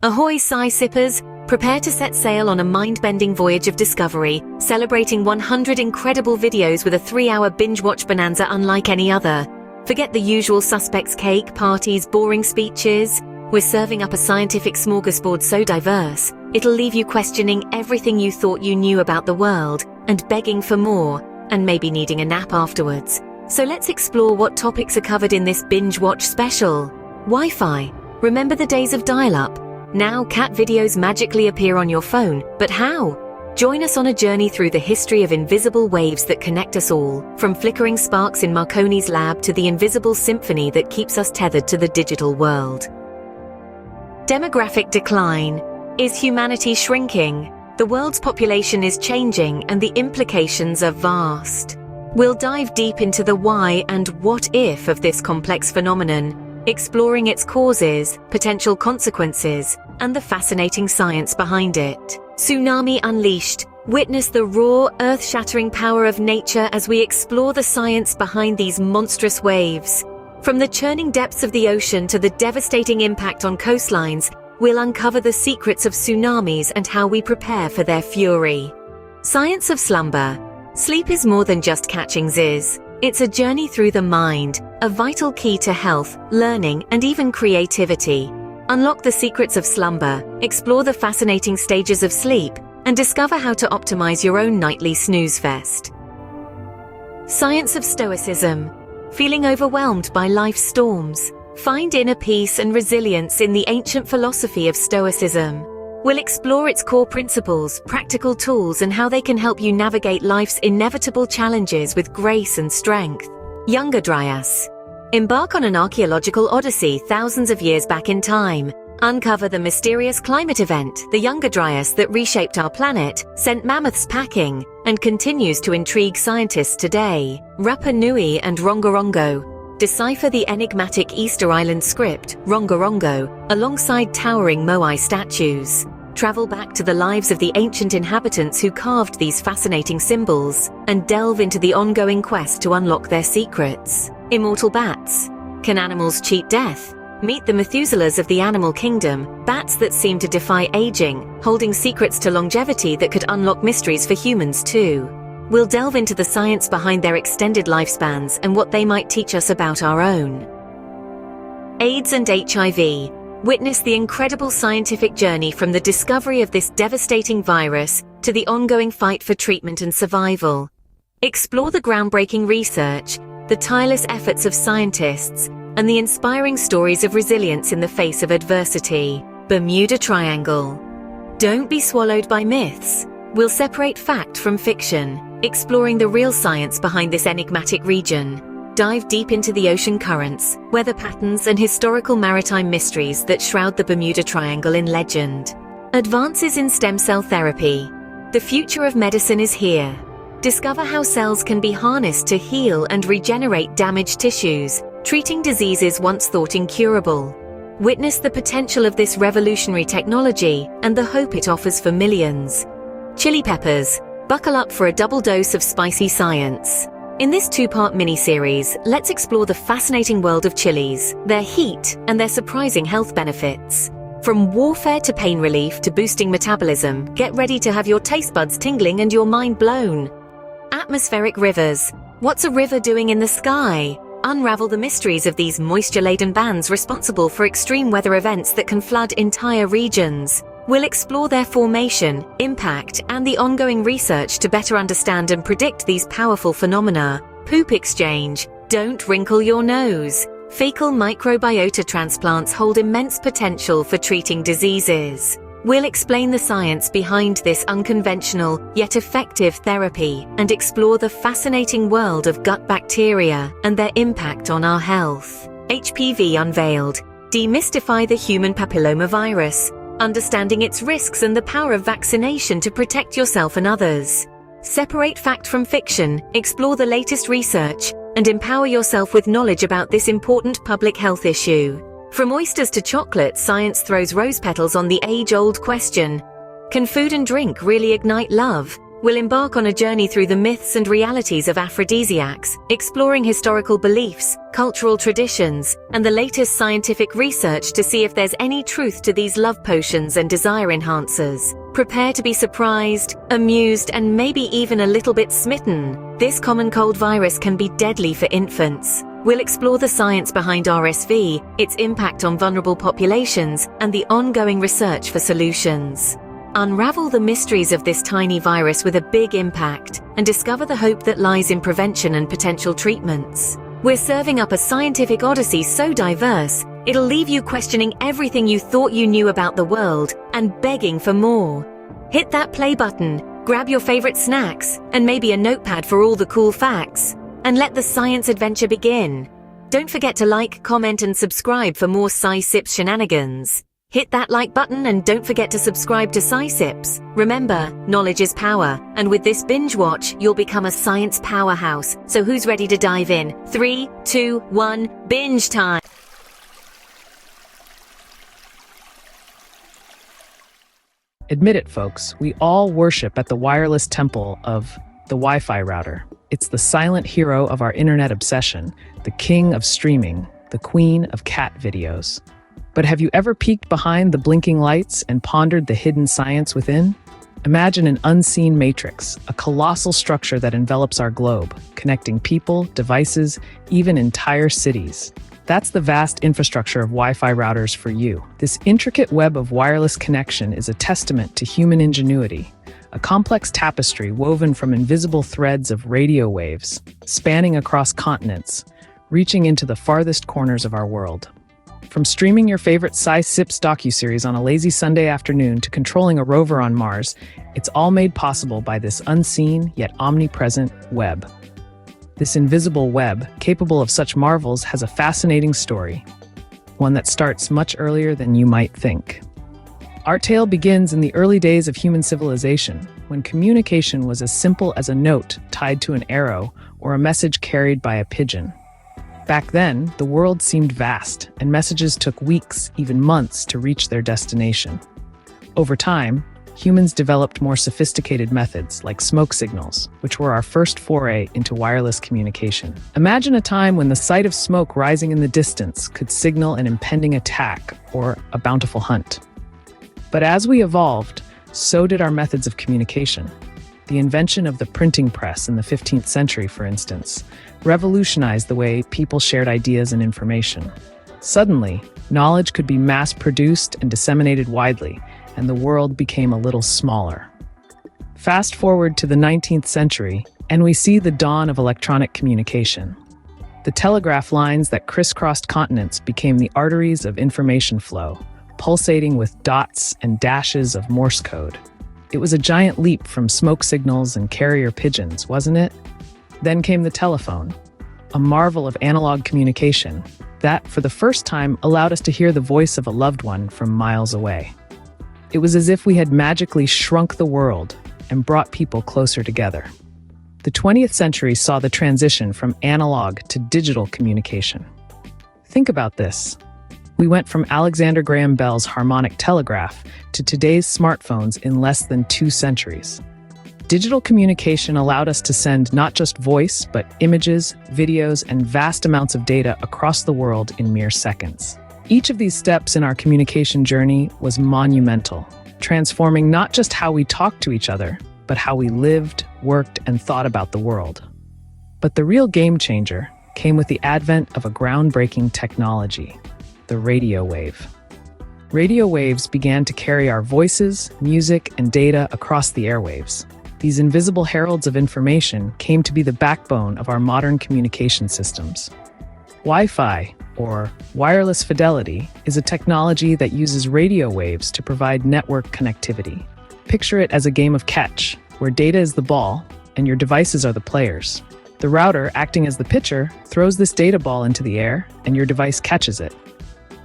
Ahoy, Psy Sippers! Prepare to set sail on a mind-bending voyage of discovery, celebrating 100 incredible videos with a 3-hour binge-watch bonanza unlike any other. Forget the usual suspects: cake, parties, boring speeches. We're serving up a scientific smorgasbord so diverse, it'll leave you questioning everything you thought you knew about the world, and begging for more, and maybe needing a nap afterwards. So let's explore what topics are covered in this binge-watch special. Wi-Fi. Remember the days of dial-up? Now cat videos magically appear on your phone, but how? Join us on a journey through the history of invisible waves that connect us all, from flickering sparks in Marconi's lab to the invisible symphony that keeps us tethered to the digital world. Demographic decline. Is humanity shrinking? The world's population is changing and the implications are vast. We'll dive deep into the why and what if of this complex phenomenon, exploring its causes, potential consequences, and the fascinating science behind it. Tsunami Unleashed. Witness the raw, earth-shattering power of nature as we explore the science behind these monstrous waves. From the churning depths of the ocean to the devastating impact on coastlines, we'll uncover the secrets of tsunamis and how we prepare for their fury. Science of slumber. Sleep is more than just catching z's. It's a journey through the mind, a vital key to health, learning, and even creativity. Unlock the secrets of slumber, explore the fascinating stages of sleep, and discover how to optimize your own nightly snooze fest. Science of Stoicism. Feeling overwhelmed by life's storms? Find inner peace and resilience in the ancient philosophy of Stoicism. We'll explore its core principles, practical tools, and how they can help you navigate life's inevitable challenges with grace and strength. Younger Dryas. Embark on an archaeological odyssey thousands of years back in time. Uncover the mysterious climate event, the Younger Dryas, that reshaped our planet, sent mammoths packing, and continues to intrigue scientists today. Rapa Nui and Rongorongo. Decipher the enigmatic Easter Island script, Rongorongo, alongside towering Moai statues. Travel back to the lives of the ancient inhabitants who carved these fascinating symbols, and delve into the ongoing quest to unlock their secrets. Immortal bats. Can animals cheat death? Meet the Methuselahs of the animal kingdom, bats that seem to defy aging, holding secrets to longevity that could unlock mysteries for humans too. We'll delve into the science behind their extended lifespans and what they might teach us about our own. AIDS and HIV. Witness the incredible scientific journey from the discovery of this devastating virus to the ongoing fight for treatment and survival. Explore the groundbreaking research, the tireless efforts of scientists, and the inspiring stories of resilience in the face of adversity. Bermuda Triangle. Don't be swallowed by myths. We'll separate fact from fiction, exploring the real science behind this enigmatic region. Dive deep into the ocean currents, weather patterns, and historical maritime mysteries that shroud the Bermuda Triangle in legend. Advances in stem cell therapy. The future of medicine is here. Discover how cells can be harnessed to heal and regenerate damaged tissues, treating diseases once thought incurable. Witness the potential of this revolutionary technology and the hope it offers for millions. Chili peppers. Buckle up for a double dose of spicy science. In this 2-part mini-series, let's explore the fascinating world of chilies, their heat, and their surprising health benefits. From warfare to pain relief to boosting metabolism, get ready to have your taste buds tingling and your mind blown. Atmospheric rivers. What's a river doing in the sky? Unravel the mysteries of these moisture-laden bands responsible for extreme weather events that can flood entire regions. We'll explore their formation, impact, and the ongoing research to better understand and predict these powerful phenomena. Poop exchange. Don't wrinkle your nose. Fecal microbiota transplants hold immense potential for treating diseases. We'll explain the science behind this unconventional, yet effective therapy, and explore the fascinating world of gut bacteria and their impact on our health. HPV Unveiled. Demystify the human papillomavirus, understanding its risks and the power of vaccination to protect yourself and others. Separate fact from fiction, explore the latest research, and empower yourself with knowledge about this important public health issue. From oysters to chocolate, science throws rose petals on the age-old question: can food and drink really ignite love? We'll embark on a journey through the myths and realities of Aphrodisiacs, exploring historical beliefs, cultural traditions, and the latest scientific research to see if there's any truth to these love potions and desire enhancers. Prepare to be surprised, amused, and maybe even a little bit smitten. This common cold virus can be deadly for infants. We'll explore the science behind RSV, its impact on vulnerable populations, and the ongoing research for solutions. Unravel the mysteries of this tiny virus with a big impact, and discover the hope that lies in prevention and potential treatments. We're serving up a scientific odyssey so diverse, it'll leave you questioning everything you thought you knew about the world and begging for more. Hit that play button, grab your favorite snacks, and maybe a notepad for all the cool facts, and let the science adventure begin. Don't forget to like, comment, and subscribe for more Sci-Sips shenanigans. Hit that like button and don't forget to subscribe to Sci-Sips. Remember, knowledge is power, and with this binge watch, you'll become a science powerhouse. So who's ready to dive in? 3, 2, 1, binge time! Admit it, folks, we all worship at the wireless temple of the Wi-Fi router. It's the silent hero of our internet obsession, the king of streaming, the queen of cat videos. But have you ever peeked behind the blinking lights and pondered the hidden science within? Imagine an unseen matrix, a colossal structure that envelops our globe, connecting people, devices, even entire cities. That's the vast infrastructure of Wi-Fi routers for you. This intricate web of wireless connection is a testament to human ingenuity, a complex tapestry woven from invisible threads of radio waves, spanning across continents, reaching into the farthest corners of our world. From streaming your favorite Sci-Sips docuseries on a lazy Sunday afternoon to controlling a rover on Mars, it's all made possible by this unseen yet omnipresent web. This invisible web, capable of such marvels, has a fascinating story, one that starts much earlier than you might think. Our tale begins in the early days of human civilization, when communication was as simple as a note tied to an arrow or a message carried by a pigeon. Back then, the world seemed vast, and messages took weeks, even months, to reach their destination. Over time, humans developed more sophisticated methods like smoke signals, which were our first foray into wireless communication. Imagine a time when the sight of smoke rising in the distance could signal an impending attack or a bountiful hunt. But as we evolved, so did our methods of communication. The invention of the printing press in the 15th century, for instance, revolutionized the way people shared ideas and information. Suddenly, knowledge could be mass-produced and disseminated widely, and the world became a little smaller. Fast forward to the 19th century, and we see the dawn of electronic communication. The telegraph lines that crisscrossed continents became the arteries of information flow, pulsating with dots and dashes of Morse code. It was a giant leap from smoke signals and carrier pigeons, wasn't it? Then came the telephone, a marvel of analog communication that, for the first time, allowed us to hear the voice of a loved one from miles away. It was as if we had magically shrunk the world and brought people closer together. The 20th century saw the transition from analog to digital communication. Think about this. We went from Alexander Graham Bell's harmonic telegraph to today's smartphones in less than 2 centuries. Digital communication allowed us to send not just voice, but images, videos, and vast amounts of data across the world in mere seconds. Each of these steps in our communication journey was monumental, transforming not just how we talked to each other, but how we lived, worked, and thought about the world. But the real game changer came with the advent of a groundbreaking technology, the radio wave. Radio waves began to carry our voices, music, and data across the airwaves. These invisible heralds of information came to be the backbone of our modern communication systems. Wi-Fi, or wireless fidelity, is a technology that uses radio waves to provide network connectivity. Picture it as a game of catch, where data is the ball and your devices are the players. The router, acting as the pitcher, throws this data ball into the air and your device catches it.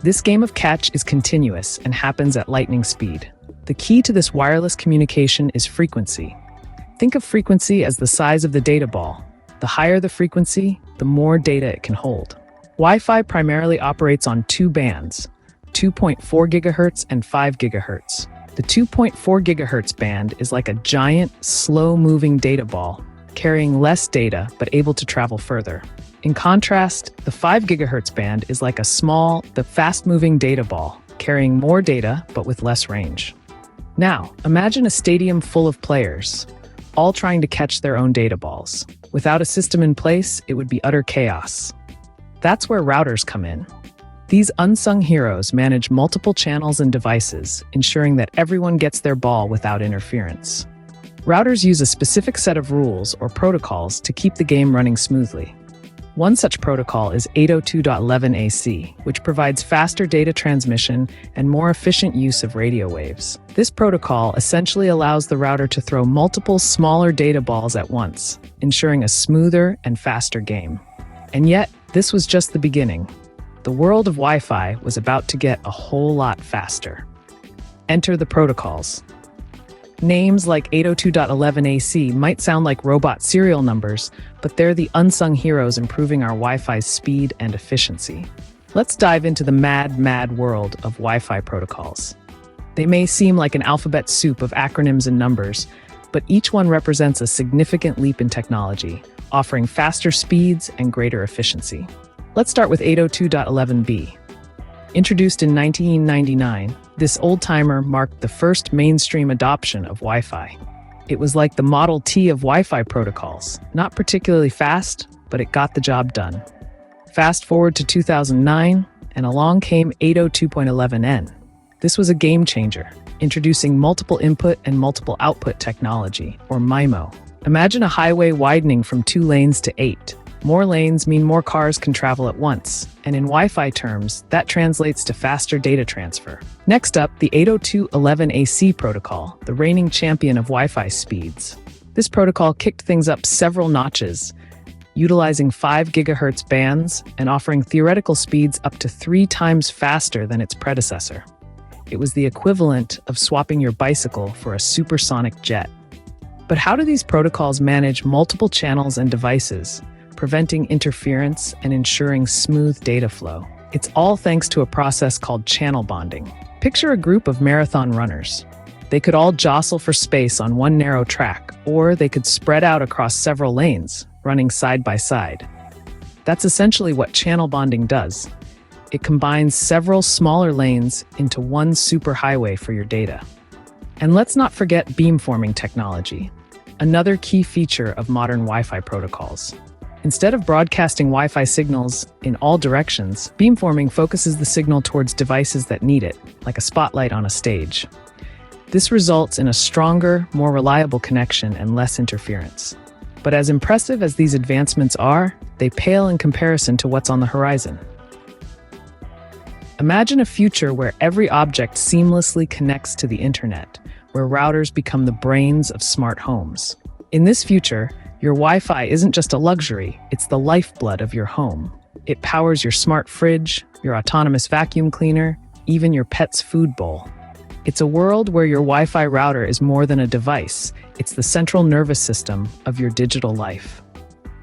This game of catch is continuous and happens at lightning speed. The key to this wireless communication is frequency. Think of frequency as the size of the data ball. The higher the frequency, the more data it can hold. Wi-Fi primarily operates on 2 bands, 2.4 GHz and 5 GHz. The 2.4 GHz band is like a giant, slow-moving data ball, carrying less data but able to travel further. In contrast, the 5 gigahertz band is like a small, fast-moving data ball, carrying more data but with less range. Now, imagine a stadium full of players, all trying to catch their own data balls. Without a system in place, it would be utter chaos. That's where routers come in. These unsung heroes manage multiple channels and devices, ensuring that everyone gets their ball without interference. Routers use a specific set of rules or protocols to keep the game running smoothly. One such protocol is 802.11ac, which provides faster data transmission and more efficient use of radio waves. This protocol essentially allows the router to throw multiple smaller data balls at once, ensuring a smoother and faster game. And yet, this was just the beginning. The world of Wi-Fi was about to get a whole lot faster. Enter the protocols. Names like 802.11ac might sound like robot serial numbers, but they're the unsung heroes improving our Wi-Fi's speed and efficiency. Let's dive into the mad world of Wi-Fi protocols. They may seem like an alphabet soup of acronyms and numbers, but each one represents a significant leap in technology, offering faster speeds and greater efficiency. Let's start with 802.11b. Introduced in 1999, this old-timer marked the first mainstream adoption of Wi-Fi. It was like the Model T of Wi-Fi protocols, not particularly fast, but it got the job done. Fast forward to 2009, and along came 802.11n. This was a game changer, introducing multiple input and multiple output technology, or MIMO. Imagine a highway widening from 2 lanes to 8. More lanes mean more cars can travel at once, and in Wi-Fi terms, that translates to faster data transfer. Next up, the 802.11ac protocol, the reigning champion of Wi-Fi speeds. This protocol kicked things up several notches, utilizing 5 gigahertz bands and offering theoretical speeds up to 3 times faster than its predecessor. It was the equivalent of swapping your bicycle for a supersonic jet. But how do these protocols manage multiple channels and devices, preventing interference and ensuring smooth data flow? It's all thanks to a process called channel bonding. Picture a group of marathon runners. They could all jostle for space on one narrow track, or they could spread out across several lanes, running side by side. That's essentially what channel bonding does. It combines several smaller lanes into one superhighway for your data. And let's not forget beamforming technology, another key feature of modern Wi-Fi protocols. Instead of broadcasting Wi-Fi signals in all directions, beamforming focuses the signal towards devices that need it, like a spotlight on a stage. This results in a stronger, more reliable connection and less interference. But as impressive as these advancements are, they pale in comparison to what's on the horizon. Imagine a future where every object seamlessly connects to the internet, where routers become the brains of smart homes. In this future, your Wi-Fi isn't just a luxury, it's the lifeblood of your home. It powers your smart fridge, your autonomous vacuum cleaner, even your pet's food bowl. It's a world where your Wi-Fi router is more than a device, it's the central nervous system of your digital life.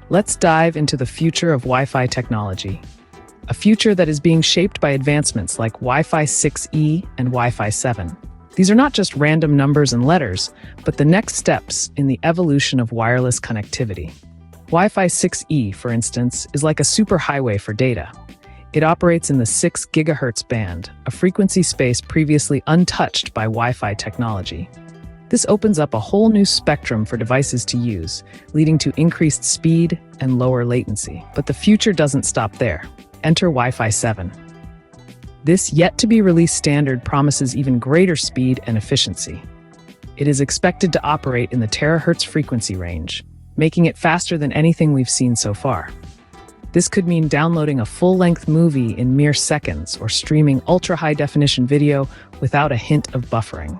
Let's dive into the future of Wi-Fi technology. A future that is being shaped by advancements like Wi-Fi 6E and Wi-Fi 7. These are not just random numbers and letters, but the next steps in the evolution of wireless connectivity. Wi-Fi 6E, for instance, is like a superhighway for data. It operates in the 6 gigahertz band, a frequency space previously untouched by Wi-Fi technology. This opens up a whole new spectrum for devices to use, leading to increased speed and lower latency. But the future doesn't stop there. Enter Wi-Fi 7. This yet-to-be-released standard promises even greater speed and efficiency. It is expected to operate in the terahertz frequency range, making it faster than anything we've seen so far. This could mean downloading a full-length movie in mere seconds or streaming ultra-high-definition video without a hint of buffering.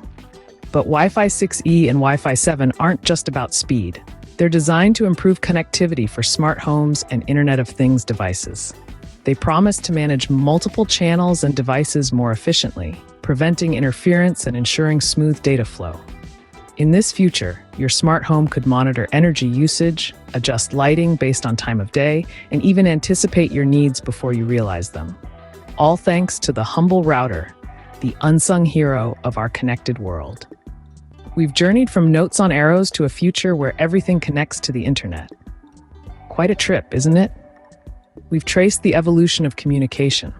But Wi-Fi 6E and Wi-Fi 7 aren't just about speed. They're designed to improve connectivity for smart homes and Internet of Things devices. They promise to manage multiple channels and devices more efficiently, preventing interference and ensuring smooth data flow. In this future, your smart home could monitor energy usage, adjust lighting based on time of day, and even anticipate your needs before you realize them. All thanks to the humble router, the unsung hero of our connected world. We've journeyed from notes on arrows to a future where everything connects to the internet. Quite a trip, isn't it? We've traced the evolution of communication,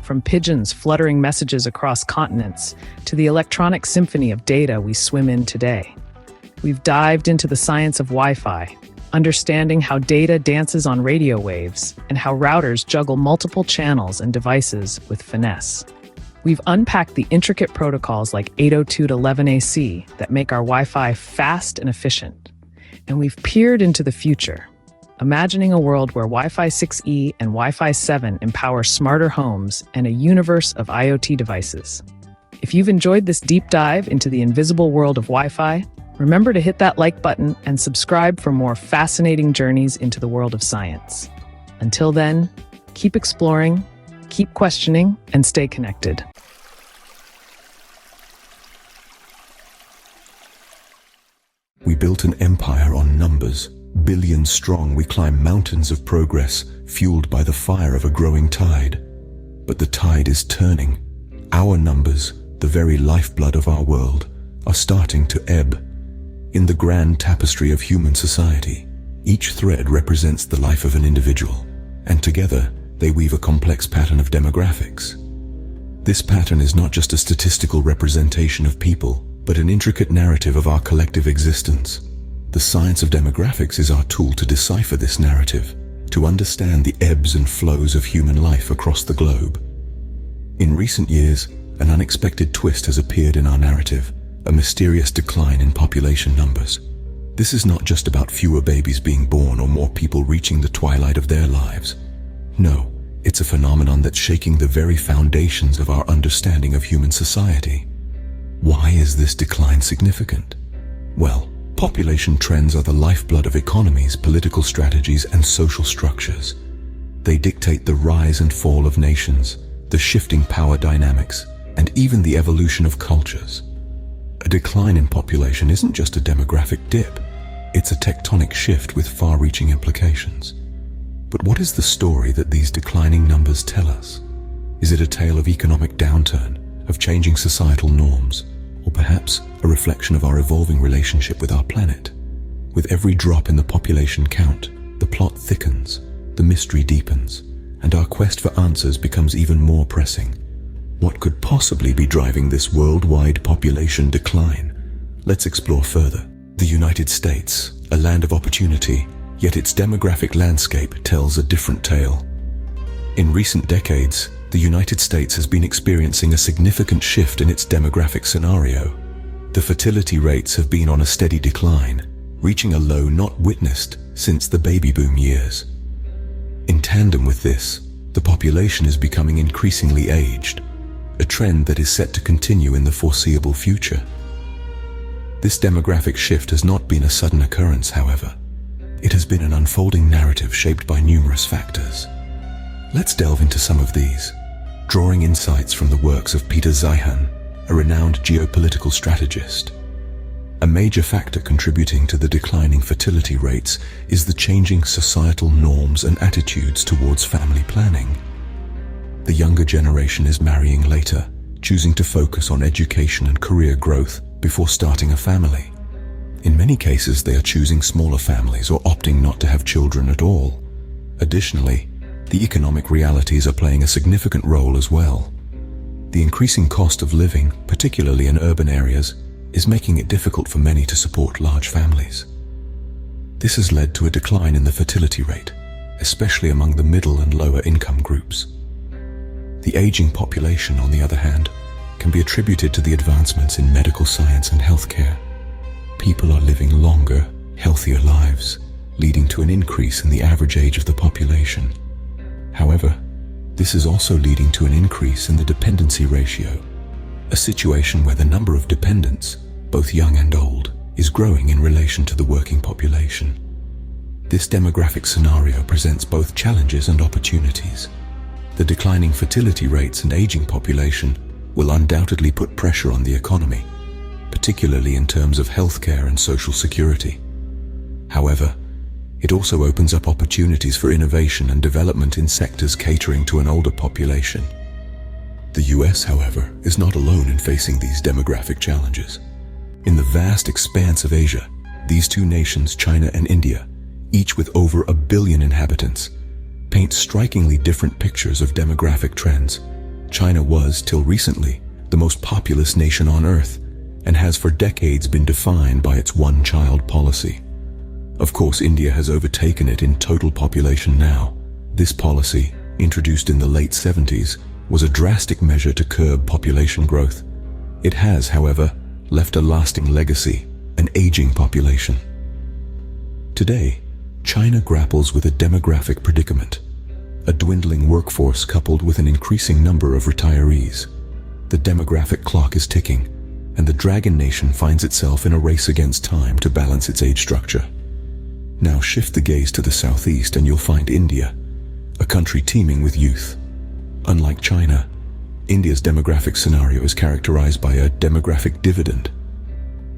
from pigeons fluttering messages across continents to the electronic symphony of data we swim in today. We've dived into the science of Wi-Fi, understanding how data dances on radio waves and how routers juggle multiple channels and devices with finesse. We've unpacked the intricate protocols like 802.11ac that make our Wi-Fi fast and efficient. And we've peered into the future, imagining a world where Wi-Fi 6E and Wi-Fi 7 empower smarter homes and a universe of IoT devices. If you've enjoyed this deep dive into the invisible world of Wi-Fi, remember to hit that like button and subscribe for more fascinating journeys into the world of science. Until then, keep exploring, keep questioning, and stay connected. We built an empire on numbers. Billions strong, we climb mountains of progress, fueled by the fire of a growing tide. But the tide is turning. Our numbers, the very lifeblood of our world, are starting to ebb. In the grand tapestry of human society, each thread represents the life of an individual, and together they weave a complex pattern of demographics. This pattern is not just a statistical representation of people, but an intricate narrative of our collective existence. The science of demographics is our tool to decipher this narrative, to understand the ebbs and flows of human life across the globe. In recent years, an unexpected twist has appeared in our narrative, a mysterious decline in population numbers. This is not just about fewer babies being born or more people reaching the twilight of their lives. No, it's a phenomenon that's shaking the very foundations of our understanding of human society. Why is this decline significant? Well, population trends are the lifeblood of economies, political strategies, and social structures. They dictate the rise and fall of nations, the shifting power dynamics, and even the evolution of cultures. A decline in population isn't just a demographic dip, it's a tectonic shift with far-reaching implications. But what is the story that these declining numbers tell us? Is it a tale of economic downturn, of changing societal norms, or perhaps a reflection of our evolving relationship with our planet? With every drop in the population count, the plot thickens, the mystery deepens, and our quest for answers becomes even more pressing. What could possibly be driving this worldwide population decline? Let's explore further. The United States, a land of opportunity, yet its demographic landscape tells a different tale. In recent decades, the United States has been experiencing a significant shift in its demographic scenario. The fertility rates have been on a steady decline, reaching a low not witnessed since the baby boom years. In tandem with this, the population is becoming increasingly aged, a trend that is set to continue in the foreseeable future. This demographic shift has not been a sudden occurrence, however. It has been an unfolding narrative shaped by numerous factors. Let's delve into some of these, drawing insights from the works of Peter Zeihan, a renowned geopolitical strategist. A major factor contributing to the declining fertility rates is the changing societal norms and attitudes towards family planning. The younger generation is marrying later, choosing to focus on education and career growth before starting a family. In many cases, they are choosing smaller families or opting not to have children at all. Additionally, the economic realities are playing a significant role as well. The increasing cost of living, particularly in urban areas, is making it difficult for many to support large families. This has led to a decline in the fertility rate, especially among the middle and lower income groups. The aging population, on the other hand, can be attributed to the advancements in medical science and healthcare. People are living longer, healthier lives, leading to an increase in the average age of the population. However, this is also leading to an increase in the dependency ratio, a situation where the number of dependents, both young and old, is growing in relation to the working population. This demographic scenario presents both challenges and opportunities. The declining fertility rates and aging population will undoubtedly put pressure on the economy, particularly in terms of healthcare and social security. However, it also opens up opportunities for innovation and development in sectors catering to an older population. The US, however, is not alone in facing these demographic challenges. In the vast expanse of Asia, these two nations, China and India, each with over 1 billion inhabitants, paint strikingly different pictures of demographic trends. China was, till recently, the most populous nation on Earth, and has for decades been defined by its one-child policy. Of course, India has overtaken it in total population now. This policy, introduced in the late 70s, was a drastic measure to curb population growth. It has, however, left a lasting legacy, an aging population. Today, China grapples with a demographic predicament, a dwindling workforce coupled with an increasing number of retirees. The demographic clock is ticking, and the Dragon Nation finds itself in a race against time to balance its age structure. Now shift the gaze to the southeast and you'll find India, a country teeming with youth. Unlike China, India's demographic scenario is characterized by a demographic dividend.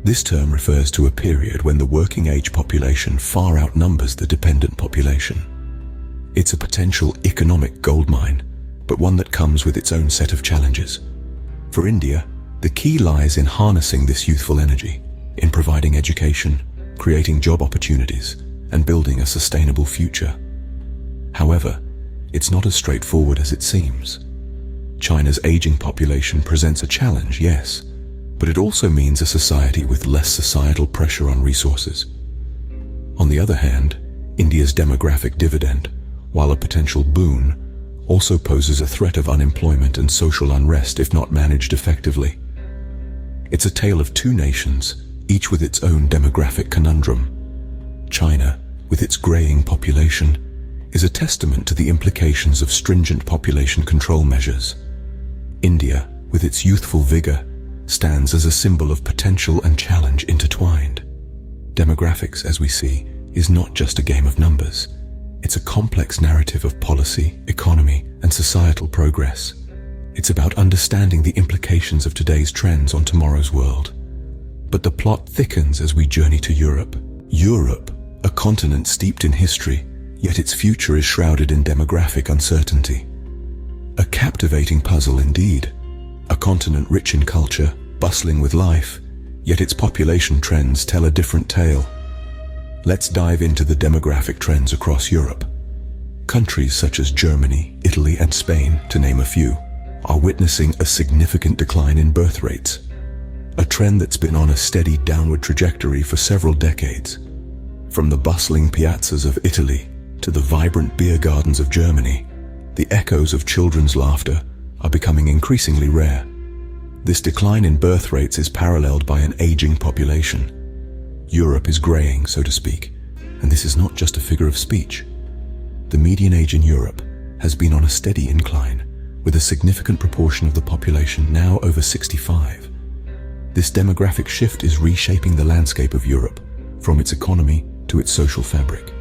This term refers to a period when the working-age population far outnumbers the dependent population. It's a potential economic goldmine, but one that comes with its own set of challenges. For India, the key lies in harnessing this youthful energy, in providing education, creating job opportunities, and building a sustainable future. However, it's not as straightforward as it seems. China's aging population presents a challenge, yes, but it also means a society with less societal pressure on resources. On the other hand, India's demographic dividend, while a potential boon, also poses a threat of unemployment and social unrest if not managed effectively. It's a tale of two nations, each with its own demographic conundrum. China, with its graying population, is a testament to the implications of stringent population control measures. India, with its youthful vigor, stands as a symbol of potential and challenge intertwined. Demographics, as we see, is not just a game of numbers. It's a complex narrative of policy, economy, and societal progress. It's about understanding the implications of today's trends on tomorrow's world. But the plot thickens as we journey to Europe. Europe, a continent steeped in history, yet its future is shrouded in demographic uncertainty. A captivating puzzle indeed. A continent rich in culture, bustling with life, yet its population trends tell a different tale. Let's dive into the demographic trends across Europe. Countries such as Germany, Italy, and Spain, to name a few, are witnessing a significant decline in birth rates, a trend that's been on a steady downward trajectory for several decades. From the bustling piazzas of Italy to the vibrant beer gardens of Germany, the echoes of children's laughter are becoming increasingly rare. This decline in birth rates is paralleled by an aging population. Europe is graying, so to speak, and this is not just a figure of speech. The median age in Europe has been on a steady incline, with a significant proportion of the population now over 65. This demographic shift is reshaping the landscape of Europe, from its economy to its social fabric.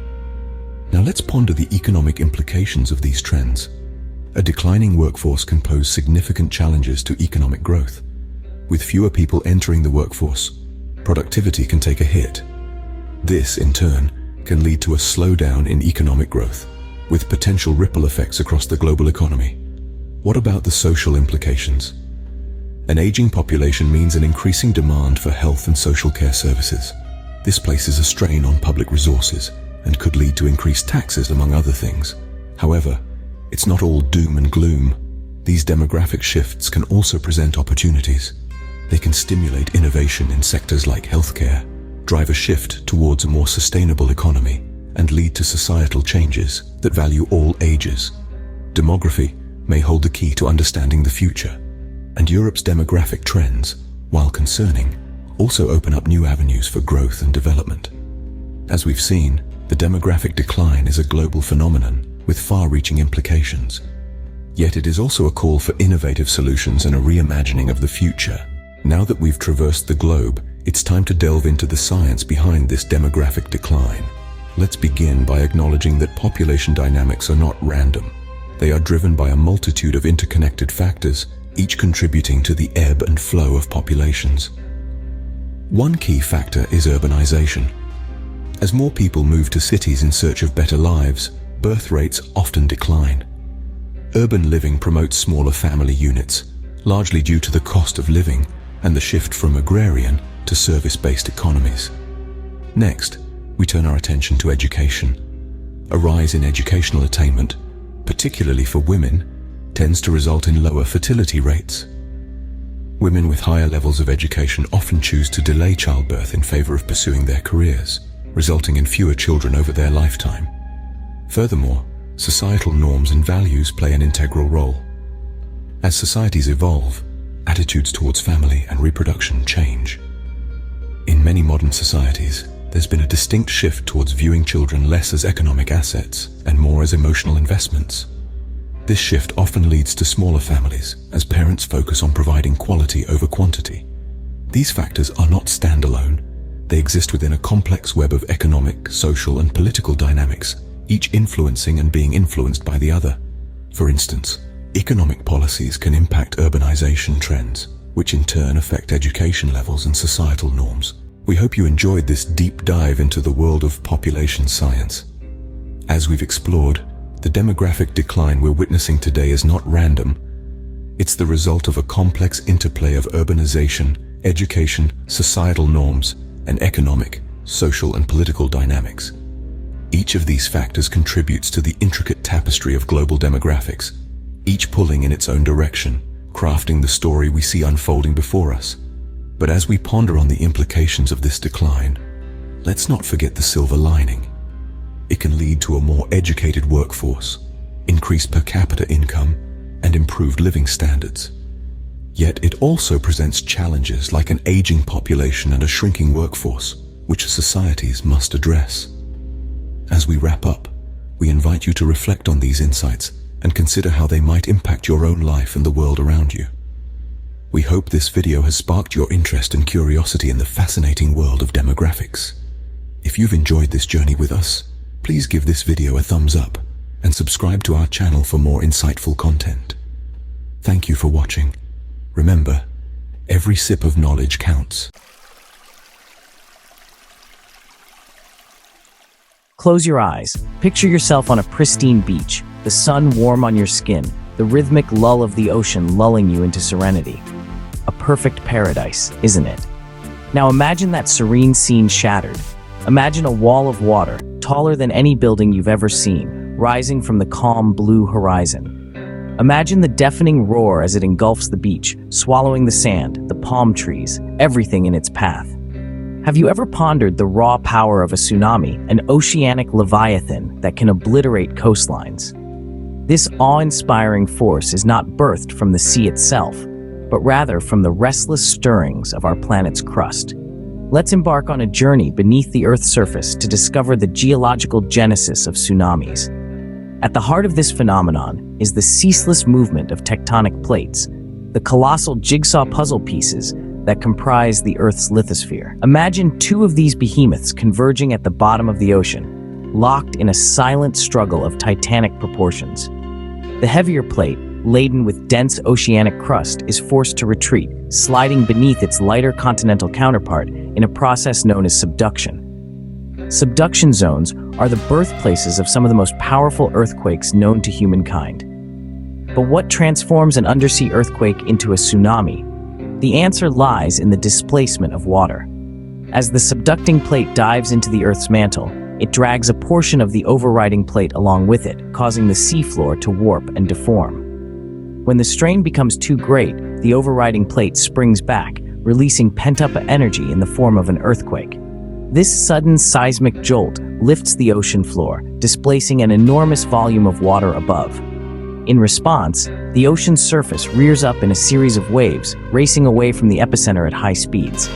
Now let's ponder the economic implications of these trends. A declining workforce can pose significant challenges to economic growth. With fewer people entering the workforce, productivity can take a hit. This, in turn, can lead to a slowdown in economic growth, with potential ripple effects across the global economy. What about the social implications? An aging population means an increasing demand for health and social care services. This places a strain on public resources and could lead to increased taxes, among other things. However, it's not all doom and gloom. These demographic shifts can also present opportunities. They can stimulate innovation in sectors like healthcare, drive a shift towards a more sustainable economy, and lead to societal changes that value all ages. Demography may hold the key to understanding the future, and Europe's demographic trends, while concerning, also open up new avenues for growth and development. As we've seen, the demographic decline is a global phenomenon with far-reaching implications. Yet it is also a call for innovative solutions and a reimagining of the future. Now that we've traversed the globe, it's time to delve into the science behind this demographic decline. Let's begin by acknowledging that population dynamics are not random. They are driven by a multitude of interconnected factors, each contributing to the ebb and flow of populations. One key factor is urbanization. As more people move to cities in search of better lives, birth rates often decline. Urban living promotes smaller family units, largely due to the cost of living and the shift from agrarian to service-based economies. Next, we turn our attention to education. A rise in educational attainment, particularly for women, tends to result in lower fertility rates. Women with higher levels of education often choose to delay childbirth in favor of pursuing their careers, resulting in fewer children over their lifetime. Furthermore, societal norms and values play an integral role. As societies evolve, attitudes towards family and reproduction change. In many modern societies, there's been a distinct shift towards viewing children less as economic assets and more as emotional investments. This shift often leads to smaller families, as parents focus on providing quality over quantity. These factors are not standalone. They exist within a complex web of economic, social, and political dynamics, each influencing and being influenced by the other. For instance, economic policies can impact urbanization trends, which in turn affect education levels and societal norms. We hope you enjoyed this deep dive into the world of population science. As we've explored, the demographic decline we're witnessing today is not random. It's the result of a complex interplay of urbanization, education, societal norms, and economic, social, and political dynamics. Each of these factors contributes to the intricate tapestry of global demographics, each pulling in its own direction, crafting the story we see unfolding before us. But as we ponder on the implications of this decline, let's not forget the silver lining. It can lead to a more educated workforce, increased per capita income, and improved living standards. Yet it also presents challenges like an aging population and a shrinking workforce, which societies must address. As we wrap up, we invite you to reflect on these insights and consider how they might impact your own life and the world around you. We hope this video has sparked your interest and curiosity in the fascinating world of demographics. If you've enjoyed this journey with us, please give this video a thumbs up and subscribe to our channel for more insightful content. Thank you for watching. Remember, every sip of knowledge counts. Close your eyes. Picture yourself on a pristine beach, the sun warm on your skin, the rhythmic lull of the ocean lulling you into serenity. A perfect paradise, isn't it? Now imagine that serene scene shattered. Imagine a wall of water, taller than any building you've ever seen, rising from the calm blue horizon. Imagine the deafening roar as it engulfs the beach, swallowing the sand, the palm trees, everything in its path. Have you ever pondered the raw power of a tsunami, an oceanic leviathan that can obliterate coastlines? This awe-inspiring force is not birthed from the sea itself, but rather from the restless stirrings of our planet's crust. Let's embark on a journey beneath the Earth's surface to discover the geological genesis of tsunamis. At the heart of this phenomenon is the ceaseless movement of tectonic plates, the colossal jigsaw puzzle pieces that comprise the Earth's lithosphere. Imagine two of these behemoths converging at the bottom of the ocean, locked in a silent struggle of titanic proportions. The heavier plate, laden with dense oceanic crust, is forced to retreat, sliding beneath its lighter continental counterpart in a process known as subduction. Subduction zones are the birthplaces of some of the most powerful earthquakes known to humankind. But what transforms an undersea earthquake into a tsunami? The answer lies in the displacement of water. As the subducting plate dives into the Earth's mantle, it drags a portion of the overriding plate along with it, causing the seafloor to warp and deform. When the strain becomes too great, the overriding plate springs back, releasing pent-up energy in the form of an earthquake. This sudden seismic jolt lifts the ocean floor, displacing an enormous volume of water above. In response, the ocean's surface rears up in a series of waves, racing away from the epicenter at high speeds.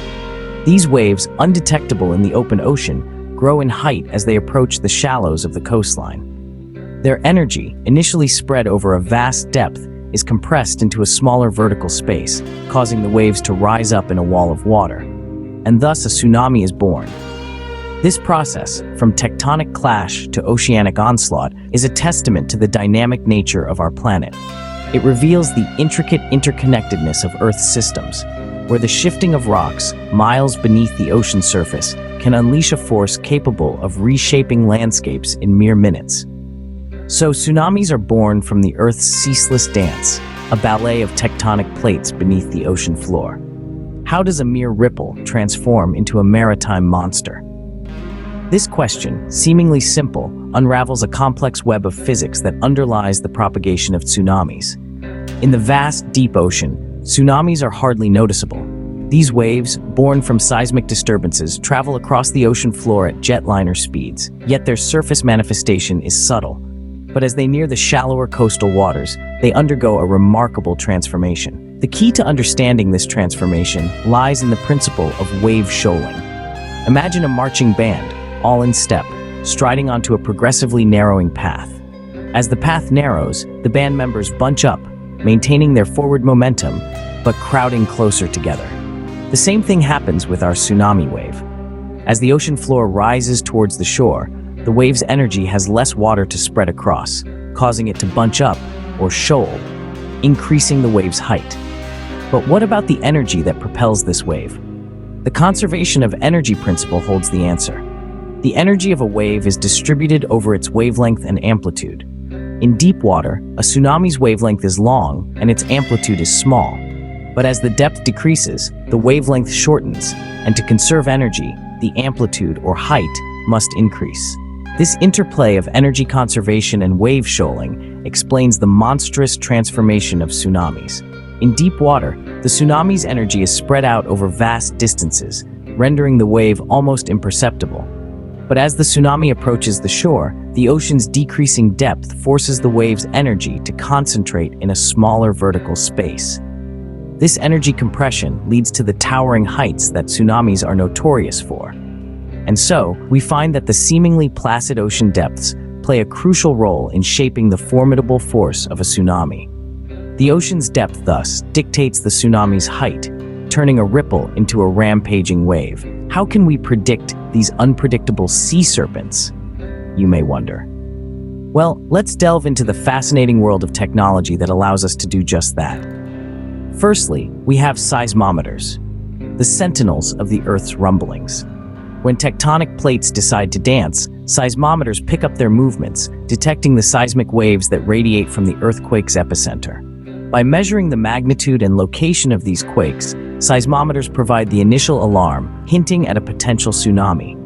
These waves, undetectable in the open ocean, grow in height as they approach the shallows of the coastline. Their energy, initially spread over a vast depth, is compressed into a smaller vertical space, causing the waves to rise up in a wall of water. And thus a tsunami is born. This process, from tectonic clash to oceanic onslaught, is a testament to the dynamic nature of our planet. It reveals the intricate interconnectedness of Earth's systems, where the shifting of rocks, miles beneath the ocean surface, can unleash a force capable of reshaping landscapes in mere minutes. So tsunamis are born from the Earth's ceaseless dance, a ballet of tectonic plates beneath the ocean floor. How does a mere ripple transform into a maritime monster? This question, seemingly simple, unravels a complex web of physics that underlies the propagation of tsunamis. In the vast, deep ocean, tsunamis are hardly noticeable. These waves, born from seismic disturbances, travel across the ocean floor at jetliner speeds, yet their surface manifestation is subtle. But as they near the shallower coastal waters, they undergo a remarkable transformation. The key to understanding this transformation lies in the principle of wave shoaling. Imagine a marching band, all in step, striding onto a progressively narrowing path. As the path narrows, the band members bunch up, maintaining their forward momentum, but crowding closer together. The same thing happens with our tsunami wave. As the ocean floor rises towards the shore, the wave's energy has less water to spread across, causing it to bunch up, or shoal, increasing the wave's height. But what about the energy that propels this wave? The conservation of energy principle holds the answer. The energy of a wave is distributed over its wavelength and amplitude. In deep water, a tsunami's wavelength is long and its amplitude is small. But as the depth decreases, the wavelength shortens, and to conserve energy, the amplitude or height must increase. This interplay of energy conservation and wave shoaling explains the monstrous transformation of tsunamis. In deep water, the tsunami's energy is spread out over vast distances, rendering the wave almost imperceptible. But as the tsunami approaches the shore, the ocean's decreasing depth forces the wave's energy to concentrate in a smaller vertical space. This energy compression leads to the towering heights that tsunamis are notorious for. And so, we find that the seemingly placid ocean depths play a crucial role in shaping the formidable force of a tsunami. The ocean's depth, thus, dictates the tsunami's height, turning a ripple into a rampaging wave. How can we predict these unpredictable sea serpents, you may wonder? Well, let's delve into the fascinating world of technology that allows us to do just that. Firstly, we have seismometers, the sentinels of the Earth's rumblings. When tectonic plates decide to dance, seismometers pick up their movements, detecting the seismic waves that radiate from the earthquake's epicenter. By measuring the magnitude and location of these quakes, seismometers provide the initial alarm, hinting at a potential tsunami.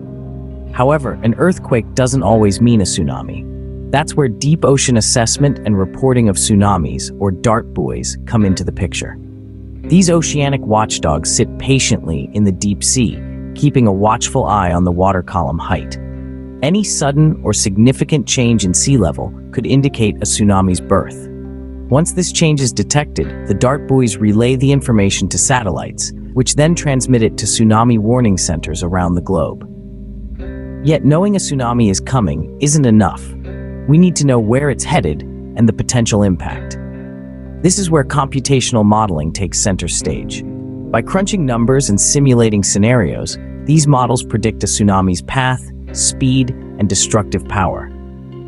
However, an earthquake doesn't always mean a tsunami. That's where deep ocean assessment and reporting of tsunamis, or DART buoys, come into the picture. These oceanic watchdogs sit patiently in the deep sea, keeping a watchful eye on the water column height. Any sudden or significant change in sea level could indicate a tsunami's birth. Once this change is detected, the DART buoys relay the information to satellites, which then transmit it to tsunami warning centers around the globe. Yet knowing a tsunami is coming isn't enough. We need to know where it's headed and the potential impact. This is where computational modeling takes center stage. By crunching numbers and simulating scenarios, these models predict a tsunami's path, speed, and destructive power.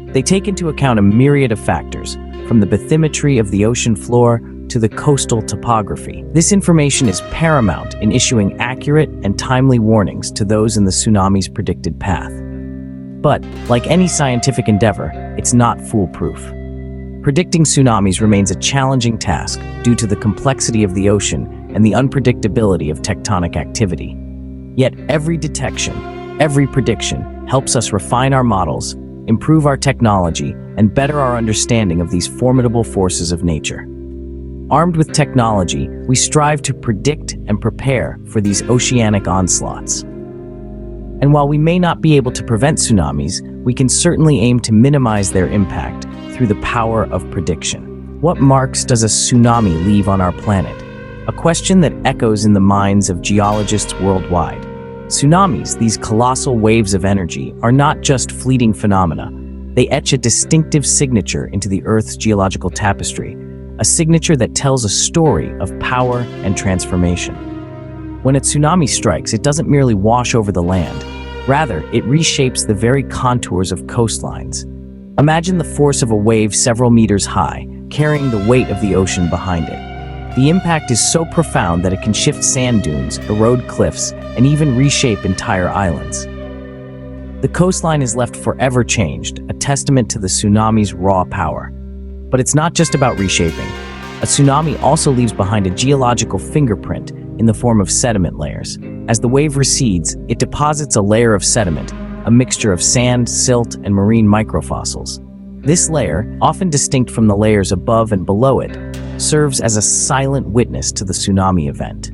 They take into account a myriad of factors, from the bathymetry of the ocean floor to the coastal topography. This information is paramount in issuing accurate and timely warnings to those in the tsunami's predicted path. But, like any scientific endeavor, it's not foolproof. Predicting tsunamis remains a challenging task due to the complexity of the ocean and the unpredictability of tectonic activity. Yet every detection, every prediction helps us refine our models, improve our technology, and better our understanding of these formidable forces of nature. Armed with technology, we strive to predict and prepare for these oceanic onslaughts. And while we may not be able to prevent tsunamis, we can certainly aim to minimize their impact through the power of prediction. What marks does a tsunami leave on our planet? A question that echoes in the minds of geologists worldwide. Tsunamis, these colossal waves of energy, are not just fleeting phenomena. They etch a distinctive signature into the Earth's geological tapestry, a signature that tells a story of power and transformation. When a tsunami strikes, it doesn't merely wash over the land. Rather, it reshapes the very contours of coastlines. Imagine the force of a wave several meters high, carrying the weight of the ocean behind it. The impact is so profound that it can shift sand dunes, erode cliffs, and even reshape entire islands. The coastline is left forever changed, a testament to the tsunami's raw power. But it's not just about reshaping. A tsunami also leaves behind a geological fingerprint in the form of sediment layers. As the wave recedes, it deposits a layer of sediment, a mixture of sand, silt, and marine microfossils. This layer, often distinct from the layers above and below it, serves as a silent witness to the tsunami event.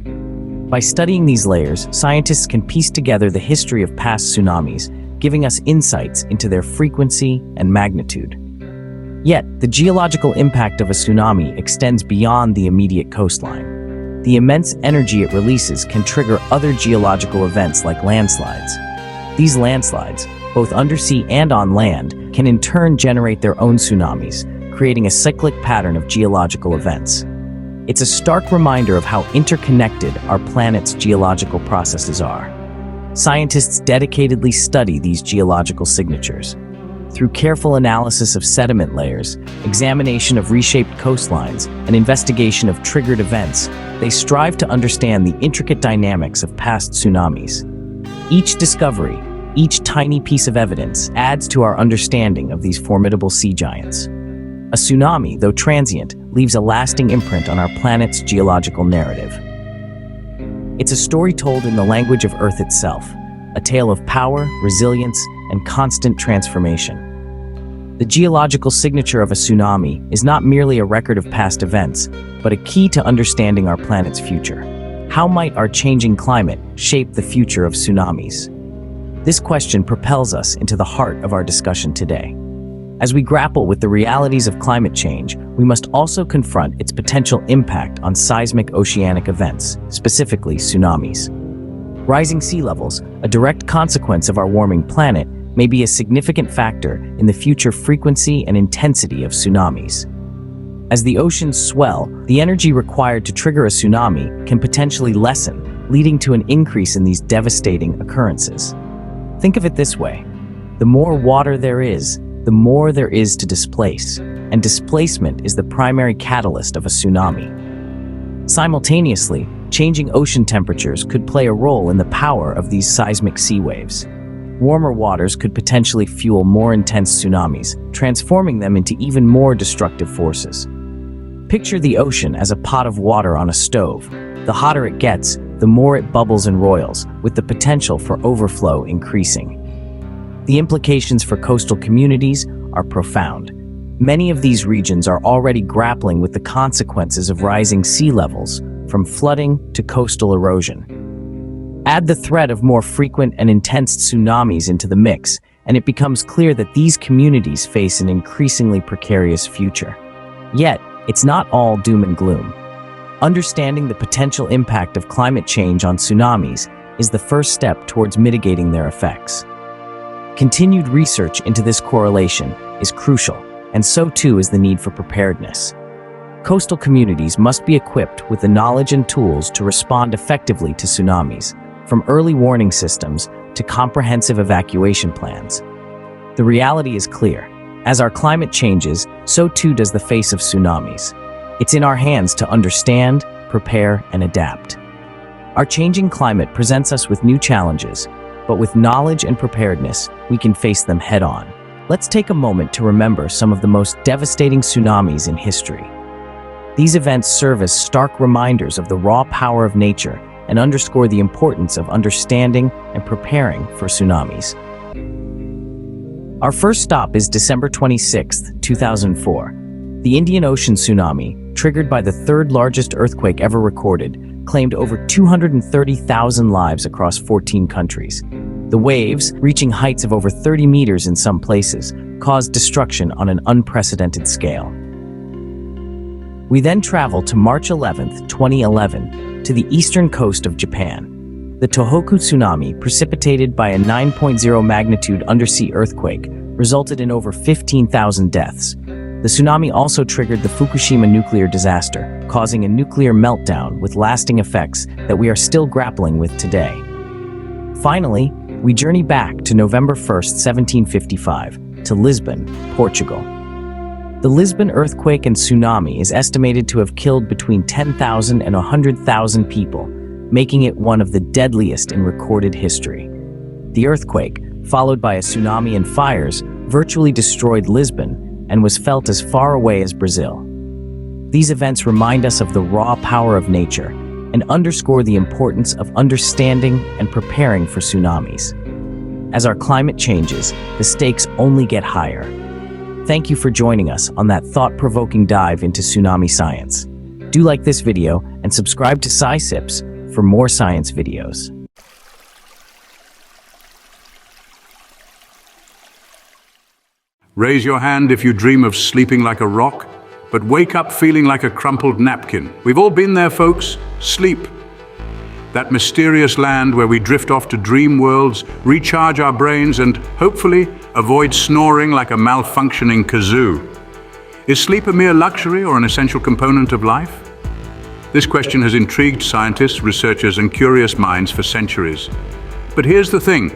By studying these layers, scientists can piece together the history of past tsunamis, giving us insights into their frequency and magnitude. Yet, the geological impact of a tsunami extends beyond the immediate coastline. The immense energy it releases can trigger other geological events like landslides. These landslides, both undersea and on land, can in turn generate their own tsunamis, creating a cyclic pattern of geological events. It's a stark reminder of how interconnected our planet's geological processes are. Scientists dedicatedly study these geological signatures. Through careful analysis of sediment layers, examination of reshaped coastlines, and investigation of triggered events, they strive to understand the intricate dynamics of past tsunamis. Each discovery, each tiny piece of evidence, adds to our understanding of these formidable sea giants. A tsunami, though transient, leaves a lasting imprint on our planet's geological narrative. It's a story told in the language of Earth itself, a tale of power, resilience, and constant transformation. The geological signature of a tsunami is not merely a record of past events, but a key to understanding our planet's future. How might our changing climate shape the future of tsunamis? This question propels us into the heart of our discussion today. As we grapple with the realities of climate change, we must also confront its potential impact on seismic oceanic events, specifically tsunamis. Rising sea levels, a direct consequence of our warming planet, may be a significant factor in the future frequency and intensity of tsunamis. As the oceans swell, the energy required to trigger a tsunami can potentially lessen, leading to an increase in these devastating occurrences. Think of it this way: the more water there is, the more there is to displace, and displacement is the primary catalyst of a tsunami. Simultaneously, changing ocean temperatures could play a role in the power of these seismic sea waves. Warmer waters could potentially fuel more intense tsunamis, transforming them into even more destructive forces. Picture the ocean as a pot of water on a stove. The hotter it gets, the more it bubbles and roils, with the potential for overflow increasing. The implications for coastal communities are profound. Many of these regions are already grappling with the consequences of rising sea levels, from flooding to coastal erosion. Add the threat of more frequent and intense tsunamis into the mix, and it becomes clear that these communities face an increasingly precarious future. Yet, it's not all doom and gloom. Understanding the potential impact of climate change on tsunamis is the first step towards mitigating their effects. Continued research into this correlation is crucial, and so too is the need for preparedness. Coastal communities must be equipped with the knowledge and tools to respond effectively to tsunamis, from early warning systems to comprehensive evacuation plans. The reality is clear. As our climate changes, so too does the face of tsunamis. It's in our hands to understand, prepare, and adapt. Our changing climate presents us with new challenges, but with knowledge and preparedness, we can face them head-on. Let's take a moment to remember some of the most devastating tsunamis in history. These events serve as stark reminders of the raw power of nature and underscore the importance of understanding and preparing for tsunamis. Our first stop is December 26, 2004. The Indian Ocean tsunami, triggered by the third largest earthquake ever recorded, claimed over 230,000 lives across 14 countries. The waves, reaching heights of over 30 meters in some places, caused destruction on an unprecedented scale. We then travel to March 11, 2011, to the eastern coast of Japan. The Tohoku tsunami, precipitated by a 9.0 magnitude undersea earthquake, resulted in over 15,000 deaths. The tsunami also triggered the Fukushima nuclear disaster, causing a nuclear meltdown with lasting effects that we are still grappling with today. Finally, we journey back to November 1, 1755, to Lisbon, Portugal. The Lisbon earthquake and tsunami is estimated to have killed between 10,000 and 100,000 people, making it one of the deadliest in recorded history. The earthquake, followed by a tsunami and fires, virtually destroyed Lisbon and was felt as far away as Brazil. These events remind us of the raw power of nature and underscore the importance of understanding and preparing for tsunamis. As our climate changes, the stakes only get higher. Thank you for joining us on that thought-provoking dive into tsunami science. Do like this video and subscribe to SciSips for more science videos. Raise your hand if you dream of sleeping like a rock, but wake up feeling like a crumpled napkin. We've all been there, folks. Sleep. That mysterious land where we drift off to dream worlds, recharge our brains, and hopefully avoid snoring like a malfunctioning kazoo. Is sleep a mere luxury or an essential component of life? This question has intrigued scientists, researchers, and curious minds for centuries. But here's the thing.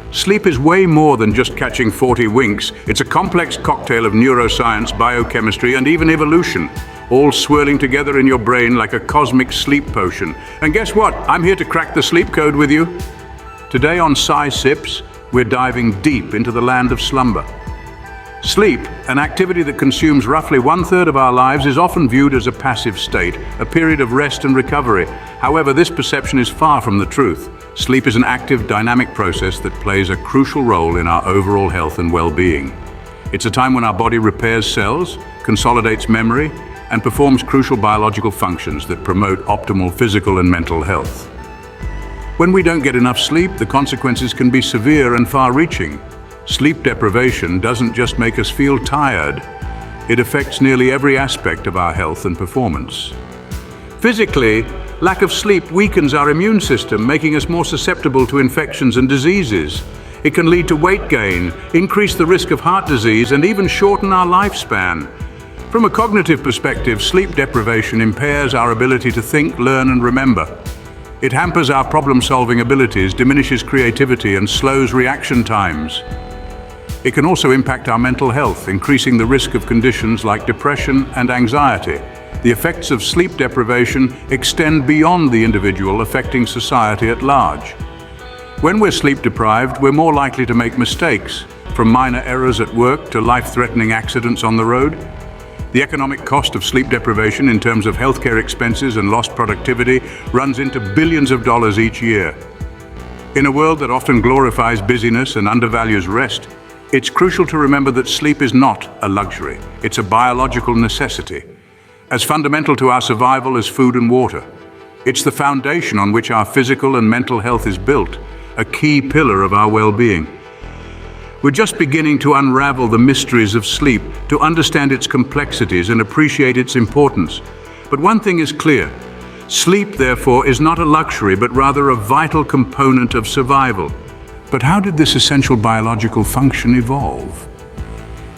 Sleep is way more than just catching 40 winks. It's a complex cocktail of neuroscience, biochemistry, and even evolution, all swirling together in your brain like a cosmic sleep potion. And guess what? I'm here to crack the sleep code with you. Today on SciSips, we're diving deep into the land of slumber. Sleep, an activity that consumes roughly 1/3 of our lives, is often viewed as a passive state, a period of rest and recovery. However, this perception is far from the truth. Sleep is an active, dynamic process that plays a crucial role in our overall health and well-being. It's a time when our body repairs cells, consolidates memory, and performs crucial biological functions that promote optimal physical and mental health. When we don't get enough sleep, the consequences can be severe and far-reaching. Sleep deprivation doesn't just make us feel tired, it affects nearly every aspect of our health and performance. Physically, lack of sleep weakens our immune system, making us more susceptible to infections and diseases. It can lead to weight gain, increase the risk of heart disease, and even shorten our lifespan. From a cognitive perspective, sleep deprivation impairs our ability to think, learn, and remember. It hampers our problem-solving abilities, diminishes creativity, and slows reaction times. It can also impact our mental health, increasing the risk of conditions like depression and anxiety. The effects of sleep deprivation extend beyond the individual, affecting society at large. When we're sleep deprived, we're more likely to make mistakes, from minor errors at work to life-threatening accidents on the road. The economic cost of sleep deprivation in terms of healthcare expenses and lost productivity runs into billions of dollars each year. In a world that often glorifies busyness and undervalues rest, it's crucial to remember that sleep is not a luxury. It's a biological necessity, as fundamental to our survival as food and water. It's the foundation on which our physical and mental health is built, a key pillar of our well-being. We're just beginning to unravel the mysteries of sleep, to understand its complexities and appreciate its importance. But one thing is clear. Sleep, therefore, is not a luxury, but rather a vital component of survival. But how did this essential biological function evolve?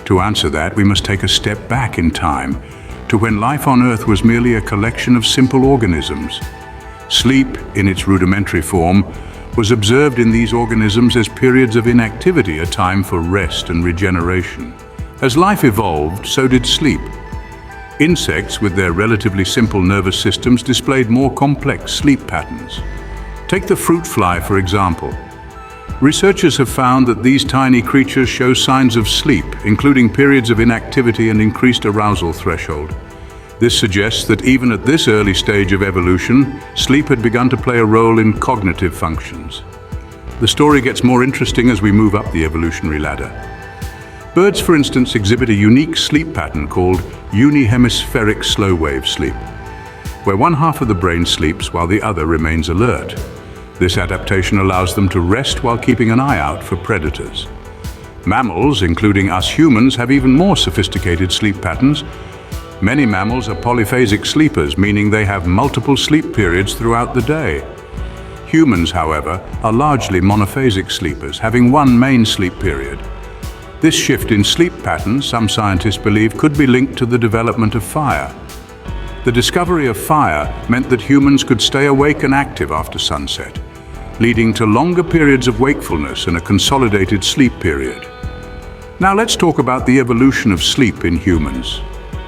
To answer that, we must take a step back in time, to when life on Earth was merely a collection of simple organisms. Sleep, in its rudimentary form, was observed in these organisms as periods of inactivity, a time for rest and regeneration. As life evolved, so did sleep. Insects, with their relatively simple nervous systems, displayed more complex sleep patterns. Take the fruit fly, for example. Researchers have found that these tiny creatures show signs of sleep, including periods of inactivity and increased arousal threshold. This suggests that even at this early stage of evolution, sleep had begun to play a role in cognitive functions. The story gets more interesting as we move up the evolutionary ladder. Birds, for instance, exhibit a unique sleep pattern called unihemispheric slow-wave sleep, where one half of the brain sleeps while the other remains alert. This adaptation allows them to rest while keeping an eye out for predators. Mammals, including us humans, have even more sophisticated sleep patterns. Many mammals are polyphasic sleepers, meaning they have multiple sleep periods throughout the day. Humans, however, are largely monophasic sleepers, having one main sleep period. This shift in sleep patterns, some scientists believe, could be linked to the development of fire. The discovery of fire meant that humans could stay awake and active after sunset, leading to longer periods of wakefulness and a consolidated sleep period. Now let's talk about the evolution of sleep in humans.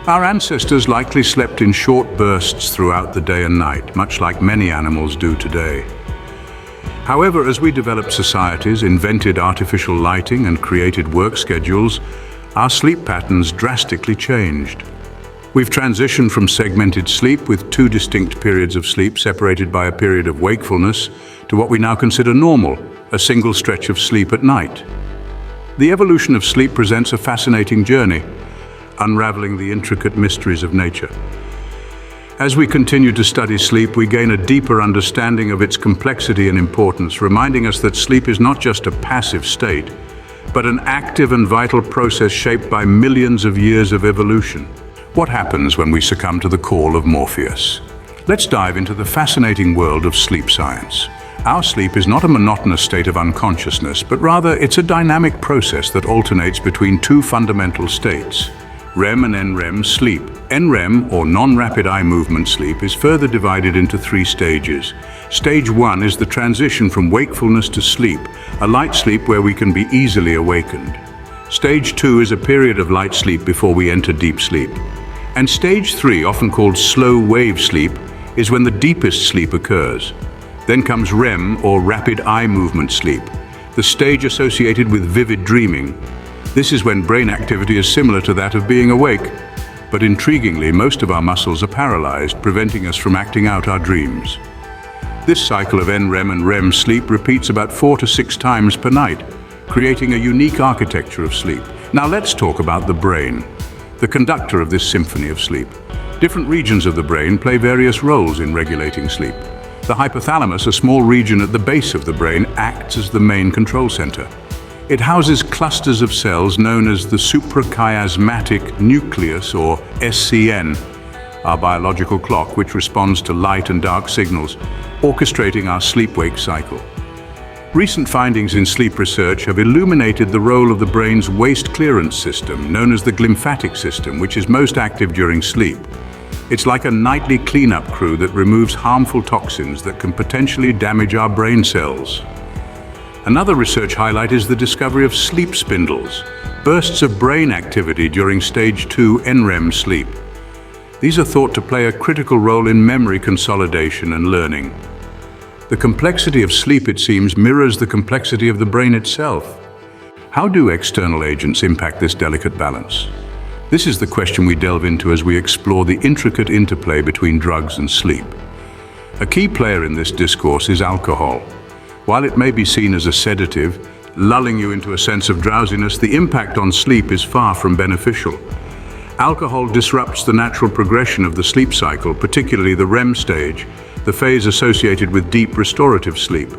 Our ancestors likely slept in short bursts throughout the day and night, much like many animals do today. However, as we developed societies, invented artificial lighting, and created work schedules, our sleep patterns drastically changed. We've transitioned from segmented sleep with 2 distinct periods of sleep separated by a period of wakefulness to what we now consider normal, a single stretch of sleep at night. The evolution of sleep presents a fascinating journey, unraveling the intricate mysteries of nature. As we continue to study sleep, we gain a deeper understanding of its complexity and importance, reminding us that sleep is not just a passive state, but an active and vital process shaped by millions of years of evolution. What happens when we succumb to the call of Morpheus? Let's dive into the fascinating world of sleep science. Our sleep is not a monotonous state of unconsciousness, but rather it's a dynamic process that alternates between two fundamental states: REM and NREM sleep. NREM, or non-rapid eye movement sleep, is further divided into 3 stages. Stage 1 is the transition from wakefulness to sleep, a light sleep where we can be easily awakened. Stage 2 is a period of light sleep before we enter deep sleep. And Stage 3, often called slow wave sleep, is when the deepest sleep occurs. Then comes REM, or rapid eye movement sleep, the stage associated with vivid dreaming. This is when brain activity is similar to that of being awake. But intriguingly, most of our muscles are paralyzed, preventing us from acting out our dreams. This cycle of NREM and REM sleep repeats about 4 to 6 times per night, creating a unique architecture of sleep. Now let's talk about the brain, the conductor of this symphony of sleep. Different regions of the brain play various roles in regulating sleep. The hypothalamus, a small region at the base of the brain, acts as the main control center. It houses clusters of cells known as the suprachiasmatic nucleus, or SCN, our biological clock which responds to light and dark signals, orchestrating our sleep-wake cycle. Recent findings in sleep research have illuminated the role of the brain's waste clearance system, known as the glymphatic system, which is most active during sleep. It's like a nightly cleanup crew that removes harmful toxins that can potentially damage our brain cells. Another research highlight is the discovery of sleep spindles, bursts of brain activity during Stage 2 NREM sleep. These are thought to play a critical role in memory consolidation and learning. The complexity of sleep, it seems, mirrors the complexity of the brain itself. How do external agents impact this delicate balance? This is the question we delve into as we explore the intricate interplay between drugs and sleep. A key player in this discourse is alcohol. While it may be seen as a sedative, lulling you into a sense of drowsiness, the impact on sleep is far from beneficial. Alcohol disrupts the natural progression of the sleep cycle, particularly the REM stage, the phase associated with deep restorative sleep.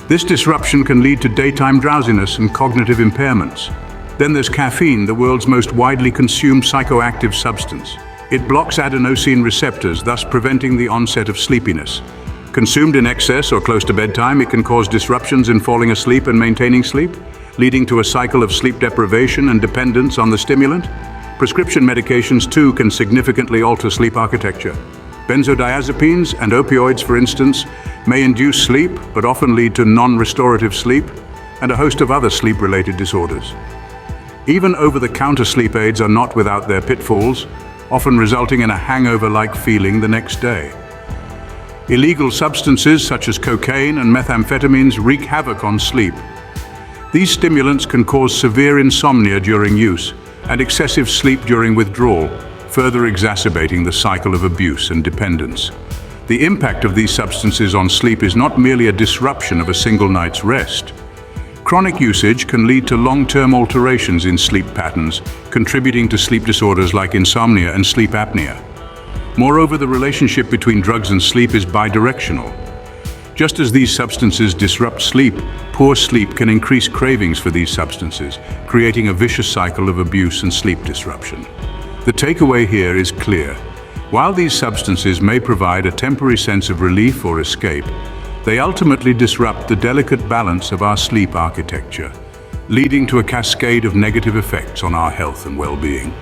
This disruption can lead to daytime drowsiness and cognitive impairments. Then there's caffeine, the world's most widely consumed psychoactive substance. It blocks adenosine receptors, thus preventing the onset of sleepiness. Consumed in excess or close to bedtime, it can cause disruptions in falling asleep and maintaining sleep, leading to a cycle of sleep deprivation and dependence on the stimulant. Prescription medications, too, can significantly alter sleep architecture. Benzodiazepines and opioids, for instance, may induce sleep, but often lead to non-restorative sleep and a host of other sleep-related disorders. Even over-the-counter sleep aids are not without their pitfalls, often resulting in a hangover-like feeling the next day. Illegal substances such as cocaine and methamphetamines wreak havoc on sleep. These stimulants can cause severe insomnia during use and excessive sleep during withdrawal, further exacerbating the cycle of abuse and dependence. The impact of these substances on sleep is not merely a disruption of a single night's rest. Chronic usage can lead to long-term alterations in sleep patterns, contributing to sleep disorders like insomnia and sleep apnea. Moreover, the relationship between drugs and sleep is bidirectional. Just as these substances disrupt sleep, poor sleep can increase cravings for these substances, creating a vicious cycle of abuse and sleep disruption. The takeaway here is clear. While these substances may provide a temporary sense of relief or escape, they ultimately disrupt the delicate balance of our sleep architecture, leading to a cascade of negative effects on our health and well-being.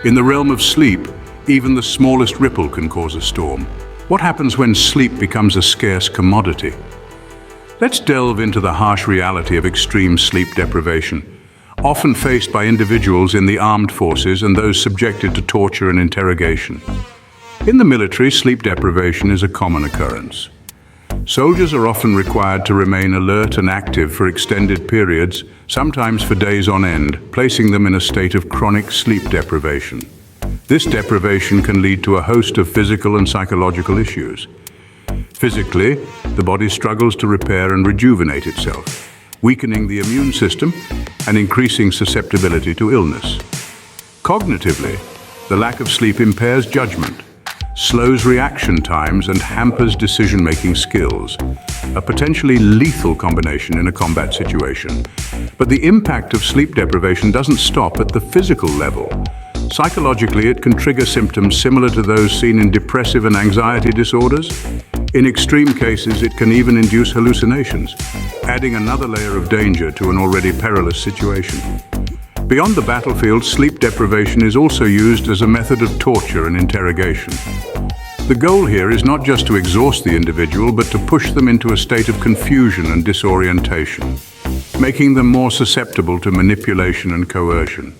In the realm of sleep, even the smallest ripple can cause a storm. What happens when sleep becomes a scarce commodity? Let's delve into the harsh reality of extreme sleep deprivation, often faced by individuals in the armed forces and those subjected to torture and interrogation. In the military, sleep deprivation is a common occurrence. Soldiers are often required to remain alert and active for extended periods, sometimes for days on end, placing them in a state of chronic sleep deprivation. This deprivation can lead to a host of physical and psychological issues. Physically, the body struggles to repair and rejuvenate itself, weakening the immune system and increasing susceptibility to illness. Cognitively, the lack of sleep impairs judgment, slows reaction times, and hampers decision-making skills, a potentially lethal combination in a combat situation. But the impact of sleep deprivation doesn't stop at the physical level. Psychologically, it can trigger symptoms similar to those seen in depressive and anxiety disorders. In extreme cases, it can even induce hallucinations, adding another layer of danger to an already perilous situation. Beyond the battlefield, sleep deprivation is also used as a method of torture and interrogation. The goal here is not just to exhaust the individual, but to push them into a state of confusion and disorientation, making them more susceptible to manipulation and coercion.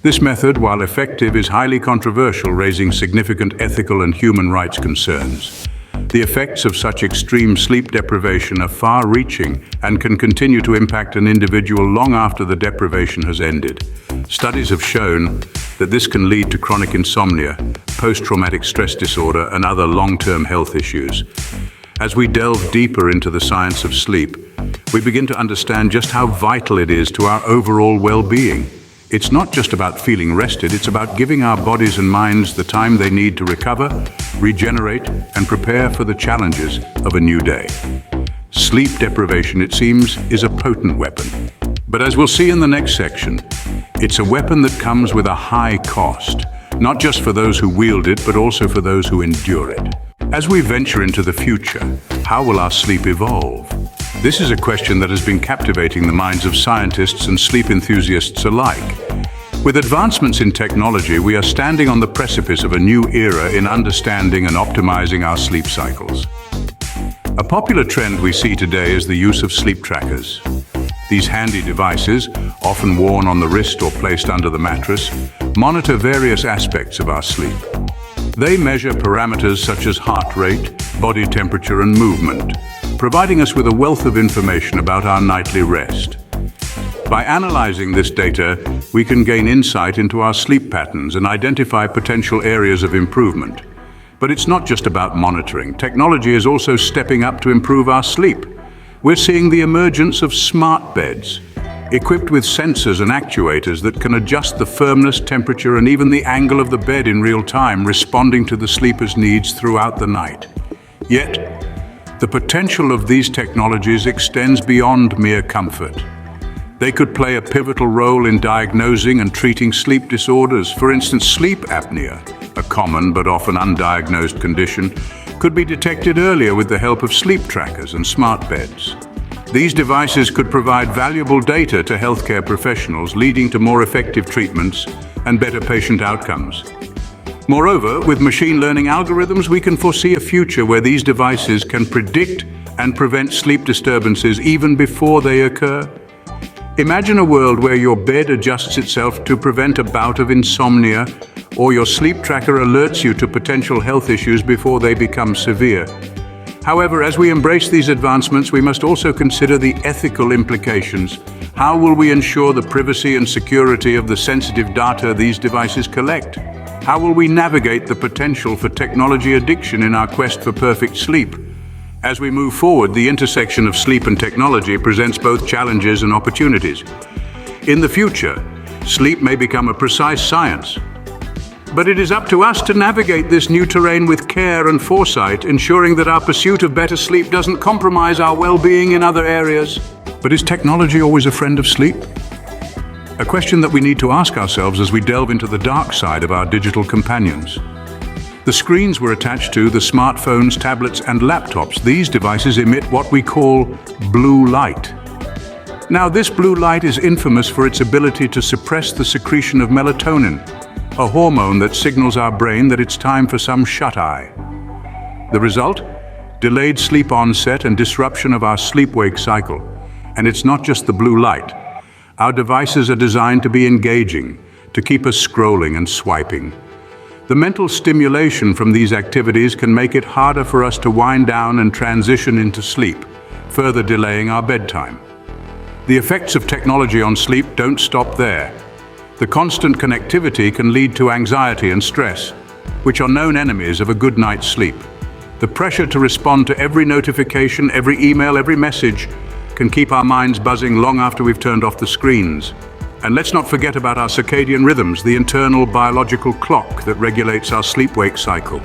This method, while effective, is highly controversial, raising significant ethical and human rights concerns. The effects of such extreme sleep deprivation are far-reaching and can continue to impact an individual long after the deprivation has ended. Studies have shown that this can lead to chronic insomnia, post-traumatic stress disorder, and other long-term health issues. As we delve deeper into the science of sleep, we begin to understand just how vital it is to our overall well-being. It's not just about feeling rested, it's about giving our bodies and minds the time they need to recover, regenerate, and prepare for the challenges of a new day. Sleep deprivation, it seems, is a potent weapon. But as we'll see in the next section, it's a weapon that comes with a high cost, not just for those who wield it, but also for those who endure it. As we venture into the future, how will our sleep evolve? This is a question that has been captivating the minds of scientists and sleep enthusiasts alike. With advancements in technology, we are standing on the precipice of a new era in understanding and optimizing our sleep cycles. A popular trend we see today is the use of sleep trackers. These handy devices, often worn on the wrist or placed under the mattress, monitor various aspects of our sleep. They measure parameters such as heart rate, body temperature, and movement, providing us with a wealth of information about our nightly rest. By analyzing this data, we can gain insight into our sleep patterns and identify potential areas of improvement. But it's not just about monitoring. Technology is also stepping up to improve our sleep. We're seeing the emergence of smart beds, equipped with sensors and actuators that can adjust the firmness, temperature, and even the angle of the bed in real time, responding to the sleeper's needs throughout the night. Yet, the potential of these technologies extends beyond mere comfort. They could play a pivotal role in diagnosing and treating sleep disorders. For instance, sleep apnea, a common but often undiagnosed condition, could be detected earlier with the help of sleep trackers and smart beds. These devices could provide valuable data to healthcare professionals, leading to more effective treatments and better patient outcomes. Moreover, with machine learning algorithms, we can foresee a future where these devices can predict and prevent sleep disturbances even before they occur. Imagine a world where your bed adjusts itself to prevent a bout of insomnia, or your sleep tracker alerts you to potential health issues before they become severe. However, as we embrace these advancements, we must also consider the ethical implications. How will we ensure the privacy and security of the sensitive data these devices collect? How will we navigate the potential for technology addiction in our quest for perfect sleep? As we move forward, the intersection of sleep and technology presents both challenges and opportunities. In the future, sleep may become a precise science, but it is up to us to navigate this new terrain with care and foresight, ensuring that our pursuit of better sleep doesn't compromise our well-being in other areas. But is technology always a friend of sleep? A question that we need to ask ourselves as we delve into the dark side of our digital companions. The screens we're attached to, the smartphones, tablets, and laptops, these devices emit what we call blue light. Now, this blue light is infamous for its ability to suppress the secretion of melatonin, a hormone that signals our brain that it's time for some shut-eye. The result? Delayed sleep onset and disruption of our sleep-wake cycle. And it's not just the blue light. Our devices are designed to be engaging, to keep us scrolling and swiping. The mental stimulation from these activities can make it harder for us to wind down and transition into sleep, further delaying our bedtime. The effects of technology on sleep don't stop there. The constant connectivity can lead to anxiety and stress, which are known enemies of a good night's sleep. The pressure to respond to every notification, every email, every message can keep our minds buzzing long after we've turned off the screens. And let's not forget about our circadian rhythms, the internal biological clock that regulates our sleep-wake cycle.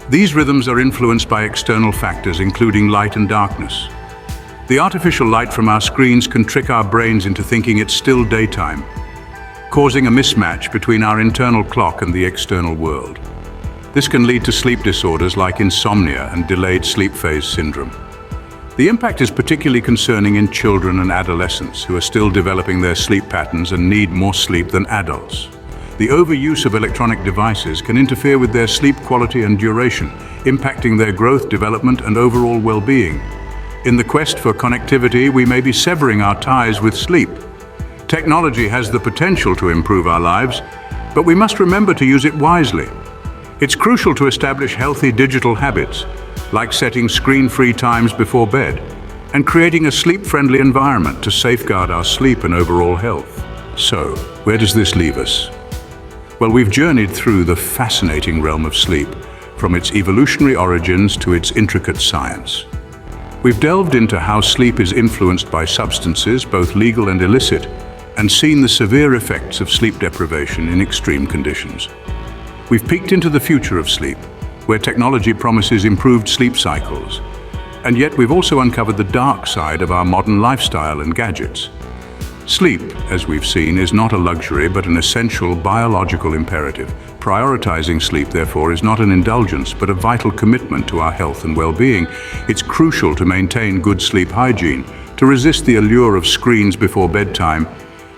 These rhythms are influenced by external factors, including light and darkness. The artificial light from our screens can trick our brains into thinking it's still daytime, causing a mismatch between our internal clock and the external world. This can lead to sleep disorders like insomnia and delayed sleep phase syndrome. The impact is particularly concerning in children and adolescents who are still developing their sleep patterns and need more sleep than adults. The overuse of electronic devices can interfere with their sleep quality and duration, impacting their growth, development, and overall well-being. In the quest for connectivity, we may be severing our ties with sleep. Technology has the potential to improve our lives, but we must remember to use it wisely. It's crucial to establish healthy digital habits, like setting screen-free times before bed, and creating a sleep-friendly environment to safeguard our sleep and overall health. So, where does this leave us? Well, we've journeyed through the fascinating realm of sleep, from its evolutionary origins to its intricate science. We've delved into how sleep is influenced by substances, both legal and illicit, and seen the severe effects of sleep deprivation in extreme conditions. We've peeked into the future of sleep, where technology promises improved sleep cycles. And yet we've also uncovered the dark side of our modern lifestyle and gadgets. Sleep, as we've seen, is not a luxury but an essential biological imperative. Prioritizing sleep, therefore, is not an indulgence but a vital commitment to our health and well-being. It's crucial to maintain good sleep hygiene, to resist the allure of screens before bedtime,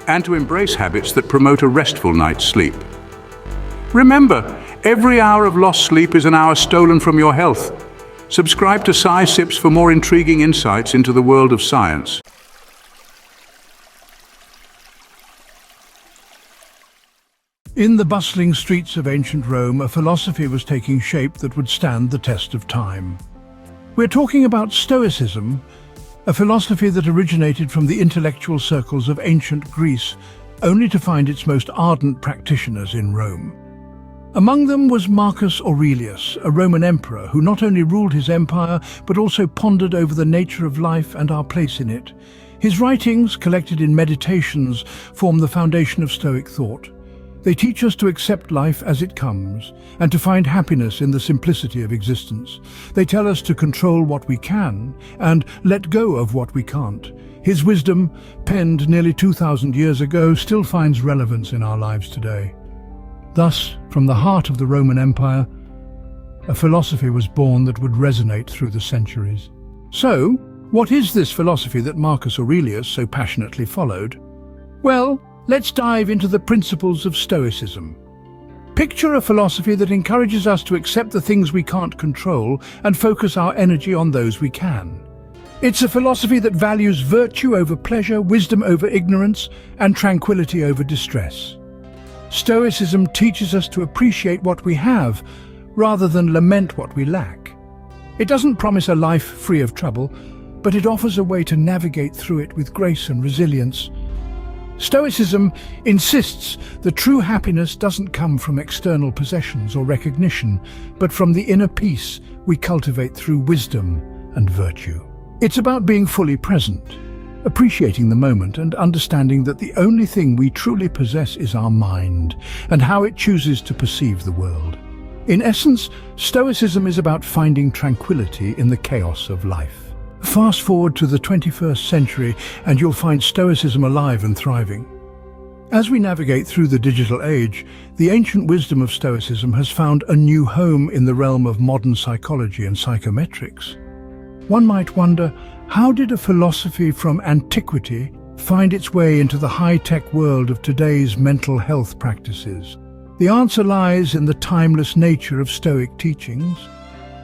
and to embrace habits that promote a restful night's sleep. Remember, every hour of lost sleep is an hour stolen from your health. Subscribe to Sci Sips for more intriguing insights into the world of science. In the bustling streets of ancient Rome, a philosophy was taking shape that would stand the test of time. We're talking about Stoicism, a philosophy that originated from the intellectual circles of ancient Greece, only to find its most ardent practitioners in Rome. Among them was Marcus Aurelius, a Roman emperor who not only ruled his empire but also pondered over the nature of life and our place in it. His writings, collected in Meditations, form the foundation of Stoic thought. They teach us to accept life as it comes and to find happiness in the simplicity of existence. They tell us to control what we can and let go of what we can't. His wisdom, penned nearly 2,000 years ago, still finds relevance in our lives today. Thus, from the heart of the Roman Empire, a philosophy was born that would resonate through the centuries. So, what is this philosophy that Marcus Aurelius so passionately followed? Well, let's dive into the principles of Stoicism. Picture a philosophy that encourages us to accept the things we can't control and focus our energy on those we can. It's a philosophy that values virtue over pleasure, wisdom over ignorance, and tranquility over distress. Stoicism teaches us to appreciate what we have, rather than lament what we lack. It doesn't promise a life free of trouble, but it offers a way to navigate through it with grace and resilience. Stoicism insists that true happiness doesn't come from external possessions or recognition, but from the inner peace we cultivate through wisdom and virtue. It's about being fully present, appreciating the moment and understanding that the only thing we truly possess is our mind and how it chooses to perceive the world. In essence, Stoicism is about finding tranquility in the chaos of life. Fast forward to the 21st century and you'll find Stoicism alive and thriving. As we navigate through the digital age, the ancient wisdom of Stoicism has found a new home in the realm of modern psychology and psychometrics. One might wonder, how did a philosophy from antiquity find its way into the high-tech world of today's mental health practices? The answer lies in the timeless nature of Stoic teachings.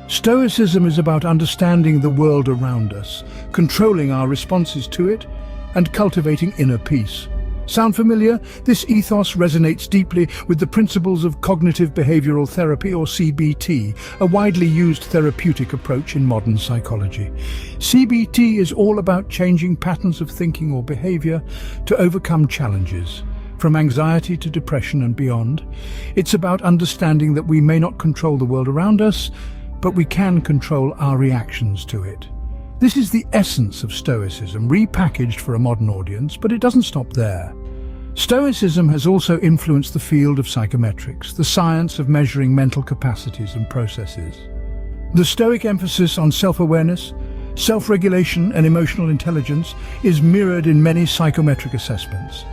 Stoicism is about understanding the world around us, controlling our responses to it, and cultivating inner peace. Sound familiar? This ethos resonates deeply with the principles of cognitive behavioral therapy, or CBT, a widely used therapeutic approach in modern psychology. CBT is all about changing patterns of thinking or behavior to overcome challenges, from anxiety to depression and beyond. It's about understanding that we may not control the world around us, but we can control our reactions to it. This is the essence of Stoicism, repackaged for a modern audience, but it doesn't stop there. Stoicism has also influenced the field of psychometrics, the science of measuring mental capacities and processes. The Stoic emphasis on self-awareness, self-regulation and emotional intelligence is mirrored in many psychometric assessments.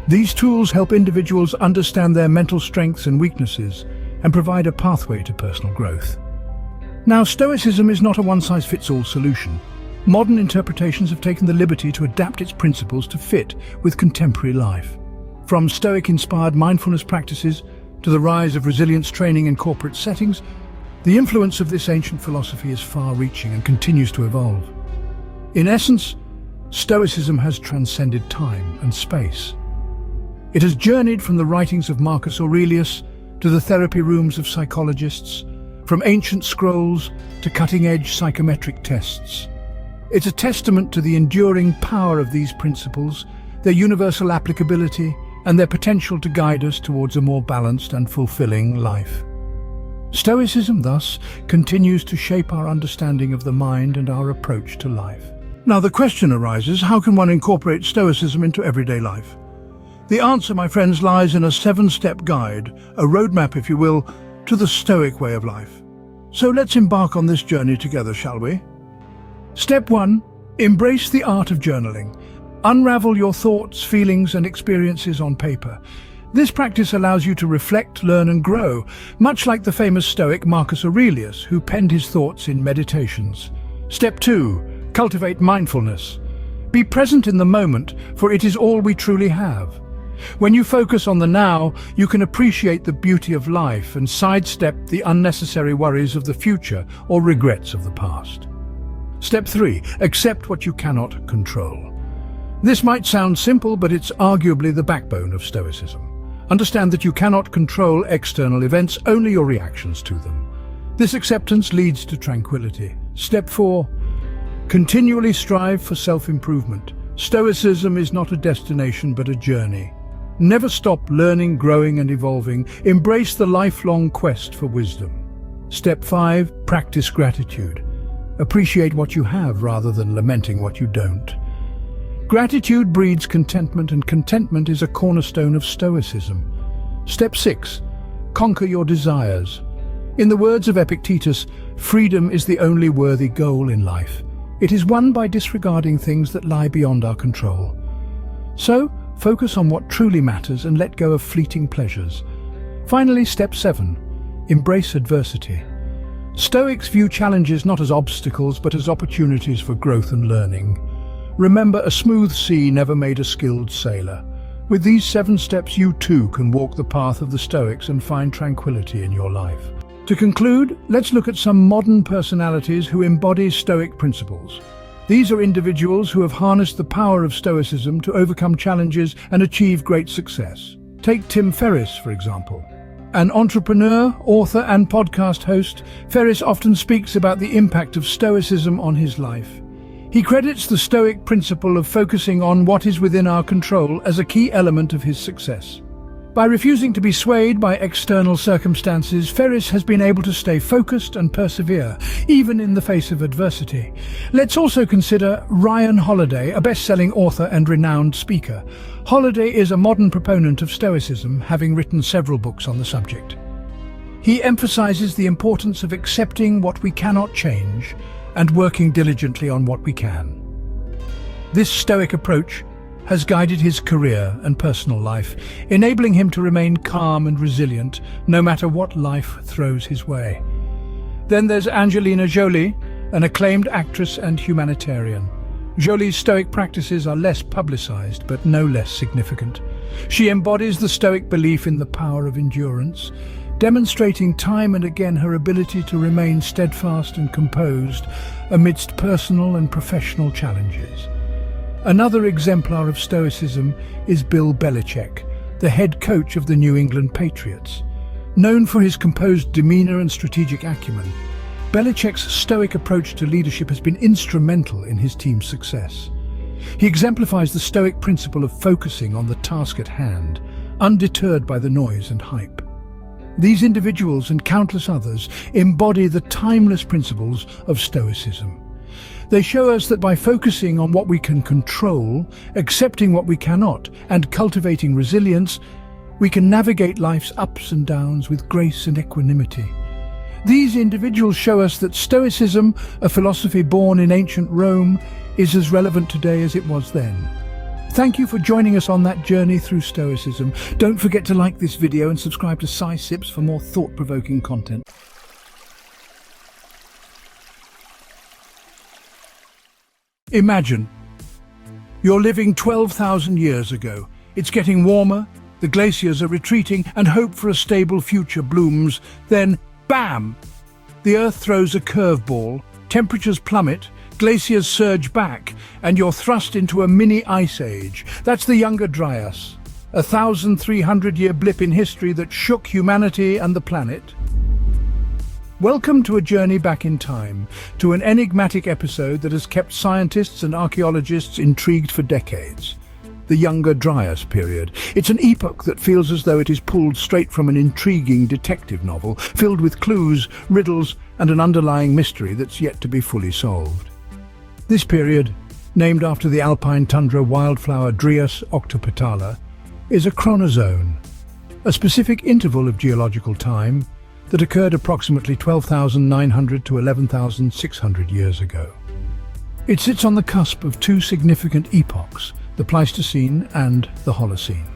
These tools help individuals understand their mental strengths and weaknesses and provide a pathway to personal growth. Now, Stoicism is not a one-size-fits-all solution. Modern interpretations have taken the liberty to adapt its principles to fit with contemporary life. From Stoic-inspired mindfulness practices to the rise of resilience training in corporate settings, the influence of this ancient philosophy is far-reaching and continues to evolve. In essence, Stoicism has transcended time and space. It has journeyed from the writings of Marcus Aurelius to the therapy rooms of psychologists, from ancient scrolls to cutting-edge psychometric tests. It's a testament to the enduring power of these principles, their universal applicability, and their potential to guide us towards a more balanced and fulfilling life. Stoicism, thus, continues to shape our understanding of the mind and our approach to life. Now, the question arises, how can one incorporate Stoicism into everyday life? The answer, my friends, lies in a 7-step guide, a roadmap, if you will, to the Stoic way of life. So let's embark on this journey together, shall we? Step 1. Embrace the art of journaling. Unravel your thoughts, feelings, and experiences on paper. This practice allows you to reflect, learn, and grow, much like the famous Stoic Marcus Aurelius, who penned his thoughts in Meditations. Step 2. Cultivate mindfulness. Be present in the moment, for it is all we truly have. When you focus on the now, you can appreciate the beauty of life and sidestep the unnecessary worries of the future or regrets of the past. Step 3. Accept what you cannot control. This might sound simple, but it's arguably the backbone of Stoicism. Understand that you cannot control external events, only your reactions to them. This acceptance leads to tranquility. Step 4. Continually strive for self-improvement. Stoicism is not a destination, but a journey. Never stop learning, growing, and evolving. Embrace the lifelong quest for wisdom. Step 5. Practice gratitude. Appreciate what you have rather than lamenting what you don't. Gratitude breeds contentment, and contentment is a cornerstone of Stoicism. Step 6. Conquer your desires. In the words of Epictetus, freedom is the only worthy goal in life. It is won by disregarding things that lie beyond our control. So, focus on what truly matters and let go of fleeting pleasures. Finally, step 7. Embrace adversity. Stoics view challenges not as obstacles but as opportunities for growth and learning. Remember, a smooth sea never made a skilled sailor. With these 7 steps, you too can walk the path of the Stoics and find tranquility in your life. To conclude, let's look at some modern personalities who embody Stoic principles. These are individuals who have harnessed the power of Stoicism to overcome challenges and achieve great success. Take Tim Ferriss, for example. An entrepreneur, author, and podcast host, Ferriss often speaks about the impact of Stoicism on his life. He credits the Stoic principle of focusing on what is within our control as a key element of his success. By refusing to be swayed by external circumstances, Ferriss has been able to stay focused and persevere, even in the face of adversity. Let's also consider Ryan Holiday, a best-selling author and renowned speaker. Holiday is a modern proponent of Stoicism, having written several books on the subject. He emphasizes the importance of accepting what we cannot change and working diligently on what we can. This Stoic approach has guided his career and personal life, enabling him to remain calm and resilient no matter what life throws his way. Then there's Angelina Jolie, an acclaimed actress and humanitarian. Jolie's Stoic practices are less publicized, but no less significant. She embodies the Stoic belief in the power of endurance, demonstrating time and again her ability to remain steadfast and composed amidst personal and professional challenges. Another exemplar of Stoicism is Bill Belichick, the head coach of the New England Patriots. Known for his composed demeanor and strategic acumen, Belichick's Stoic approach to leadership has been instrumental in his team's success. He exemplifies the Stoic principle of focusing on the task at hand, undeterred by the noise and hype. These individuals and countless others embody the timeless principles of Stoicism. They show us that by focusing on what we can control, accepting what we cannot, and cultivating resilience, we can navigate life's ups and downs with grace and equanimity. These individuals show us that Stoicism, a philosophy born in ancient Rome, is as relevant today as it was then. Thank you for joining us on that journey through Stoicism. Don't forget to like this video and subscribe to Sci Sips for more thought-provoking content. Imagine you're living 12,000 years ago. It's getting warmer, the glaciers are retreating, and hope for a stable future blooms. Then, bam! The Earth throws a curveball, temperatures plummet, glaciers surge back, and you're thrust into a mini ice age. That's the Younger Dryas, a 1,300-year blip in history that shook humanity and the planet. Welcome to a journey back in time, to an enigmatic episode that has kept scientists and archaeologists intrigued for decades. The Younger Dryas period. It's an epoch that feels as though it is pulled straight from an intriguing detective novel, filled with clues, riddles, and an underlying mystery that's yet to be fully solved. This period, named after the alpine tundra wildflower Dryas octopetala, is a chronozone, a specific interval of geological time that occurred approximately 12,900 to 11,600 years ago. It sits on the cusp of two significant epochs, the Pleistocene and the Holocene.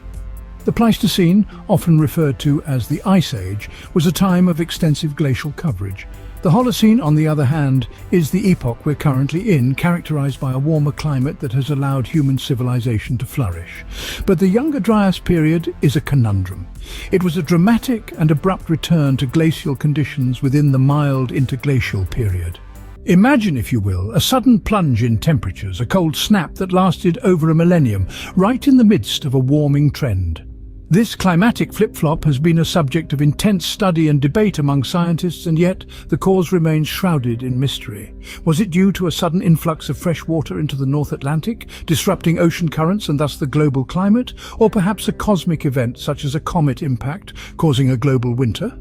The Pleistocene, often referred to as the Ice Age, was a time of extensive glacial coverage. The Holocene, on the other hand, is the epoch we're currently in, characterized by a warmer climate that has allowed human civilization to flourish. But the Younger Dryas period is a conundrum. It was a dramatic and abrupt return to glacial conditions within the mild interglacial period. Imagine, if you will, a sudden plunge in temperatures, a cold snap that lasted over a millennium, right in the midst of a warming trend. This climatic flip-flop has been a subject of intense study and debate among scientists, and yet the cause remains shrouded in mystery. Was it due to a sudden influx of fresh water into the North Atlantic, disrupting ocean currents and thus the global climate, or perhaps a cosmic event such as a comet impact causing a global winter?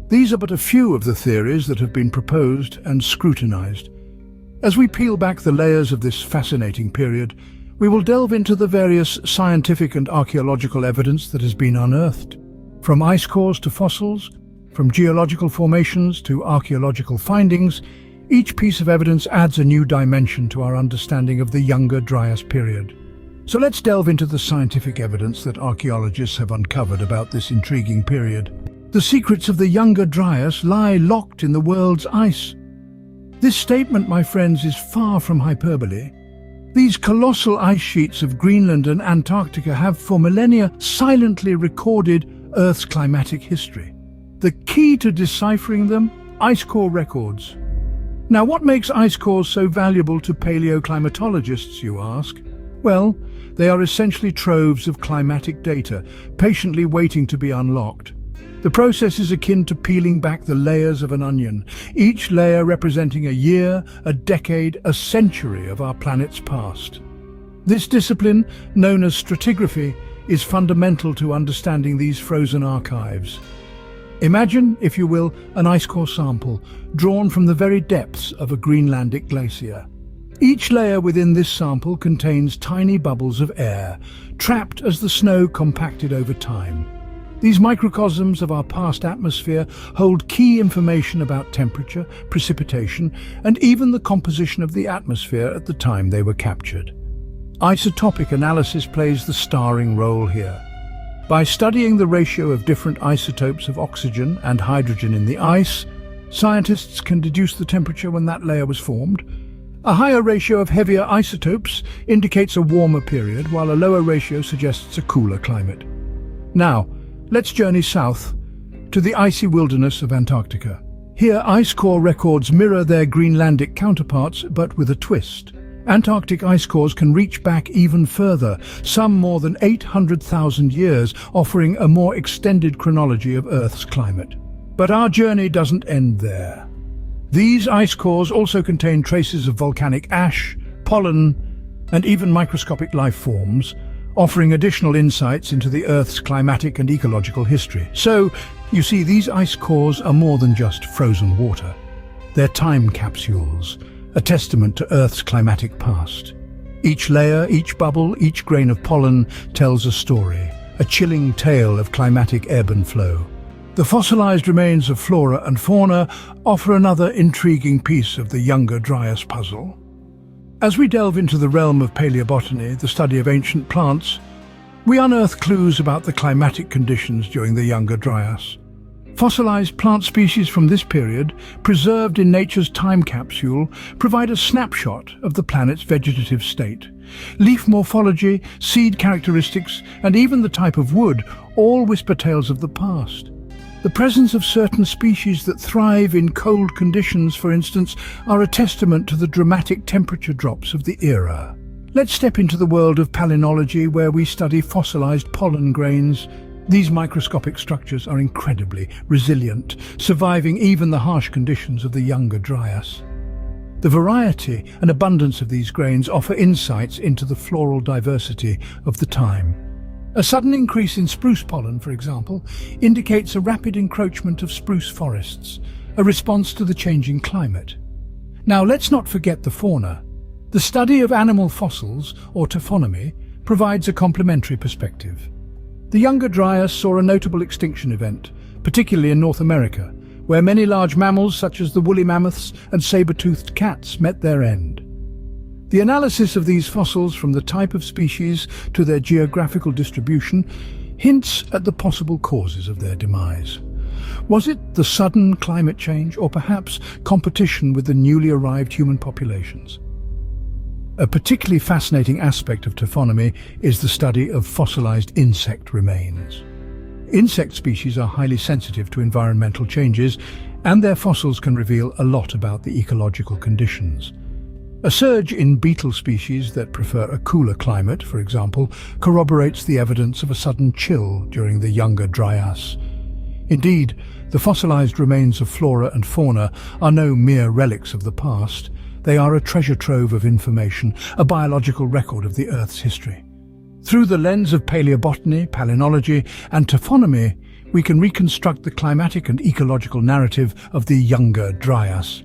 These are but a few of the theories that have been proposed and scrutinized. As we peel back the layers of this fascinating period, we will delve into the various scientific and archaeological evidence that has been unearthed. From ice cores to fossils, from geological formations to archaeological findings, each piece of evidence adds a new dimension to our understanding of the Younger Dryas period. So let's delve into the scientific evidence that archaeologists have uncovered about this intriguing period. The secrets of the Younger Dryas lie locked in the world's ice. This statement, my friends, is far from hyperbole. These colossal ice sheets of Greenland and Antarctica have for millennia silently recorded Earth's climatic history. The key to deciphering them? Ice core records. Now, what makes ice cores so valuable to paleoclimatologists, you ask? Well, they are essentially troves of climatic data, patiently waiting to be unlocked. The process is akin to peeling back the layers of an onion, each layer representing a year, a decade, a century of our planet's past. This discipline, known as stratigraphy, is fundamental to understanding these frozen archives. Imagine, if you will, an ice core sample drawn from the very depths of a Greenlandic glacier. Each layer within this sample contains tiny bubbles of air, trapped as the snow compacted over time. These microcosms of our past atmosphere hold key information about temperature, precipitation, and even the composition of the atmosphere at the time they were captured. Isotopic analysis plays the starring role here. By studying the ratio of different isotopes of oxygen and hydrogen in the ice, scientists can deduce the temperature when that layer was formed. A higher ratio of heavier isotopes indicates a warmer period, while a lower ratio suggests a cooler climate. Now, let's journey south to the icy wilderness of Antarctica. Here, ice core records mirror their Greenlandic counterparts, but with a twist. Antarctic ice cores can reach back even further, some more than 800,000 years, offering a more extended chronology of Earth's climate. But our journey doesn't end there. These ice cores also contain traces of volcanic ash, pollen, and even microscopic life forms, offering additional insights into the Earth's climatic and ecological history. So, you see, these ice cores are more than just frozen water. They're time capsules, a testament to Earth's climatic past. Each layer, each bubble, each grain of pollen tells a story, a chilling tale of climatic ebb and flow. The fossilized remains of flora and fauna offer another intriguing piece of the Younger Dryas puzzle. As we delve into the realm of paleobotany, the study of ancient plants, we unearth clues about the climatic conditions during the Younger Dryas. Fossilized plant species from this period, preserved in nature's time capsule, provide a snapshot of the planet's vegetative state. Leaf morphology, seed characteristics, and even the type of wood all whisper tales of the past. The presence of certain species that thrive in cold conditions, for instance, are a testament to the dramatic temperature drops of the era. Let's step into the world of palynology, where we study fossilized pollen grains. These microscopic structures are incredibly resilient, surviving even the harsh conditions of the Younger Dryas. The variety and abundance of these grains offer insights into the floral diversity of the time. A sudden increase in spruce pollen, for example, indicates a rapid encroachment of spruce forests, a response to the changing climate. Now, let's not forget the fauna. The study of animal fossils, or taphonomy, provides a complementary perspective. The Younger Dryas saw a notable extinction event, particularly in North America, where many large mammals such as the woolly mammoths and saber-toothed cats met their end. The analysis of these fossils, from the type of species to their geographical distribution, hints at the possible causes of their demise. Was it the sudden climate change, or perhaps competition with the newly arrived human populations? A particularly fascinating aspect of taphonomy is the study of fossilized insect remains. Insect species are highly sensitive to environmental changes, and their fossils can reveal a lot about the ecological conditions. A surge in beetle species that prefer a cooler climate, for example, corroborates the evidence of a sudden chill during the Younger Dryas. Indeed, the fossilized remains of flora and fauna are no mere relics of the past. They are a treasure trove of information, a biological record of the Earth's history. Through the lens of paleobotany, palynology, and taphonomy, we can reconstruct the climatic and ecological narrative of the Younger Dryas.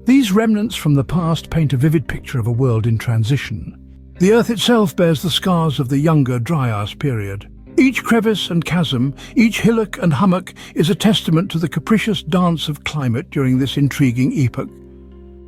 These remnants from the past paint a vivid picture of a world in transition. The Earth itself bears the scars of the Younger Dryas period. Each crevice and chasm, each hillock and hummock is a testament to the capricious dance of climate during this intriguing epoch.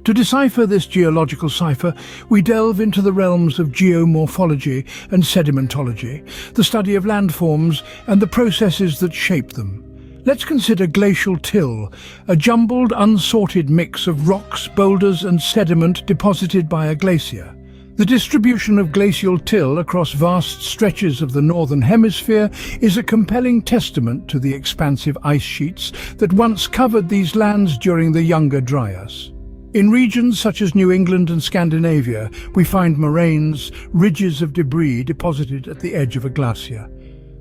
To decipher this geological cipher, we delve into the realms of geomorphology and sedimentology, the study of landforms and the processes that shape them. Let's consider glacial till, a jumbled, unsorted mix of rocks, boulders and sediment deposited by a glacier. The distribution of glacial till across vast stretches of the northern hemisphere is a compelling testament to the expansive ice sheets that once covered these lands during the Younger Dryas. In regions such as New England and Scandinavia, we find moraines, ridges of debris deposited at the edge of a glacier.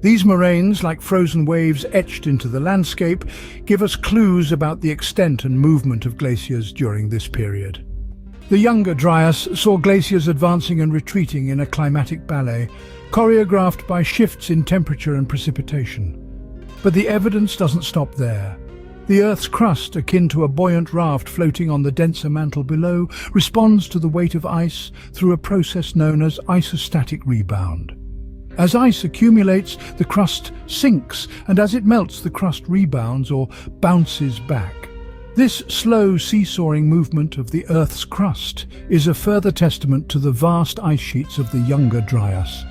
These moraines, like frozen waves etched into the landscape, give us clues about the extent and movement of glaciers during this period. The Younger Dryas saw glaciers advancing and retreating in a climatic ballet, choreographed by shifts in temperature and precipitation. But the evidence doesn't stop there. The Earth's crust, akin to a buoyant raft floating on the denser mantle below, responds to the weight of ice through a process known as isostatic rebound. As ice accumulates, the crust sinks, and as it melts, the crust rebounds or bounces back. This slow seesawing movement of the Earth's crust is a further testament to the vast ice sheets of the Younger Dryas.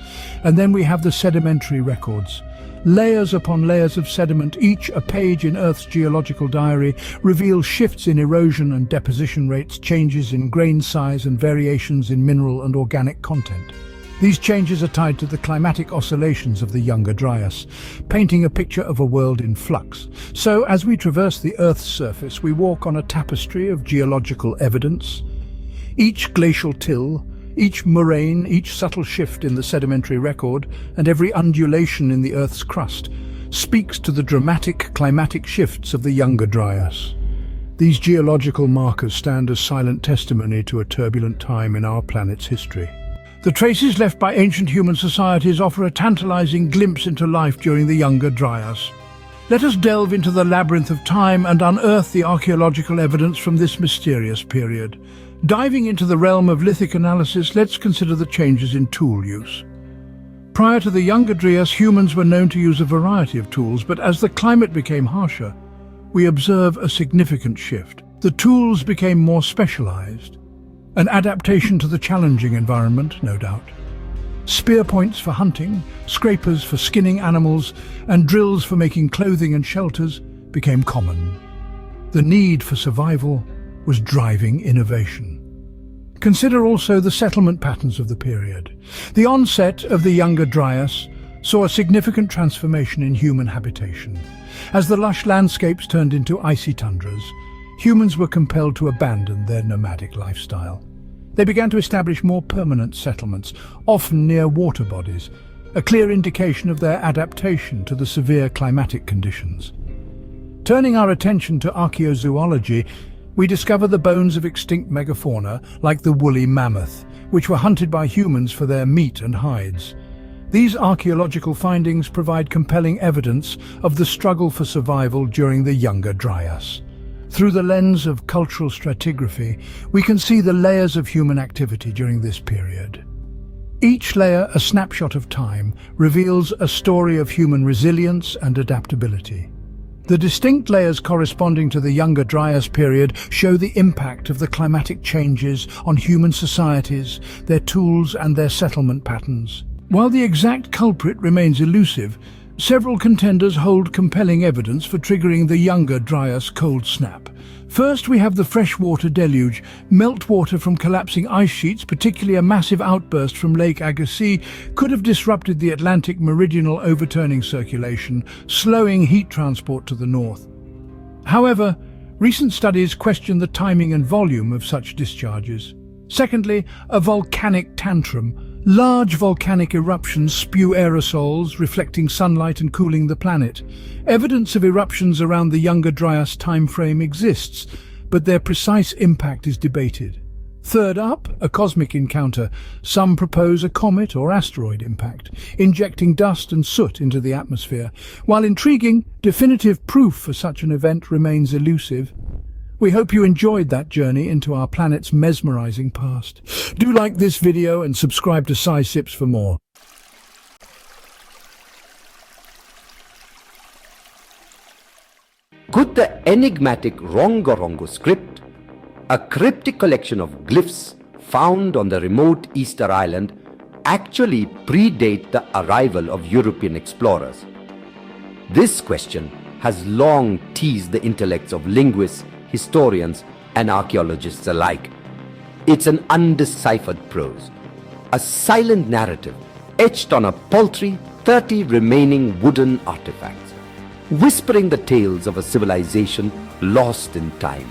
And then we have the sedimentary records. Layers upon layers of sediment, each a page in Earth's geological diary, reveal shifts in erosion and deposition rates, changes in grain size and variations in mineral and organic content. These changes are tied to the climatic oscillations of the Younger Dryas, painting a picture of a world in flux. So, as we traverse the Earth's surface, we walk on a tapestry of geological evidence. Each glacial till, each moraine, each subtle shift in the sedimentary record, and every undulation in the Earth's crust speaks to the dramatic climatic shifts of the Younger Dryas. These geological markers stand as silent testimony to a turbulent time in our planet's history. The traces left by ancient human societies offer a tantalizing glimpse into life during the Younger Dryas. Let us delve into the labyrinth of time and unearth the archaeological evidence from this mysterious period. Diving into the realm of lithic analysis, let's consider the changes in tool use. Prior to the Younger Dryas, humans were known to use a variety of tools, but as the climate became harsher, we observe a significant shift. The tools became more specialized, an adaptation to the challenging environment, no doubt. Spear points for hunting, scrapers for skinning animals, and drills for making clothing and shelters became common. The need for survival was driving innovation. Consider also the settlement patterns of the period. The onset of the Younger Dryas saw a significant transformation in human habitation. As the lush landscapes turned into icy tundras, humans were compelled to abandon their nomadic lifestyle. They began to establish more permanent settlements, often near water bodies, a clear indication of their adaptation to the severe climatic conditions. Turning our attention to archaeozoology, we discover the bones of extinct megafauna like the woolly mammoth, which were hunted by humans for their meat and hides. These archaeological findings provide compelling evidence of the struggle for survival during the Younger Dryas. Through the lens of cultural stratigraphy, we can see the layers of human activity during this period. Each layer, a snapshot of time, reveals a story of human resilience and adaptability. The distinct layers corresponding to the Younger Dryas period show the impact of the climatic changes on human societies, their tools and their settlement patterns. While the exact culprit remains elusive, several contenders hold compelling evidence for triggering the Younger Dryas cold snap. First, we have the freshwater deluge. Meltwater from collapsing ice sheets, particularly a massive outburst from Lake Agassiz, could have disrupted the Atlantic meridional overturning circulation, slowing heat transport to the north. However, recent studies question the timing and volume of such discharges. Secondly, a volcanic tantrum. Large volcanic eruptions spew aerosols, reflecting sunlight and cooling the planet. Evidence of eruptions around the Younger Dryas timeframe exists, but their precise impact is debated. Third up, a cosmic encounter. Some propose a comet or asteroid impact, injecting dust and soot into the atmosphere. While intriguing, definitive proof for such an event remains elusive. We hope you enjoyed that journey into our planet's mesmerizing past. Do like this video and subscribe to SciSips for more. Could the enigmatic Rongorongo script, a cryptic collection of glyphs found on the remote Easter Island, actually predate the arrival of European explorers? This question has long teased the intellects of linguists, historians, and archaeologists alike. It's an undeciphered prose, a silent narrative etched on a paltry 30 remaining wooden artifacts, whispering the tales of a civilization lost in time.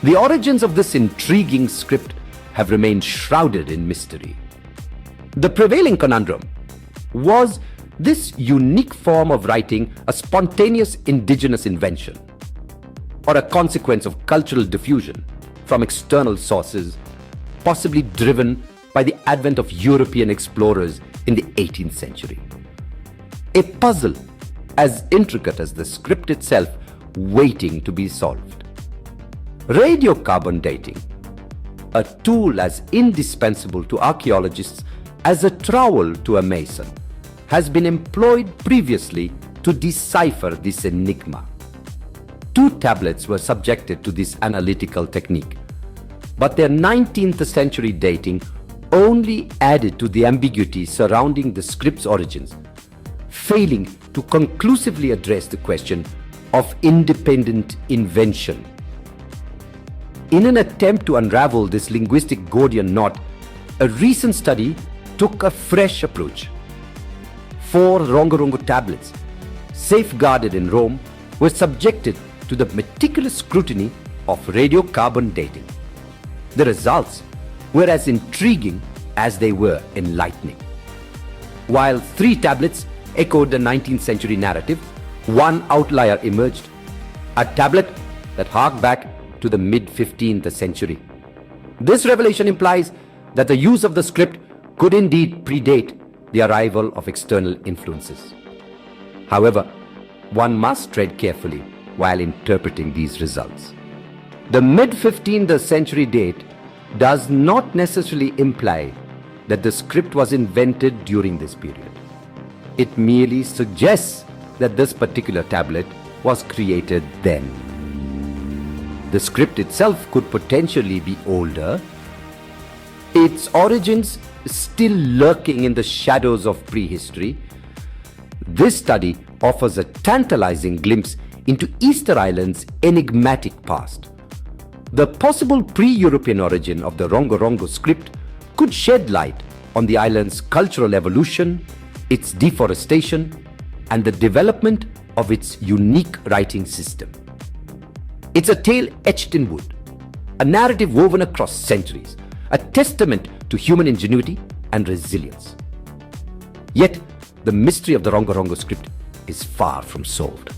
The origins of this intriguing script have remained shrouded in mystery. The prevailing conundrum: was this unique form of writing a spontaneous indigenous invention, or a consequence of cultural diffusion from external sources, possibly driven by the advent of European explorers in the 18th century? A puzzle as intricate as the script itself, waiting to be solved. Radiocarbon dating, a tool as indispensable to archaeologists as a trowel to a mason, has been employed previously to decipher this enigma. 2 tablets were subjected to this analytical technique, but their 19th century dating only added to the ambiguity surrounding the script's origins, failing to conclusively address the question of independent invention. In an attempt to unravel this linguistic Gordian knot, a recent study took a fresh approach. 4 Rongorongo tablets, safeguarded in Rome, were subjected to the meticulous scrutiny of radiocarbon dating. The results were as intriguing as they were enlightening. While 3 tablets echoed the 19th century narrative, 1 outlier emerged, a tablet that harked back to the mid-15th century. This revelation implies that the use of the script could indeed predate the arrival of external influences. However, one must tread carefully while interpreting these results. The mid-15th century date does not necessarily imply that the script was invented during this period. It merely suggests that this particular tablet was created then. The script itself could potentially be older, its origins still lurking in the shadows of prehistory. This study offers a tantalizing glimpse into Easter Island's enigmatic past. The possible pre-European origin of the Rongorongo script could shed light on the island's cultural evolution, its deforestation, and the development of its unique writing system. It's a tale etched in wood, a narrative woven across centuries, a testament to human ingenuity and resilience. Yet, the mystery of the Rongorongo script is far from solved.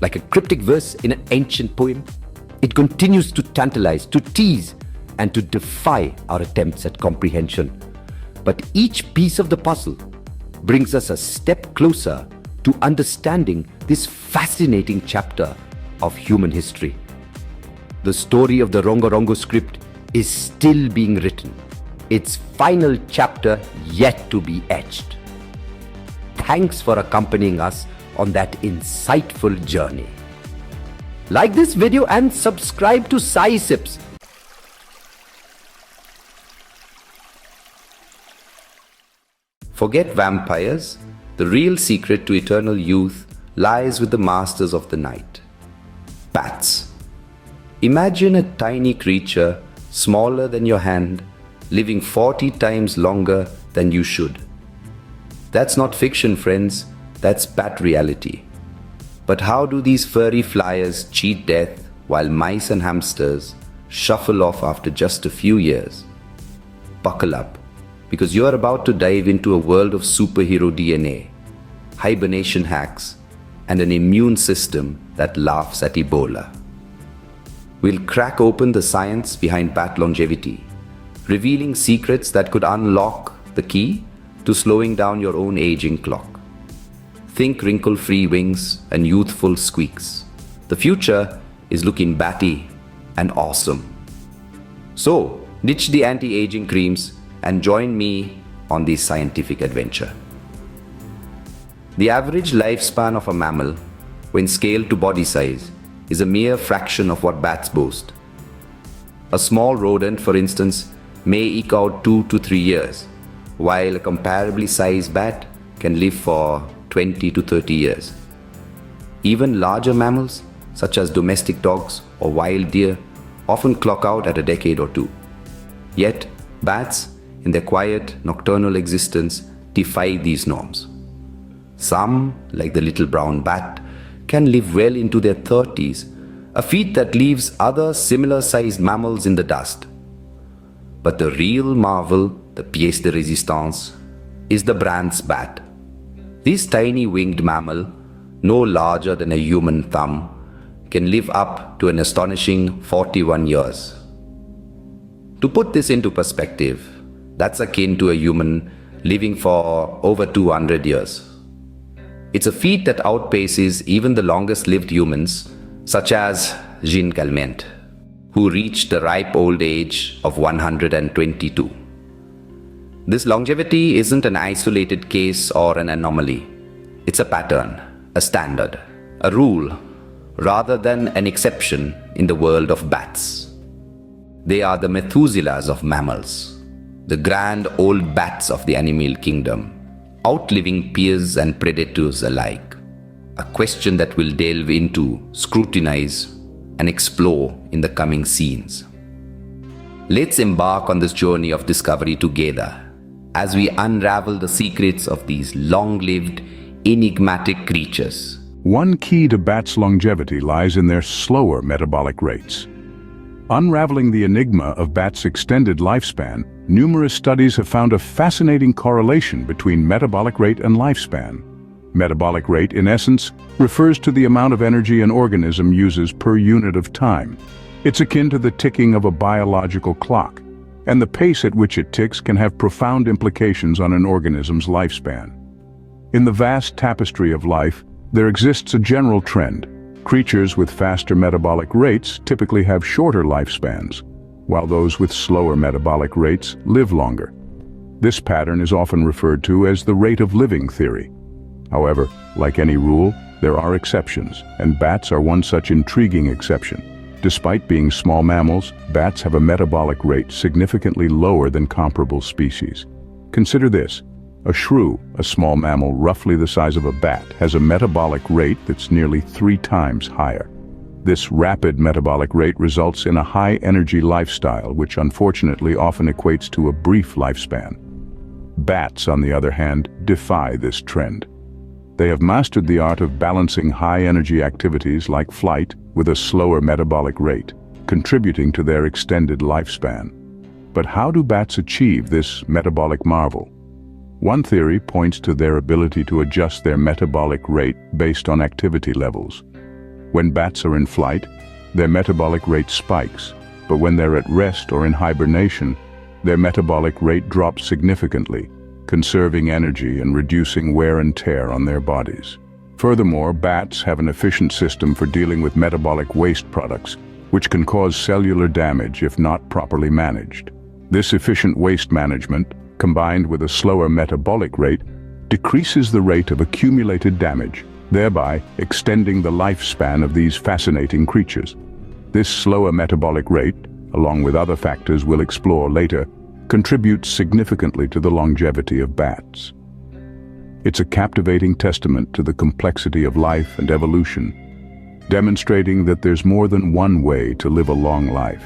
Like a cryptic verse in an ancient poem, it continues to tantalize, to tease, and to defy our attempts at comprehension. But each piece of the puzzle brings us a step closer to understanding this fascinating chapter of human history. The story of the Rongorongo script is still being written, its final chapter yet to be etched. Thanks for accompanying us on that insightful journey. Like this video and subscribe to Sai Sips. Forget vampires. The real secret to eternal youth lies with the masters of the night. Bats. Imagine a tiny creature smaller than your hand, living 40 times longer than you should. That's not fiction, friends. That's bat reality. But how do these furry flyers cheat death while mice and hamsters shuffle off after just a few years? Buckle up, because you are about to dive into a world of superhero DNA, hibernation hacks, and an immune system that laughs at Ebola. We'll crack open the science behind bat longevity, revealing secrets that could unlock the key to slowing down your own aging clock. Think wrinkle-free wings and youthful squeaks. The future is looking batty and awesome. So, ditch the anti-aging creams and join me on this scientific adventure. The average lifespan of a mammal, when scaled to body size, is a mere fraction of what bats boast. A small rodent, for instance, may eke out 2 to 3 years, while a comparably sized bat can live for 20 to 30 years. Even larger mammals, such as domestic dogs or wild deer, often clock out at a decade or two. Yet, bats, in their quiet, nocturnal existence, defy these norms. Some, like the little brown bat, can live well into their 30s, a feat that leaves other similar-sized mammals in the dust. But the real marvel, the pièce de résistance, is the Brandt's bat. This tiny winged mammal, no larger than a human thumb, can live up to an astonishing 41 years. To put this into perspective, that's akin to a human living for over 200 years. It's a feat that outpaces even the longest-lived humans, such as Jean Calment, who reached the ripe old age of 122. This longevity isn't an isolated case or an anomaly. It's a pattern, a standard, a rule, rather than an exception in the world of bats. They are the Methusela's of mammals, the grand old bats of the animal kingdom, outliving peers and predators alike. A question that we'll delve into, scrutinize, and explore in the coming scenes. Let's embark on this journey of discovery together as we unravel the secrets of these long-lived, enigmatic creatures. One key to bats' longevity lies in their slower metabolic rates. Unraveling the enigma of bats' extended lifespan, numerous studies have found a fascinating correlation between metabolic rate and lifespan. Metabolic rate, in essence, refers to the amount of energy an organism uses per unit of time. It's akin to the ticking of a biological clock. And the pace at which it ticks can have profound implications on an organism's lifespan. In the vast tapestry of life, there exists a general trend. Creatures with faster metabolic rates typically have shorter lifespans, while those with slower metabolic rates live longer. This pattern is often referred to as the rate of living theory. However, like any rule, there are exceptions, and bats are one such intriguing exception. Despite being small mammals, bats have a metabolic rate significantly lower than comparable species. Consider this. A shrew, a small mammal roughly the size of a bat, has a metabolic rate that's nearly 3 times higher. This rapid metabolic rate results in a high-energy lifestyle, which unfortunately often equates to a brief lifespan. Bats, on the other hand, defy this trend. They have mastered the art of balancing high-energy activities like flight with a slower metabolic rate, contributing to their extended lifespan. But how do bats achieve this metabolic marvel? One theory points to their ability to adjust their metabolic rate based on activity levels. When bats are in flight, their metabolic rate spikes, but when they're at rest or in hibernation, their metabolic rate drops significantly, conserving energy and reducing wear and tear on their bodies. Furthermore, bats have an efficient system for dealing with metabolic waste products, which can cause cellular damage if not properly managed. This efficient waste management, combined with a slower metabolic rate, decreases the rate of accumulated damage, thereby extending the lifespan of these fascinating creatures. This slower metabolic rate, along with other factors we'll explore later, contributes significantly to the longevity of bats. It's a captivating testament to the complexity of life and evolution, demonstrating that there's more than one way to live a long life.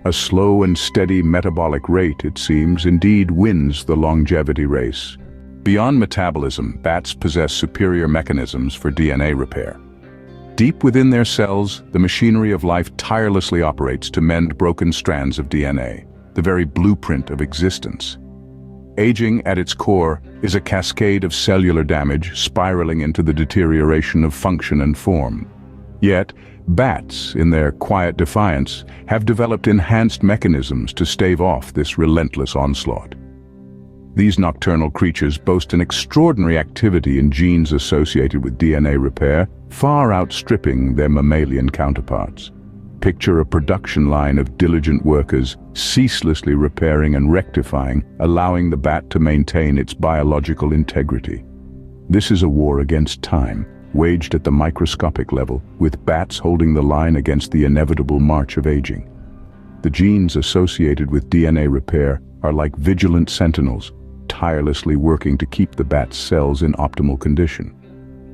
A slow and steady metabolic rate, it seems, indeed wins the longevity race. Beyond metabolism, bats possess superior mechanisms for DNA repair. Deep within their cells, the machinery of life tirelessly operates to mend broken strands of DNA, the very blueprint of existence. Aging, at its core, is a cascade of cellular damage spiraling into the deterioration of function and form. Yet, bats, in their quiet defiance, have developed enhanced mechanisms to stave off this relentless onslaught. These nocturnal creatures boast an extraordinary activity in genes associated with DNA repair, far outstripping their mammalian counterparts. Picture a production line of diligent workers ceaselessly repairing and rectifying, allowing the bat to maintain its biological integrity. This is a war against time, waged at the microscopic level, with bats holding the line against the inevitable march of aging. The genes associated with DNA repair are like vigilant sentinels, tirelessly working to keep the bat's cells in optimal condition.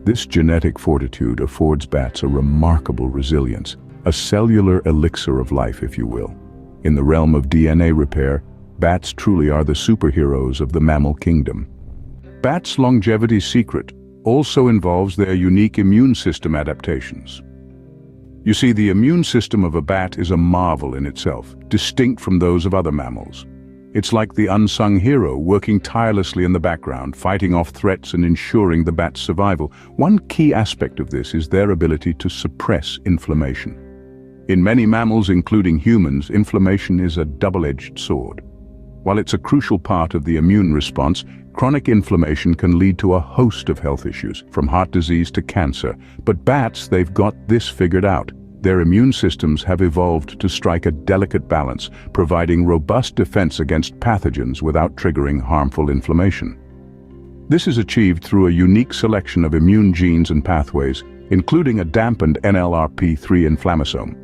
This genetic fortitude affords bats a remarkable resilience, a cellular elixir of life, if you will. In the realm of DNA repair, bats truly are the superheroes of the mammal kingdom. Bats' longevity secret also involves their unique immune system adaptations. You see, the immune system of a bat is a marvel in itself, distinct from those of other mammals. It's like the unsung hero working tirelessly in the background, fighting off threats and ensuring the bat's survival. One key aspect of this is their ability to suppress inflammation. In many mammals, including humans, inflammation is a double-edged sword. While it's a crucial part of the immune response, chronic inflammation can lead to a host of health issues, from heart disease to cancer. But bats, they've got this figured out. Their immune systems have evolved to strike a delicate balance, providing robust defense against pathogens without triggering harmful inflammation. This is achieved through a unique selection of immune genes and pathways, including a dampened NLRP3 inflammasome.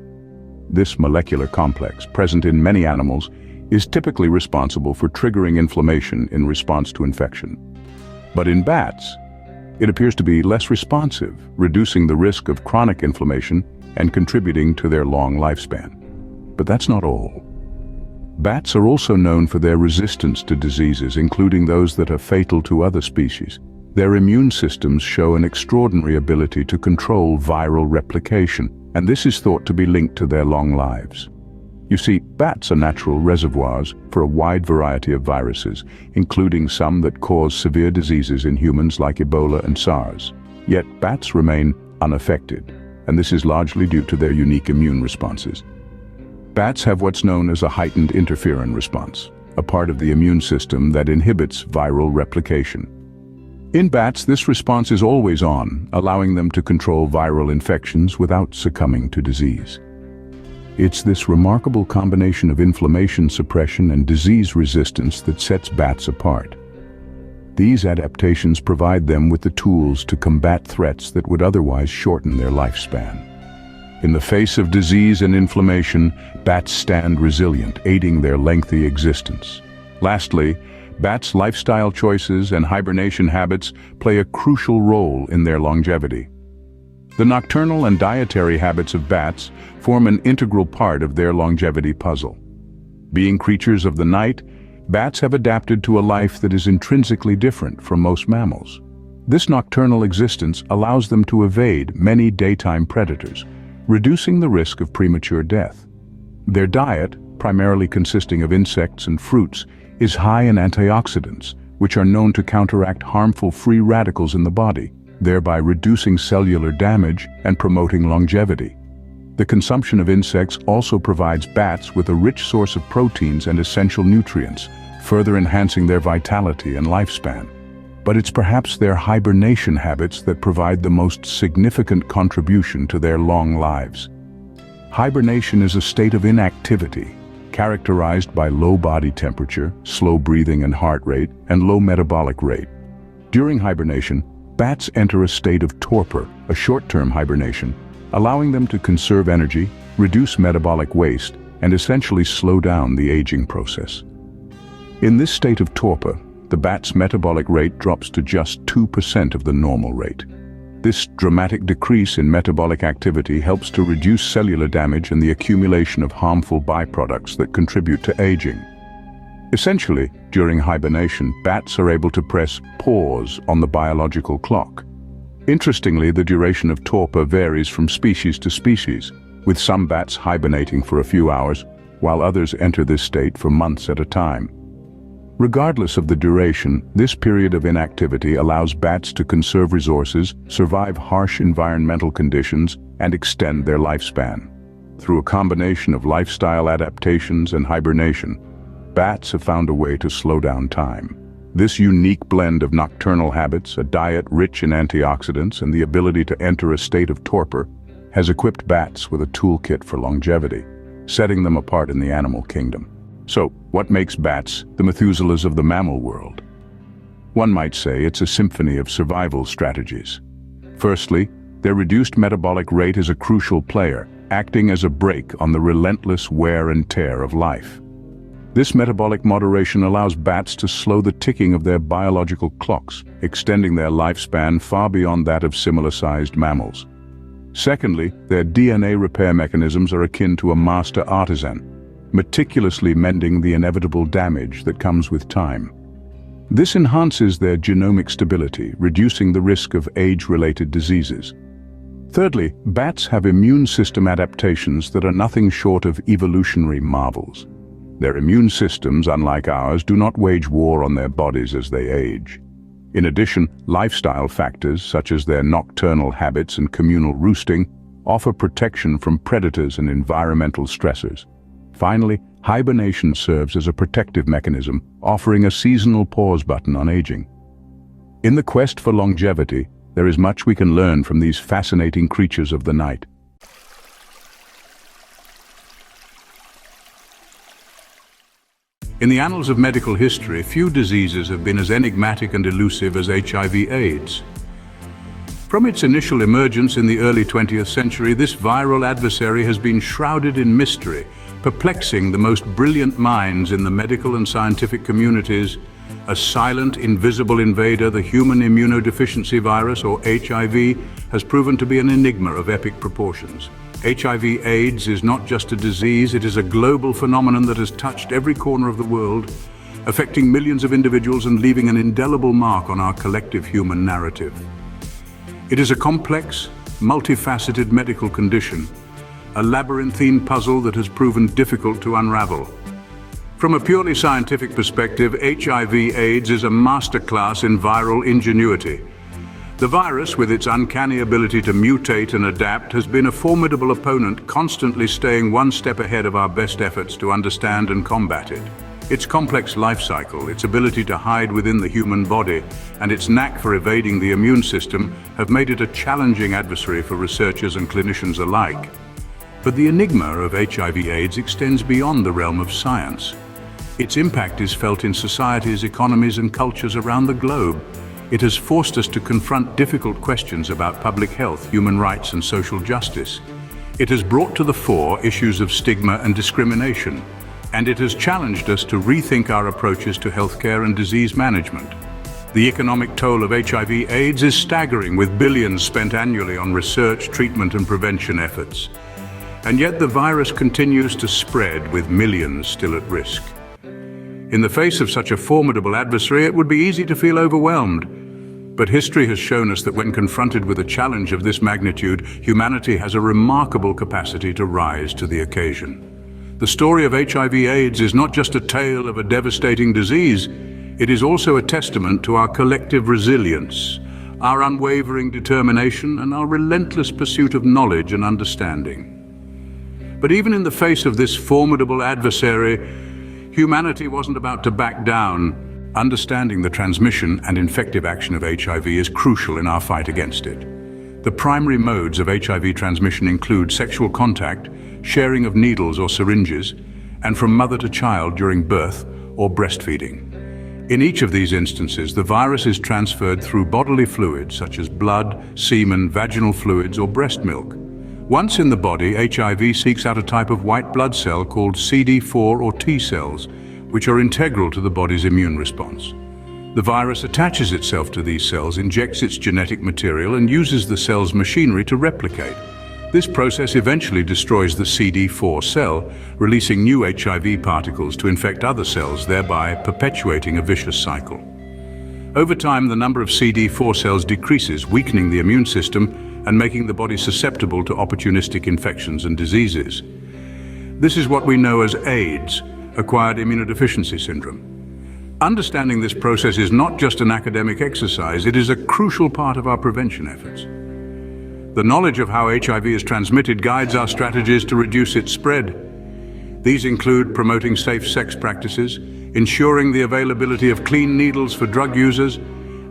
This molecular complex, present in many animals, is typically responsible for triggering inflammation in response to infection. But in bats, it appears to be less responsive, reducing the risk of chronic inflammation and contributing to their long lifespan. But that's not all. Bats are also known for their resistance to diseases, including those that are fatal to other species. Their immune systems show an extraordinary ability to control viral replication, and this is thought to be linked to their long lives. You see, bats are natural reservoirs for a wide variety of viruses, including some that cause severe diseases in humans like Ebola and SARS. Yet bats remain unaffected, and this is largely due to their unique immune responses. Bats have what's known as a heightened interferon response, a part of the immune system that inhibits viral replication. In bats, this response is always on, allowing them to control viral infections without succumbing to disease. It's this remarkable combination of inflammation suppression and disease resistance that sets bats apart. These adaptations provide them with the tools to combat threats that would otherwise shorten their lifespan. In the face of disease and inflammation, bats stand resilient, aiding their lengthy existence. Lastly, bats' lifestyle choices and hibernation habits play a crucial role in their longevity. The nocturnal and dietary habits of bats form an integral part of their longevity puzzle. Being creatures of the night, bats have adapted to a life that is intrinsically different from most mammals. This nocturnal existence allows them to evade many daytime predators, reducing the risk of premature death. Their diet, primarily consisting of insects and fruits, is high in antioxidants, which are known to counteract harmful free radicals in the body, thereby reducing cellular damage and promoting longevity. The consumption of insects also provides bats with a rich source of proteins and essential nutrients, further enhancing their vitality and lifespan. But it's perhaps their hibernation habits that provide the most significant contribution to their long lives. Hibernation is a state of inactivity, characterized by low body temperature, slow breathing and heart rate, and low metabolic rate. During hibernation, bats enter a state of torpor, a short-term hibernation, allowing them to conserve energy, reduce metabolic waste, and essentially slow down the aging process. In this state of torpor, the bat's metabolic rate drops to just 2% of the normal rate. This dramatic decrease in metabolic activity helps to reduce cellular damage and the accumulation of harmful byproducts that contribute to aging. Essentially, during hibernation, bats are able to press pause on the biological clock. Interestingly, the duration of torpor varies from species to species, with some bats hibernating for a few hours, while others enter this state for months at a time. Regardless of the duration, this period of inactivity allows bats to conserve resources, survive harsh environmental conditions, and extend their lifespan. Through a combination of lifestyle adaptations and hibernation, bats have found a way to slow down time. This unique blend of nocturnal habits, a diet rich in antioxidants, and the ability to enter a state of torpor has equipped bats with a toolkit for longevity, setting them apart in the animal kingdom. So, what makes bats the Methuselahs of the mammal world? One might say it's a symphony of survival strategies. Firstly, their reduced metabolic rate is a crucial player, acting as a brake on the relentless wear and tear of life. This metabolic moderation allows bats to slow the ticking of their biological clocks, extending their lifespan far beyond that of similar-sized mammals. Secondly, their DNA repair mechanisms are akin to a master artisan, meticulously mending the inevitable damage that comes with time. This enhances their genomic stability, reducing the risk of age-related diseases. Thirdly, bats have immune system adaptations that are nothing short of evolutionary marvels. Their immune systems, unlike ours, do not wage war on their bodies as they age. In addition, lifestyle factors such as their nocturnal habits and communal roosting offer protection from predators and environmental stressors. Finally, hibernation serves as a protective mechanism, offering a seasonal pause button on aging. In the quest for longevity, there is much we can learn from these fascinating creatures of the night. In the annals of medical history, few diseases have been as enigmatic and elusive as HIV/AIDS. From its initial emergence in the early 20th century, this viral adversary has been shrouded in mystery, perplexing the most brilliant minds in the medical and scientific communities. A silent, invisible invader, the human immunodeficiency virus, or HIV, has proven to be an enigma of epic proportions. HIV/AIDS is not just a disease, it is a global phenomenon that has touched every corner of the world, affecting millions of individuals and leaving an indelible mark on our collective human narrative. It is a complex, multifaceted medical condition, a labyrinthine puzzle that has proven difficult to unravel. From a purely scientific perspective, HIV/AIDS is a masterclass in viral ingenuity. The virus, with its uncanny ability to mutate and adapt, has been a formidable opponent, constantly staying one step ahead of our best efforts to understand and combat it. Its complex life cycle, its ability to hide within the human body, and its knack for evading the immune system have made it a challenging adversary for researchers and clinicians alike. But the enigma of HIV/AIDS extends beyond the realm of science. Its impact is felt in societies, economies, and cultures around the globe. It has forced us to confront difficult questions about public health, human rights, and social justice. It has brought to the fore issues of stigma and discrimination, and it has challenged us to rethink our approaches to healthcare and disease management. The economic toll of HIV/AIDS is staggering, with billions spent annually on research, treatment, and prevention efforts. And yet the virus continues to spread, with millions still at risk. In the face of such a formidable adversary, it would be easy to feel overwhelmed. But history has shown us that when confronted with a challenge of this magnitude, humanity has a remarkable capacity to rise to the occasion. The story of HIV/AIDS is not just a tale of a devastating disease, it is also a testament to our collective resilience, our unwavering determination, and our relentless pursuit of knowledge and understanding. But even in the face of this formidable adversary, humanity wasn't about to back down. Understanding the transmission and infective action of HIV is crucial in our fight against it. The primary modes of HIV transmission include sexual contact, sharing of needles or syringes, and from mother to child during birth or breastfeeding. In each of these instances, the virus is transferred through bodily fluids such as blood, semen, vaginal fluids, or breast milk. Once in the body, HIV seeks out a type of white blood cell called CD4 or T cells, which are integral to the body's immune response. The virus attaches itself to these cells, injects its genetic material, and uses the cell's machinery to replicate. This process eventually destroys the CD4 cell, releasing new HIV particles to infect other cells, thereby perpetuating a vicious cycle. Over time, the number of CD4 cells decreases, weakening the immune system and making the body susceptible to opportunistic infections and diseases. This is what we know as AIDS, acquired immunodeficiency syndrome. Understanding this process is not just an academic exercise, it is a crucial part of our prevention efforts. The knowledge of how HIV is transmitted guides our strategies to reduce its spread. These include promoting safe sex practices, ensuring the availability of clean needles for drug users,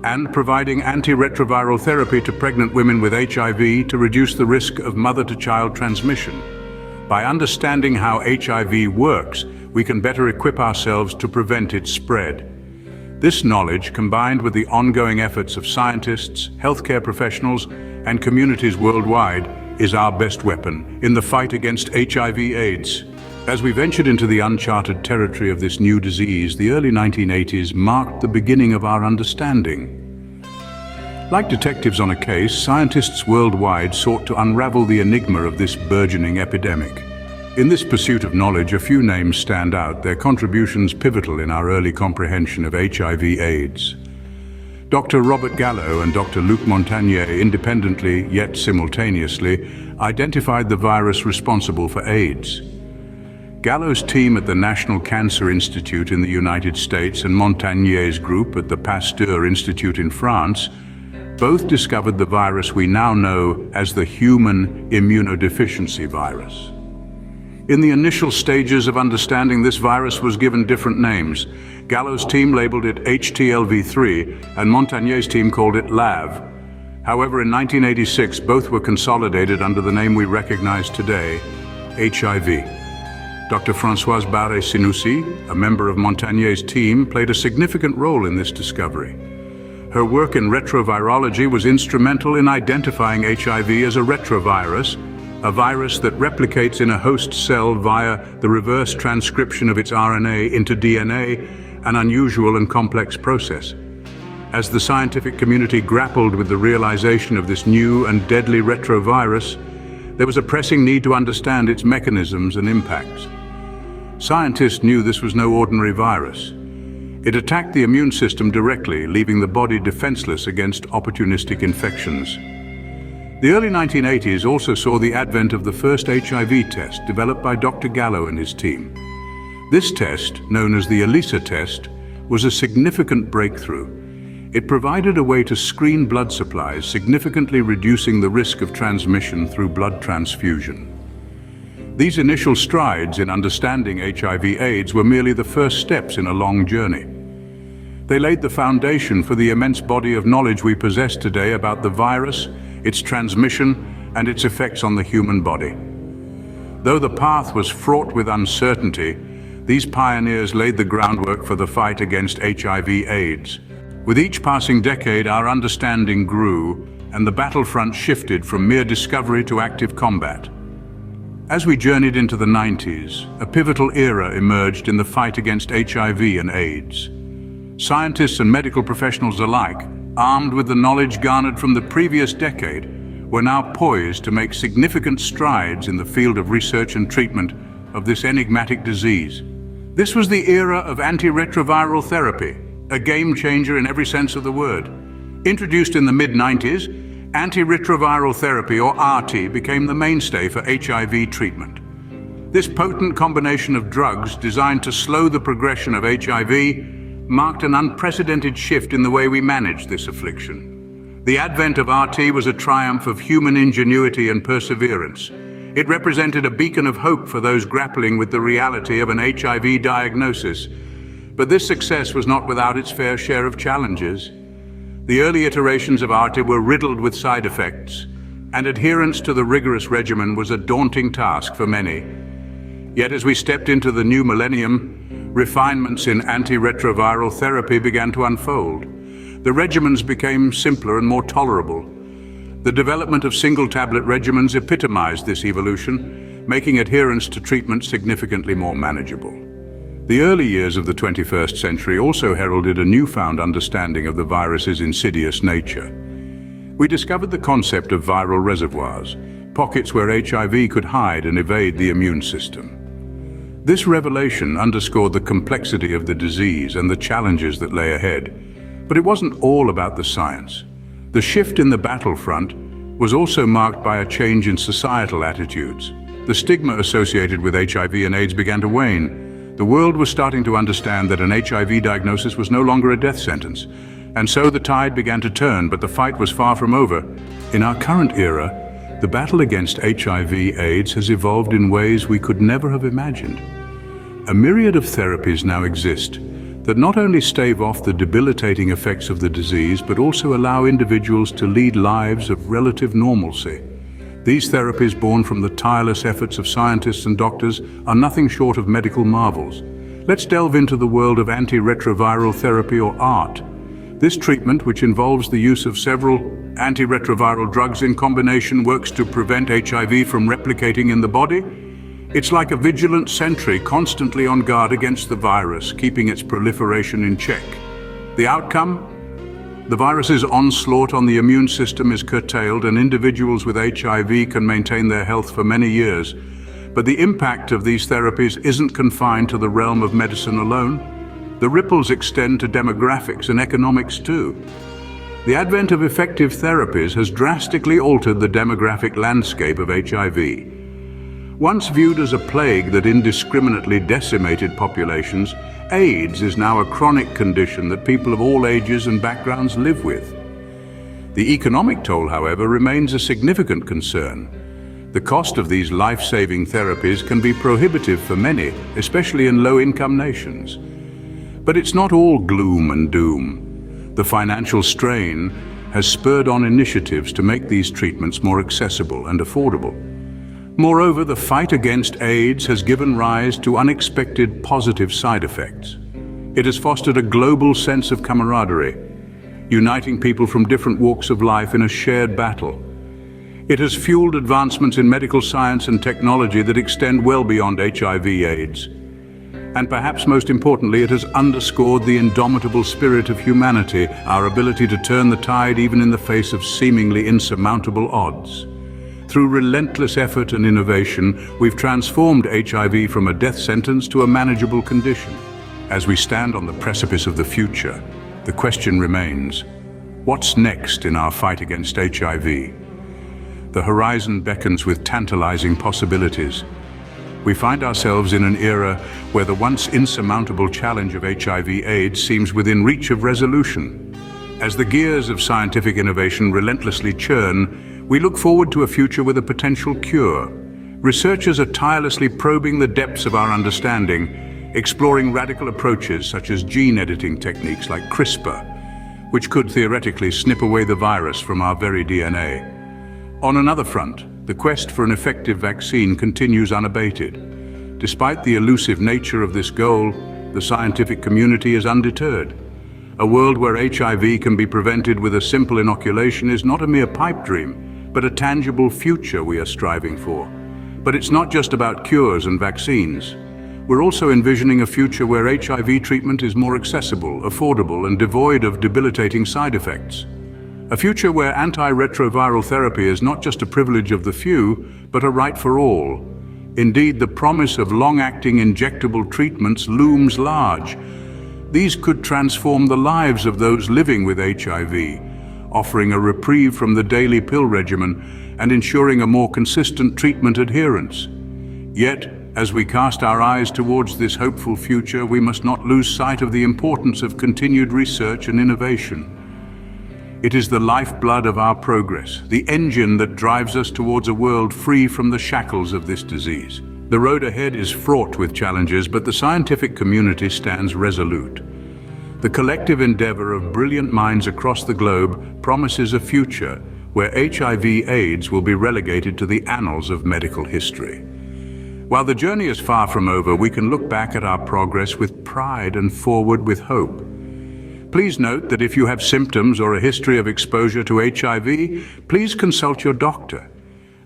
and providing antiretroviral therapy to pregnant women with HIV to reduce the risk of mother-to-child transmission. By understanding how HIV works, we can better equip ourselves to prevent its spread. This knowledge, combined with the ongoing efforts of scientists, healthcare professionals, and communities worldwide, is our best weapon in the fight against HIV/AIDS. As we ventured into the uncharted territory of this new disease, the early 1980s marked the beginning of our understanding. Like detectives on a case, scientists worldwide sought to unravel the enigma of this burgeoning epidemic. In this pursuit of knowledge, a few names stand out, their contributions pivotal in our early comprehension of HIV/AIDS. Dr. Robert Gallo and Dr. Luc Montagnier independently, yet simultaneously, identified the virus responsible for AIDS. Gallo's team at the National Cancer Institute in the United States and Montagnier's group at the Pasteur Institute in France both discovered the virus we now know as the human immunodeficiency virus. In the initial stages of understanding, this virus was given different names. Gallo's team labeled it HTLV3 and Montagnier's team called it LAV. However, in 1986, both were consolidated under the name we recognize today, HIV. Dr. Françoise Barré-Sinoussi, a member of Montagnier's team, played a significant role in this discovery. Her work in retrovirology was instrumental in identifying HIV as a retrovirus, a virus that replicates in a host cell via the reverse transcription of its RNA into DNA, an unusual and complex process. As the scientific community grappled with the realization of this new and deadly retrovirus, there was a pressing need to understand its mechanisms and impacts. Scientists knew this was no ordinary virus. It attacked the immune system directly, leaving the body defenseless against opportunistic infections. The early 1980s also saw the advent of the first HIV test developed by Dr. Gallo and his team. This test, known as the ELISA test, was a significant breakthrough. It provided a way to screen blood supplies, significantly reducing the risk of transmission through blood transfusion. These initial strides in understanding HIV/AIDS were merely the first steps in a long journey. They laid the foundation for the immense body of knowledge we possess today about the virus, its transmission, and its effects on the human body. Though the path was fraught with uncertainty, these pioneers laid the groundwork for the fight against HIV/AIDS. With each passing decade, our understanding grew, and the battlefront shifted from mere discovery to active combat. As we journeyed into the 90s, a pivotal era emerged in the fight against HIV and AIDS. Scientists and medical professionals alike, armed with the knowledge garnered from the previous decade, were now poised to make significant strides in the field of research and treatment of this enigmatic disease. This was the era of antiretroviral therapy, a game changer in every sense of the word. Introduced in the mid-90s, antiretroviral therapy, or RT, became the mainstay for HIV treatment. This potent combination of drugs designed to slow the progression of HIV marked an unprecedented shift in the way we manage this affliction. The advent of RT was a triumph of human ingenuity and perseverance. It represented a beacon of hope for those grappling with the reality of an HIV diagnosis. But this success was not without its fair share of challenges. The early iterations of RT were riddled with side effects, and adherence to the rigorous regimen was a daunting task for many. Yet as we stepped into the new millennium, refinements in antiretroviral therapy began to unfold. The regimens became simpler and more tolerable. The development of single-tablet regimens epitomized this evolution, making adherence to treatment significantly more manageable. The early years of the 21st century also heralded a newfound understanding of the virus's insidious nature. We discovered the concept of viral reservoirs, pockets where HIV could hide and evade the immune system. This revelation underscored the complexity of the disease and the challenges that lay ahead. But it wasn't all about the science. The shift in the battlefront was also marked by a change in societal attitudes. The stigma associated with HIV and AIDS began to wane. The world was starting to understand that an HIV diagnosis was no longer a death sentence. And so the tide began to turn, but the fight was far from over. In our current era, the battle against HIV/AIDS has evolved in ways we could never have imagined. A myriad of therapies now exist that not only stave off the debilitating effects of the disease, but also allow individuals to lead lives of relative normalcy. These therapies, born from the tireless efforts of scientists and doctors, are nothing short of medical marvels. Let's delve into the world of antiretroviral therapy, or ART. This treatment, which involves the use of several antiretroviral drugs in combination, works to prevent HIV from replicating in the body. It's like a vigilant sentry constantly on guard against the virus, keeping its proliferation in check. The outcome? The virus's onslaught on the immune system is curtailed, and individuals with HIV can maintain their health for many years. But the impact of these therapies isn't confined to the realm of medicine alone. The ripples extend to demographics and economics too. The advent of effective therapies has drastically altered the demographic landscape of HIV. Once viewed as a plague that indiscriminately decimated populations, AIDS is now a chronic condition that people of all ages and backgrounds live with. The economic toll, however, remains a significant concern. The cost of these life-saving therapies can be prohibitive for many, especially in low-income nations. But it's not all gloom and doom. The financial strain has spurred on initiatives to make these treatments more accessible and affordable. Moreover, the fight against AIDS has given rise to unexpected positive side effects. It has fostered a global sense of camaraderie, uniting people from different walks of life in a shared battle. It has fueled advancements in medical science and technology that extend well beyond HIV/AIDS. And perhaps most importantly, it has underscored the indomitable spirit of humanity, our ability to turn the tide even in the face of seemingly insurmountable odds. Through relentless effort and innovation, we've transformed HIV from a death sentence to a manageable condition. As we stand on the precipice of the future, the question remains, what's next in our fight against HIV? The horizon beckons with tantalizing possibilities. We find ourselves in an era where the once insurmountable challenge of HIV/AIDS seems within reach of resolution. As the gears of scientific innovation relentlessly churn, we look forward to a future with a potential cure. Researchers are tirelessly probing the depths of our understanding, exploring radical approaches such as gene editing techniques like CRISPR, which could theoretically snip away the virus from our very DNA. On another front, the quest for an effective vaccine continues unabated. Despite the elusive nature of this goal, the scientific community is undeterred. A world where HIV can be prevented with a simple inoculation is not a mere pipe dream, but a tangible future we are striving for. But it's not just about cures and vaccines. We're also envisioning a future where HIV treatment is more accessible, affordable, and devoid of debilitating side effects. A future where antiretroviral therapy is not just a privilege of the few, but a right for all. Indeed, the promise of long-acting injectable treatments looms large. These could transform the lives of those living with HIV, offering a reprieve from the daily pill regimen and ensuring a more consistent treatment adherence. Yet, as we cast our eyes towards this hopeful future, we must not lose sight of the importance of continued research and innovation. It is the lifeblood of our progress, the engine that drives us towards a world free from the shackles of this disease. The road ahead is fraught with challenges, but the scientific community stands resolute. The collective endeavor of brilliant minds across the globe promises a future where HIV/AIDS will be relegated to the annals of medical history. While the journey is far from over, we can look back at our progress with pride and forward with hope. Please note that if you have symptoms or a history of exposure to HIV, please consult your doctor.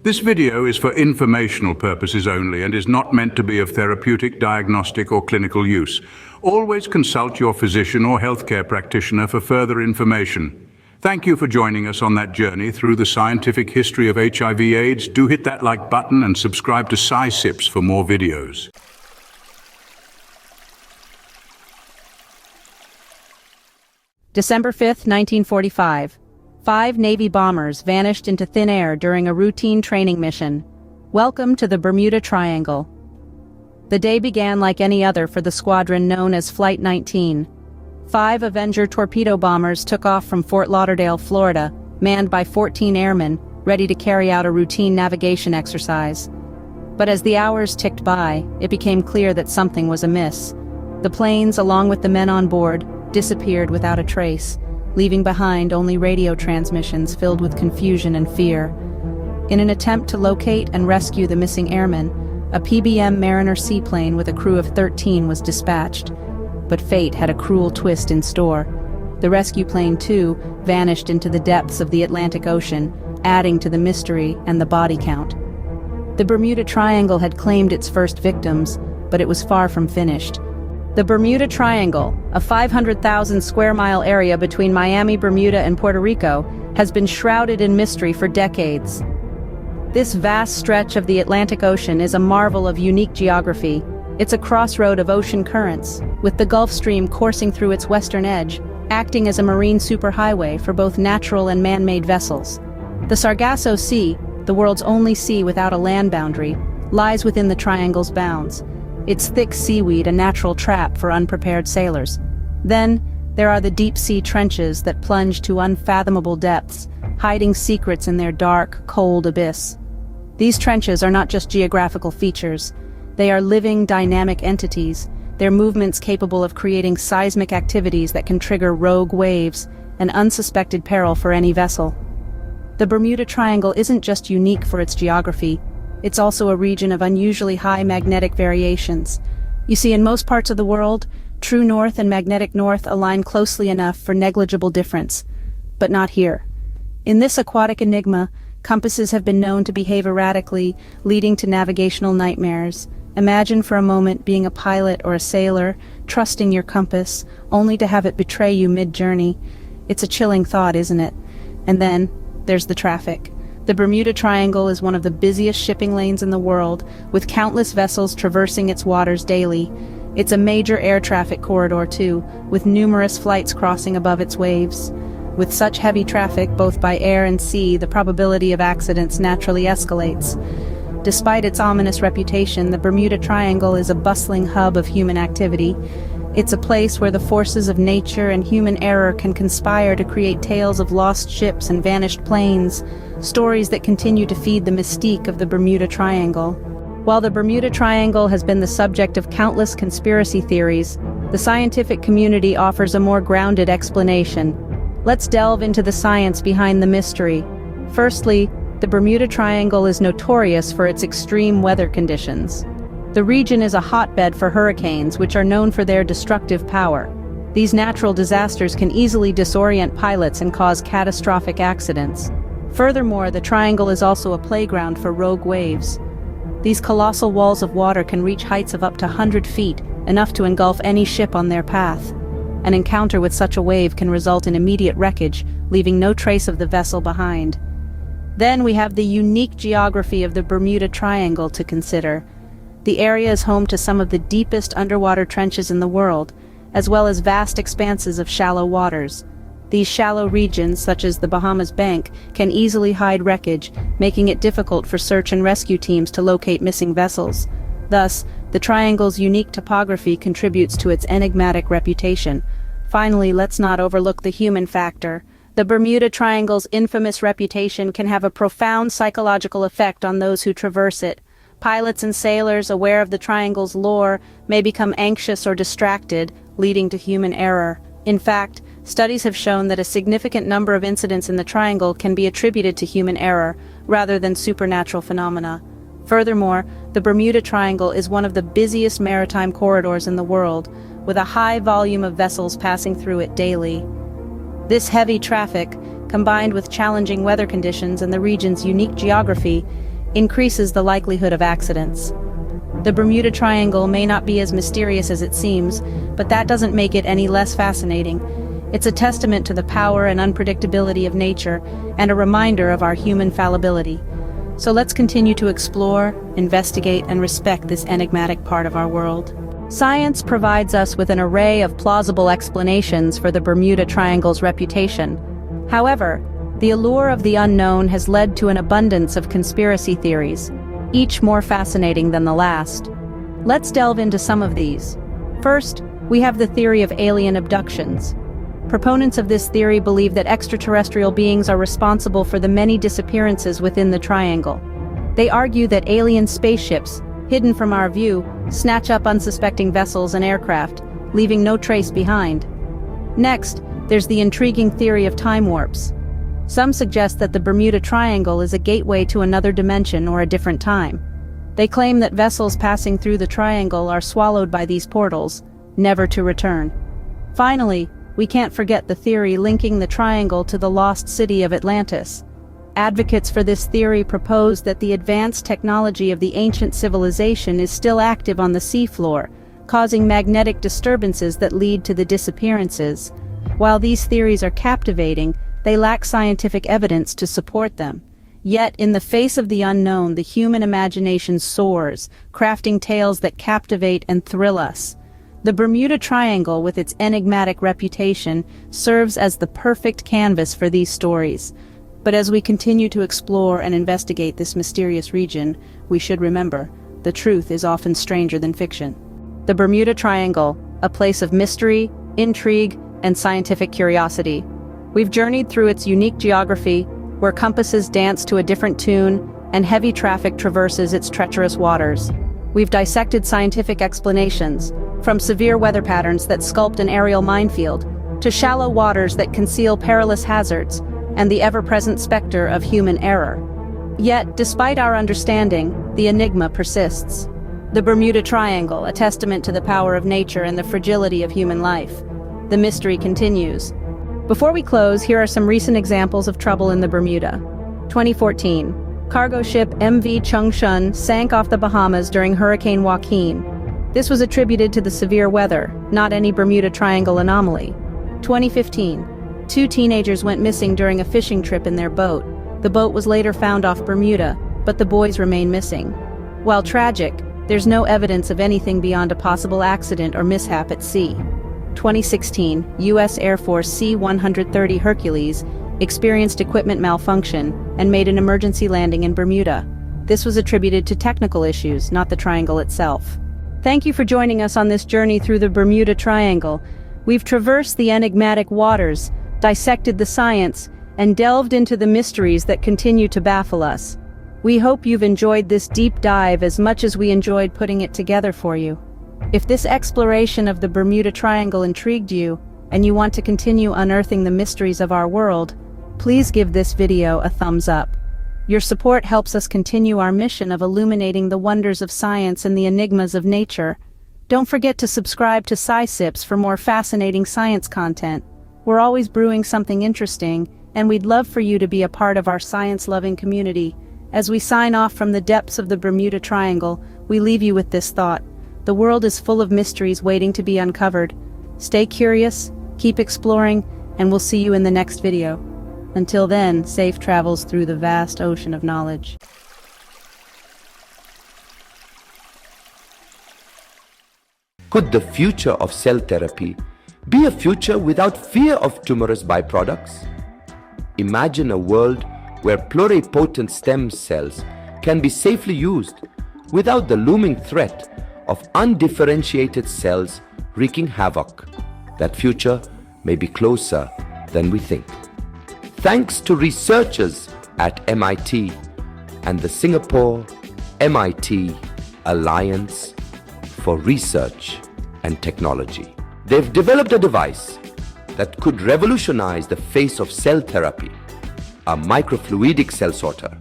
This video is for informational purposes only and is not meant to be of therapeutic, diagnostic, or clinical use. Always consult your physician or healthcare practitioner for further information. Thank you for joining us on that journey through the scientific history of HIV/AIDS. Do hit that like button and subscribe to SciSips for more videos. December 5, 1945. 5 Navy bombers vanished into thin air during a routine training mission. Welcome to the Bermuda Triangle. The day began like any other for the squadron known as Flight 19. 5 Avenger torpedo bombers took off from Fort Lauderdale, Florida, manned by 14 airmen, ready to carry out a routine navigation exercise. But as the hours ticked by, it became clear that something was amiss. The planes, along with the men on board, disappeared without a trace, leaving behind only radio transmissions filled with confusion and fear. In an attempt to locate and rescue the missing airmen, a PBM Mariner seaplane with a crew of 13 was dispatched. But fate had a cruel twist in store. The rescue plane, too, vanished into the depths of the Atlantic Ocean, adding to the mystery and the body count. The Bermuda Triangle had claimed its first victims, but it was far from finished. The Bermuda Triangle, a 500,000 square mile area between Miami, Bermuda, and Puerto Rico, has been shrouded in mystery for decades. This vast stretch of the Atlantic Ocean is a marvel of unique geography. It's a crossroad of ocean currents, with the Gulf Stream coursing through its western edge, acting as a marine superhighway for both natural and man-made vessels. The Sargasso Sea, the world's only sea without a land boundary, lies within the triangle's bounds. Its thick seaweed a natural trap for unprepared sailors. Then, there are the deep-sea trenches that plunge to unfathomable depths, hiding secrets in their dark, cold abyss. These trenches are not just geographical features. They are living, dynamic entities, their movements capable of creating seismic activities that can trigger rogue waves, an unsuspected peril for any vessel. The Bermuda Triangle isn't just unique for its geography, it's also a region of unusually high magnetic variations. You see, in most parts of the world, true north and magnetic north align closely enough for negligible difference. But not here. In this aquatic enigma, compasses have been known to behave erratically, leading to navigational nightmares. Imagine for a moment being a pilot or a sailor, trusting your compass, only to have it betray you mid-journey. It's a chilling thought, isn't it? And then, there's the traffic. The Bermuda Triangle is one of the busiest shipping lanes in the world, with countless vessels traversing its waters daily. It's a major air traffic corridor too, with numerous flights crossing above its waves. With such heavy traffic, both by air and sea, the probability of accidents naturally escalates. Despite its ominous reputation, the Bermuda Triangle is a bustling hub of human activity. It's a place where the forces of nature and human error can conspire to create tales of lost ships and vanished planes, stories that continue to feed the mystique of the Bermuda Triangle. While the Bermuda Triangle has been the subject of countless conspiracy theories, the scientific community offers a more grounded explanation. Let's delve into the science behind the mystery. Firstly, the Bermuda Triangle is notorious for its extreme weather conditions. The region is a hotbed for hurricanes, which are known for their destructive power. These natural disasters can easily disorient pilots and cause catastrophic accidents. Furthermore, the triangle is also a playground for rogue waves. These colossal walls of water can reach heights of up to 100 feet, enough to engulf any ship on their path. An encounter with such a wave can result in immediate wreckage, leaving no trace of the vessel behind. Then we have the unique geography of the Bermuda Triangle to consider. The area is home to some of the deepest underwater trenches in the world, as well as vast expanses of shallow waters. These shallow regions, such as the Bahamas Bank, can easily hide wreckage, making it difficult for search and rescue teams to locate missing vessels. Thus, the triangle's unique topography contributes to its enigmatic reputation. Finally, let's not overlook the human factor. The Bermuda Triangle's infamous reputation can have a profound psychological effect on those who traverse it. Pilots and sailors, aware of the triangle's lore, may become anxious or distracted, leading to human error. In fact, studies have shown that a significant number of incidents in the triangle can be attributed to human error, rather than supernatural phenomena. Furthermore, the Bermuda Triangle is one of the busiest maritime corridors in the world, with a high volume of vessels passing through it daily. This heavy traffic, combined with challenging weather conditions and the region's unique geography, increases the likelihood of accidents. The Bermuda Triangle may not be as mysterious as it seems, but that doesn't make it any less fascinating. It's a testament to the power and unpredictability of nature, and a reminder of our human fallibility. So let's continue to explore, investigate, and respect this enigmatic part of our world. Science provides us with an array of plausible explanations for the Bermuda Triangle's reputation. However, the allure of the unknown has led to an abundance of conspiracy theories, each more fascinating than the last. Let's delve into some of these. First, we have the theory of alien abductions. Proponents of this theory believe that extraterrestrial beings are responsible for the many disappearances within the triangle. They argue that alien spaceships, hidden from our view, snatch up unsuspecting vessels and aircraft, leaving no trace behind. Next, there's the intriguing theory of time warps. Some suggest that the Bermuda Triangle is a gateway to another dimension or a different time. They claim that vessels passing through the triangle are swallowed by these portals, never to return. Finally, we can't forget the theory linking the triangle to the lost city of Atlantis. Advocates for this theory propose that the advanced technology of the ancient civilization is still active on the seafloor, causing magnetic disturbances that lead to the disappearances. While these theories are captivating, they lack scientific evidence to support them. Yet, in the face of the unknown, the human imagination soars, crafting tales that captivate and thrill us. The Bermuda Triangle, with its enigmatic reputation, serves as the perfect canvas for these stories. But as we continue to explore and investigate this mysterious region, we should remember, the truth is often stranger than fiction. The Bermuda Triangle, a place of mystery, intrigue, and scientific curiosity. We've journeyed through its unique geography, where compasses dance to a different tune, and heavy traffic traverses its treacherous waters. We've dissected scientific explanations, from severe weather patterns that sculpt an aerial minefield, to shallow waters that conceal perilous hazards, and the ever-present specter of human error. Yet, despite our understanding, the enigma persists. The Bermuda Triangle, a testament to the power of nature and the fragility of human life. The mystery continues. Before we close, here are some recent examples of trouble in the Bermuda. 2014. Cargo ship MV Changshun sank off the Bahamas during Hurricane Joaquin. This was attributed to the severe weather, not any Bermuda Triangle anomaly. 2015. 2 teenagers went missing during a fishing trip in their boat. The boat was later found off Bermuda, but the boys remain missing. While tragic, there's no evidence of anything beyond a possible accident or mishap at sea. 2016, U.S. Air Force C-130 Hercules experienced equipment malfunction and made an emergency landing in Bermuda. This was attributed to technical issues, not the triangle itself. Thank you for joining us on this journey through the Bermuda Triangle. We've traversed the enigmatic waters, dissected the science, and delved into the mysteries that continue to baffle us. We hope you've enjoyed this deep dive as much as we enjoyed putting it together for you. If this exploration of the Bermuda Triangle intrigued you, and you want to continue unearthing the mysteries of our world, please give this video a thumbs up. Your support helps us continue our mission of illuminating the wonders of science and the enigmas of nature. Don't forget to subscribe to SciSips for more fascinating science content. We're always brewing something interesting, and we'd love for you to be a part of our science-loving community. As we sign off from the depths of the Bermuda Triangle, we leave you with this thought. The world is full of mysteries waiting to be uncovered. Stay curious, keep exploring, and we'll see you in the next video. Until then, safe travels through the vast ocean of knowledge. Could the future of cell therapy be a future without fear of tumorous byproducts? Imagine a world where pluripotent stem cells can be safely used without the looming threat of undifferentiated cells wreaking havoc. That future may be closer than we think. Thanks to researchers at MIT and the Singapore-MIT Alliance for Research and Technology. They've developed a device that could revolutionize the face of cell therapy, a microfluidic cell sorter.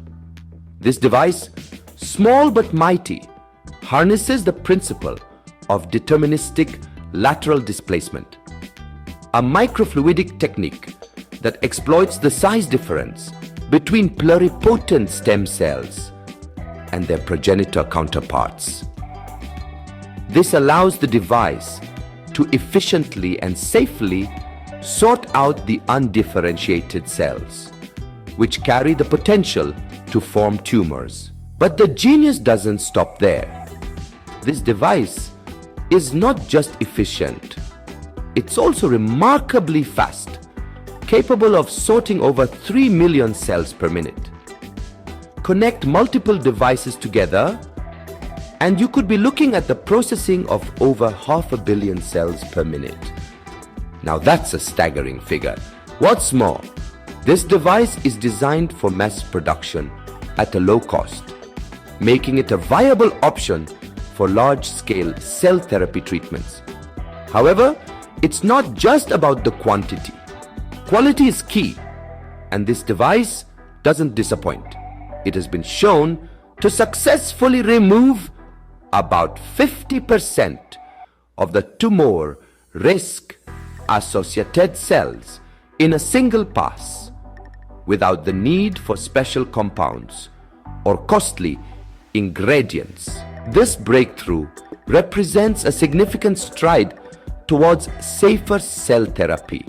This device, small but mighty, harnesses the principle of deterministic lateral displacement, a microfluidic technique that exploits the size difference between pluripotent stem cells and their progenitor counterparts. This allows the device to efficiently and safely sort out the undifferentiated cells, which carry the potential to form tumors. But the genius doesn't stop there. This device is not just efficient, it's also remarkably fast, capable of sorting over 3 million cells per minute. Connect multiple devices together, and you could be looking at the processing of over 500 million cells per minute. Now that's a staggering figure. What's more, this device is designed for mass production at a low cost, making it a viable option for large-scale cell therapy treatments. However, it's not just about the quantity. Quality is key, and this device doesn't disappoint. It has been shown to successfully remove about 50% of the tumor risk-associated cells in a single pass, without the need for special compounds or costly ingredients. This breakthrough represents a significant stride towards safer cell therapy,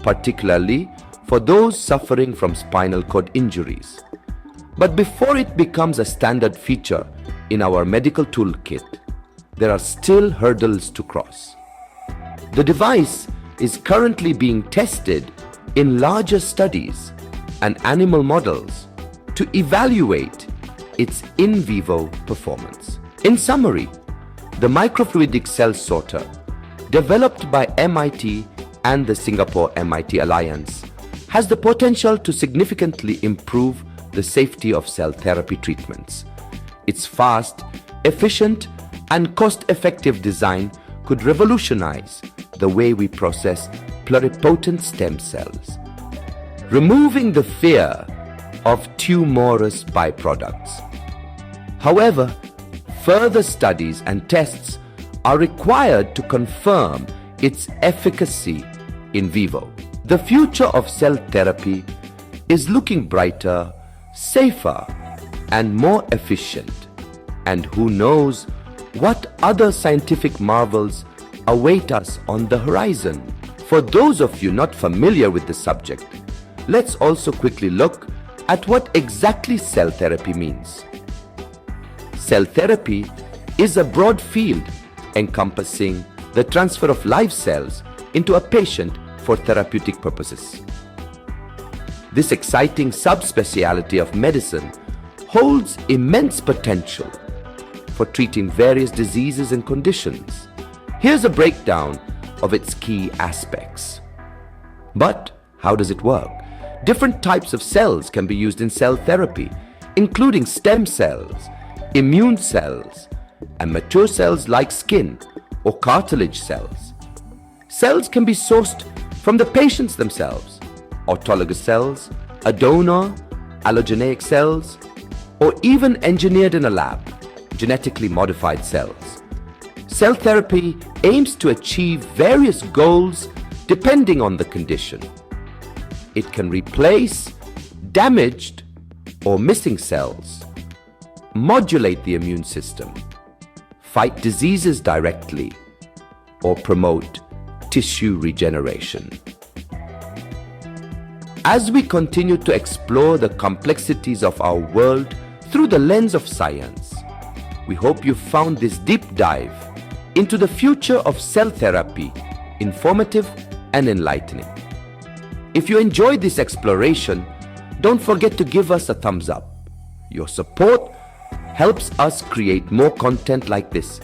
particularly for those suffering from spinal cord injuries. But before it becomes a standard feature in our medical toolkit, there are still hurdles to cross. The device is currently being tested in larger studies and animal models to evaluate its in vivo performance. In summary, the microfluidic cell sorter, developed by MIT and the Singapore-MIT Alliance, has the potential to significantly improve the safety of cell therapy treatments. Its fast, efficient, and cost-effective design could revolutionize the way we process pluripotent stem cells, removing the fear of tumorous byproducts. However, further studies and tests are required to confirm its efficacy in vivo. The future of cell therapy is looking brighter, safer, and more efficient. And who knows what other scientific marvels await us on the horizon. For those of you not familiar with the subject, let's also quickly look at what exactly cell therapy means. Cell therapy is a broad field encompassing the transfer of live cells into a patient for therapeutic purposes. This exciting subspecialty of medicine holds immense potential for treating various diseases and conditions. Here's a breakdown of its key aspects. But how does it work? Different types of cells can be used in cell therapy, including stem cells, immune cells, and mature cells like skin or cartilage cells. Cells can be sourced from the patients themselves, autologous cells, a donor, allogeneic cells, or even engineered in a lab, genetically modified cells. Cell therapy aims to achieve various goals depending on the condition. It can replace damaged or missing cells, modulate the immune system, fight diseases directly, or promote tissue regeneration. As we continue to explore the complexities of our world through the lens of science, we hope you found this deep dive into the future of cell therapy informative and enlightening. If you enjoyed this exploration, don't forget to give us a thumbs up. Your support helps us create more content like this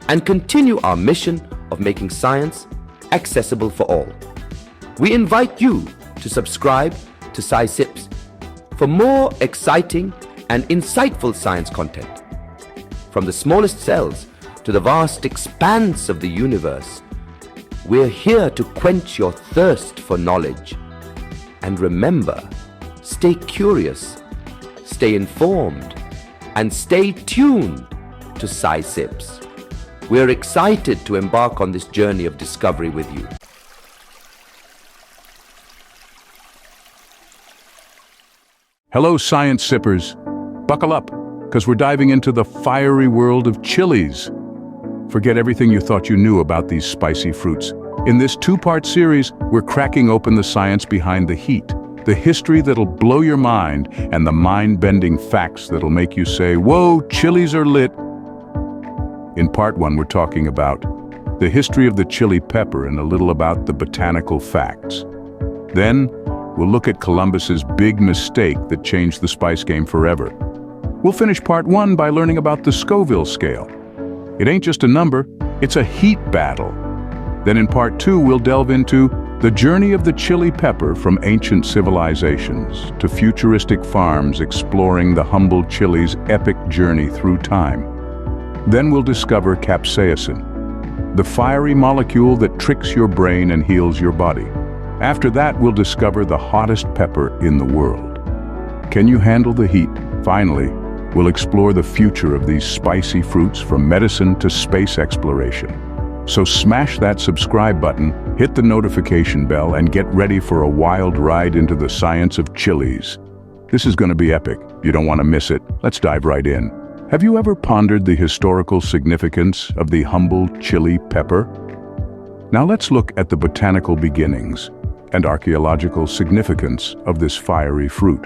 and continue our mission of making science accessible for all. We invite you to subscribe to SciSips for more exciting and insightful science content. From the smallest cells to the vast expanse of the universe, we're here to quench your thirst for knowledge. And remember, stay curious, stay informed, and stay tuned to SciSips. We're excited to embark on this journey of discovery with you. Hello, science sippers. Buckle up, because we're diving into the fiery world of chilies. Forget everything you thought you knew about these spicy fruits. In this two-part series, we're cracking open the science behind the heat, the history that'll blow your mind, and the mind-bending facts that'll make you say, "Whoa, chilies are lit." In part one, we're talking about the history of the chili pepper and a little about the botanical facts. Then, we'll look at Columbus's big mistake that changed the spice game forever. We'll finish part one by learning about the Scoville scale. It ain't just a number, it's a heat battle. Then in part two, we'll delve into the journey of the chili pepper from ancient civilizations to futuristic farms exploring the humble chili's epic journey through time. Then we'll discover capsaicin, the fiery molecule that tricks your brain and heals your body. After that, we'll discover the hottest pepper in the world. Can you handle the heat? Finally, we'll explore the future of these spicy fruits from medicine to space exploration. So smash that subscribe button, hit the notification bell, and get ready for a wild ride into the science of chilies. This is going to be epic. You don't want to miss it. Let's dive right in. Have you ever pondered the historical significance of the humble chili pepper? Now let's look at the botanical beginnings and archaeological significance of this fiery fruit.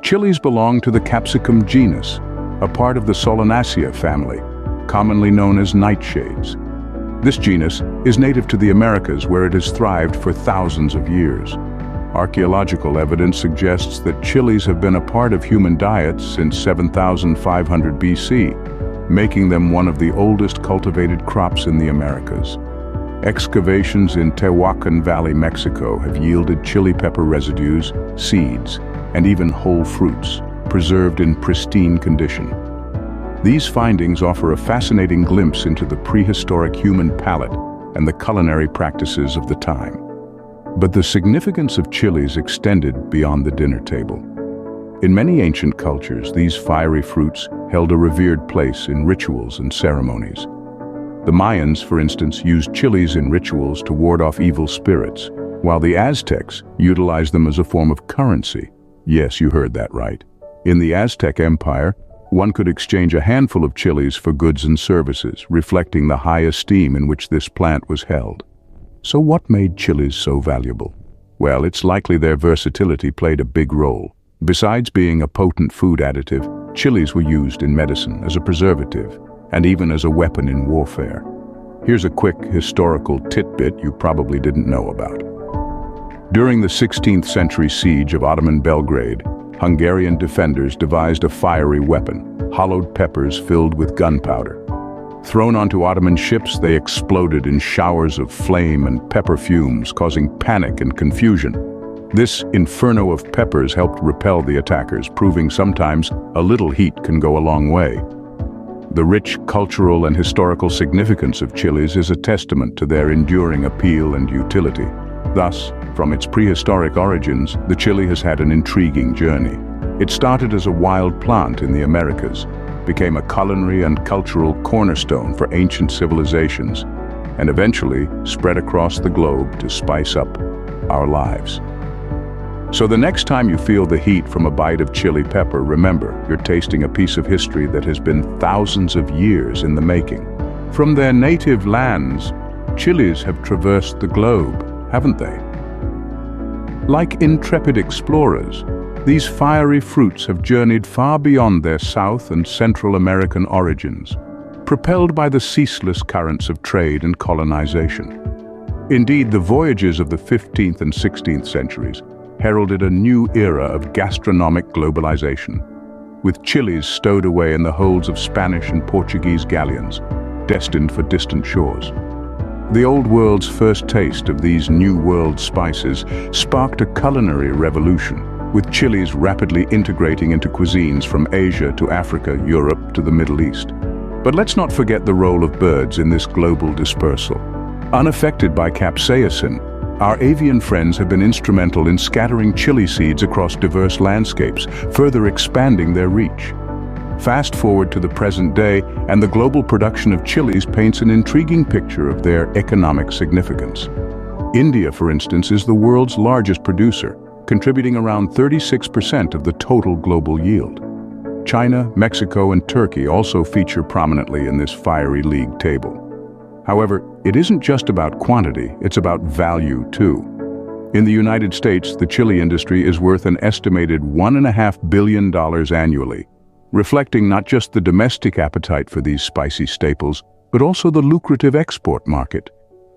Chilies belong to the capsicum genus, a part of the Solanaceae family, commonly known as nightshades. This genus is native to the Americas, where it has thrived for thousands of years. Archaeological evidence suggests that chilies have been a part of human diets since 7,500 BC, making them one of the oldest cultivated crops in the Americas. Excavations in Tehuacan Valley, Mexico have yielded chili pepper residues, seeds, and even whole fruits, preserved in pristine condition. These findings offer a fascinating glimpse into the prehistoric human palate and the culinary practices of the time. But the significance of chilies extended beyond the dinner table. In many ancient cultures, these fiery fruits held a revered place in rituals and ceremonies. The Mayans, for instance, used chilies in rituals to ward off evil spirits, while the Aztecs utilized them as a form of currency. Yes, you heard that right. In the Aztec Empire, one could exchange a handful of chilies for goods and services, reflecting the high esteem in which this plant was held. So what made chilies so valuable? Well, it's likely their versatility played a big role. Besides being a potent food additive, chilies were used in medicine as a preservative and even as a weapon in warfare. Here's a quick historical tidbit you probably didn't know about. During the 16th century siege of Ottoman Belgrade, Hungarian defenders devised a fiery weapon, hollowed peppers filled with gunpowder. Thrown onto Ottoman ships, they exploded in showers of flame and pepper fumes, causing panic and confusion. This inferno of peppers helped repel the attackers, proving sometimes a little heat can go a long way. The rich cultural and historical significance of chilies is a testament to their enduring appeal and utility. Thus, from its prehistoric origins, the chili has had an intriguing journey. It started as a wild plant in the Americas, became a culinary and cultural cornerstone for ancient civilizations, and eventually spread across the globe to spice up our lives. So the next time you feel the heat from a bite of chili pepper, remember, you're tasting a piece of history that has been thousands of years in the making. From their native lands, chilies have traversed the globe, haven't they? Like intrepid explorers, these fiery fruits have journeyed far beyond their South and Central American origins, propelled by the ceaseless currents of trade and colonization. Indeed, the voyages of the 15th and 16th centuries heralded a new era of gastronomic globalization, with chilies stowed away in the holds of Spanish and Portuguese galleons, destined for distant shores. The Old World's first taste of these New World spices sparked a culinary revolution, with chilies rapidly integrating into cuisines from Asia to Africa, Europe to the Middle East. But let's not forget the role of birds in this global dispersal. Unaffected by capsaicin, our avian friends have been instrumental in scattering chili seeds across diverse landscapes, further expanding their reach. Fast forward to the present day, and the global production of chilies paints an intriguing picture of their economic significance. India, for instance, is the world's largest producer, contributing around 36% of the total global yield. China, Mexico, and Turkey also feature prominently in this fiery league table. However, it isn't just about quantity, it's about value too. In the United States, the chili industry is worth an estimated $1.5 billion annually, reflecting not just the domestic appetite for these spicy staples, but also the lucrative export market.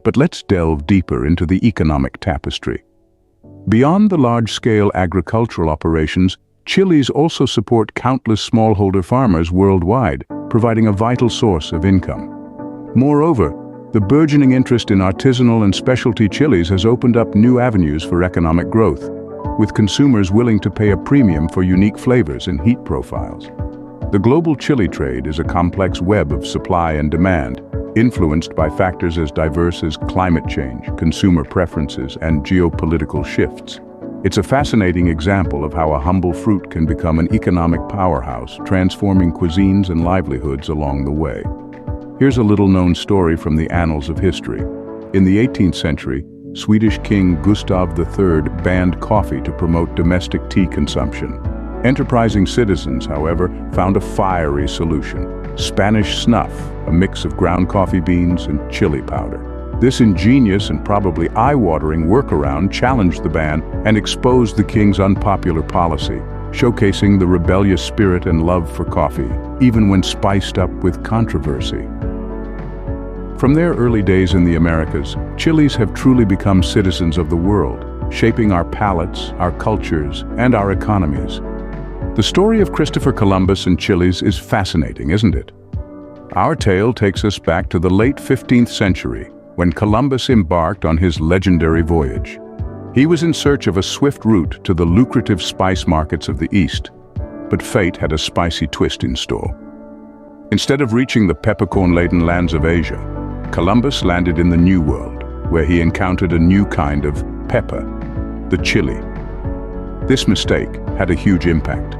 But let's delve deeper into the economic tapestry. Beyond the large-scale agricultural operations, chilies also support countless smallholder farmers worldwide, providing a vital source of income. Moreover, the burgeoning interest in artisanal and specialty chilies has opened up new avenues for economic growth, with consumers willing to pay a premium for unique flavors and heat profiles. The global chili trade is a complex web of supply and demand, influenced by factors as diverse as climate change, consumer preferences, and geopolitical shifts. It's a fascinating example of how a humble fruit can become an economic powerhouse, transforming cuisines and livelihoods along the way. Here's a little-known story from the annals of history. In the 18th century, Swedish King Gustav III banned coffee to promote domestic tea consumption. Enterprising citizens, however, found a fiery solution: Spanish snuff, a mix of ground coffee beans and chili powder. This ingenious and probably eye-watering workaround challenged the ban and exposed the king's unpopular policy, showcasing the rebellious spirit and love for coffee, even when spiced up with controversy. From their early days in the Americas, chilies have truly become citizens of the world, shaping our palates, our cultures, and our economies. The story of Christopher Columbus and chilies is fascinating, isn't it? Our tale takes us back to the late 15th century, when Columbus embarked on his legendary voyage. He was in search of a swift route to the lucrative spice markets of the East, but fate had a spicy twist in store. Instead of reaching the peppercorn-laden lands of Asia, Columbus landed in the New World, where he encountered a new kind of pepper, the chili. This mistake had a huge impact.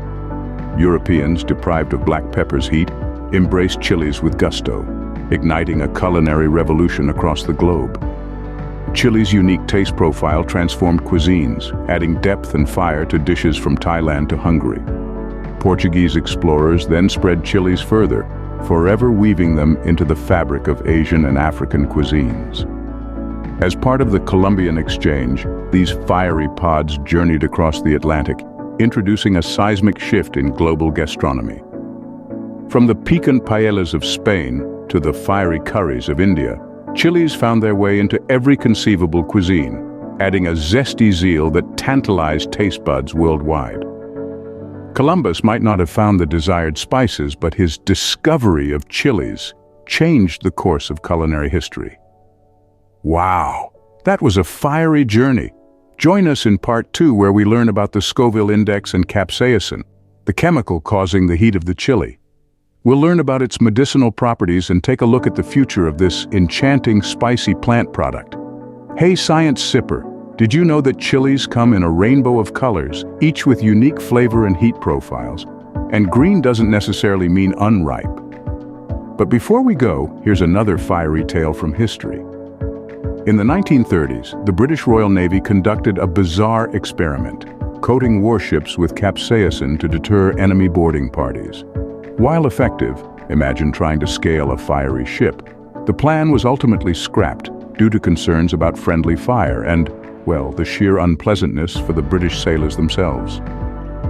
Europeans, deprived of black pepper's heat, embraced chilies with gusto, igniting a culinary revolution across the globe. Chili's unique taste profile transformed cuisines, adding depth and fire to dishes from Thailand to Hungary. Portuguese explorers then spread chilies further, forever weaving them into the fabric of Asian and African cuisines. As part of the Columbian Exchange, these fiery pods journeyed across the Atlantic, introducing a seismic shift in global gastronomy. From the piquant paellas of Spain to the fiery curries of India, chilies found their way into every conceivable cuisine, adding a zesty zeal that tantalized taste buds worldwide. Columbus might not have found the desired spices, but his discovery of chilies changed the course of culinary history. Wow, that was a fiery journey. Join us in part 2 where we learn about the Scoville Index and capsaicin, the chemical causing the heat of the chili. We'll learn about its medicinal properties and take a look at the future of this enchanting spicy plant product. Hey Science Sipper, did you know that chilies come in a rainbow of colors, each with unique flavor and heat profiles? And green doesn't necessarily mean unripe. But before we go, here's another fiery tale from history. In the 1930s, the British Royal Navy conducted a bizarre experiment, coating warships with capsaicin to deter enemy boarding parties. While effective, imagine trying to scale a fiery ship. The plan was ultimately scrapped due to concerns about friendly fire and, well, the sheer unpleasantness for the British sailors themselves.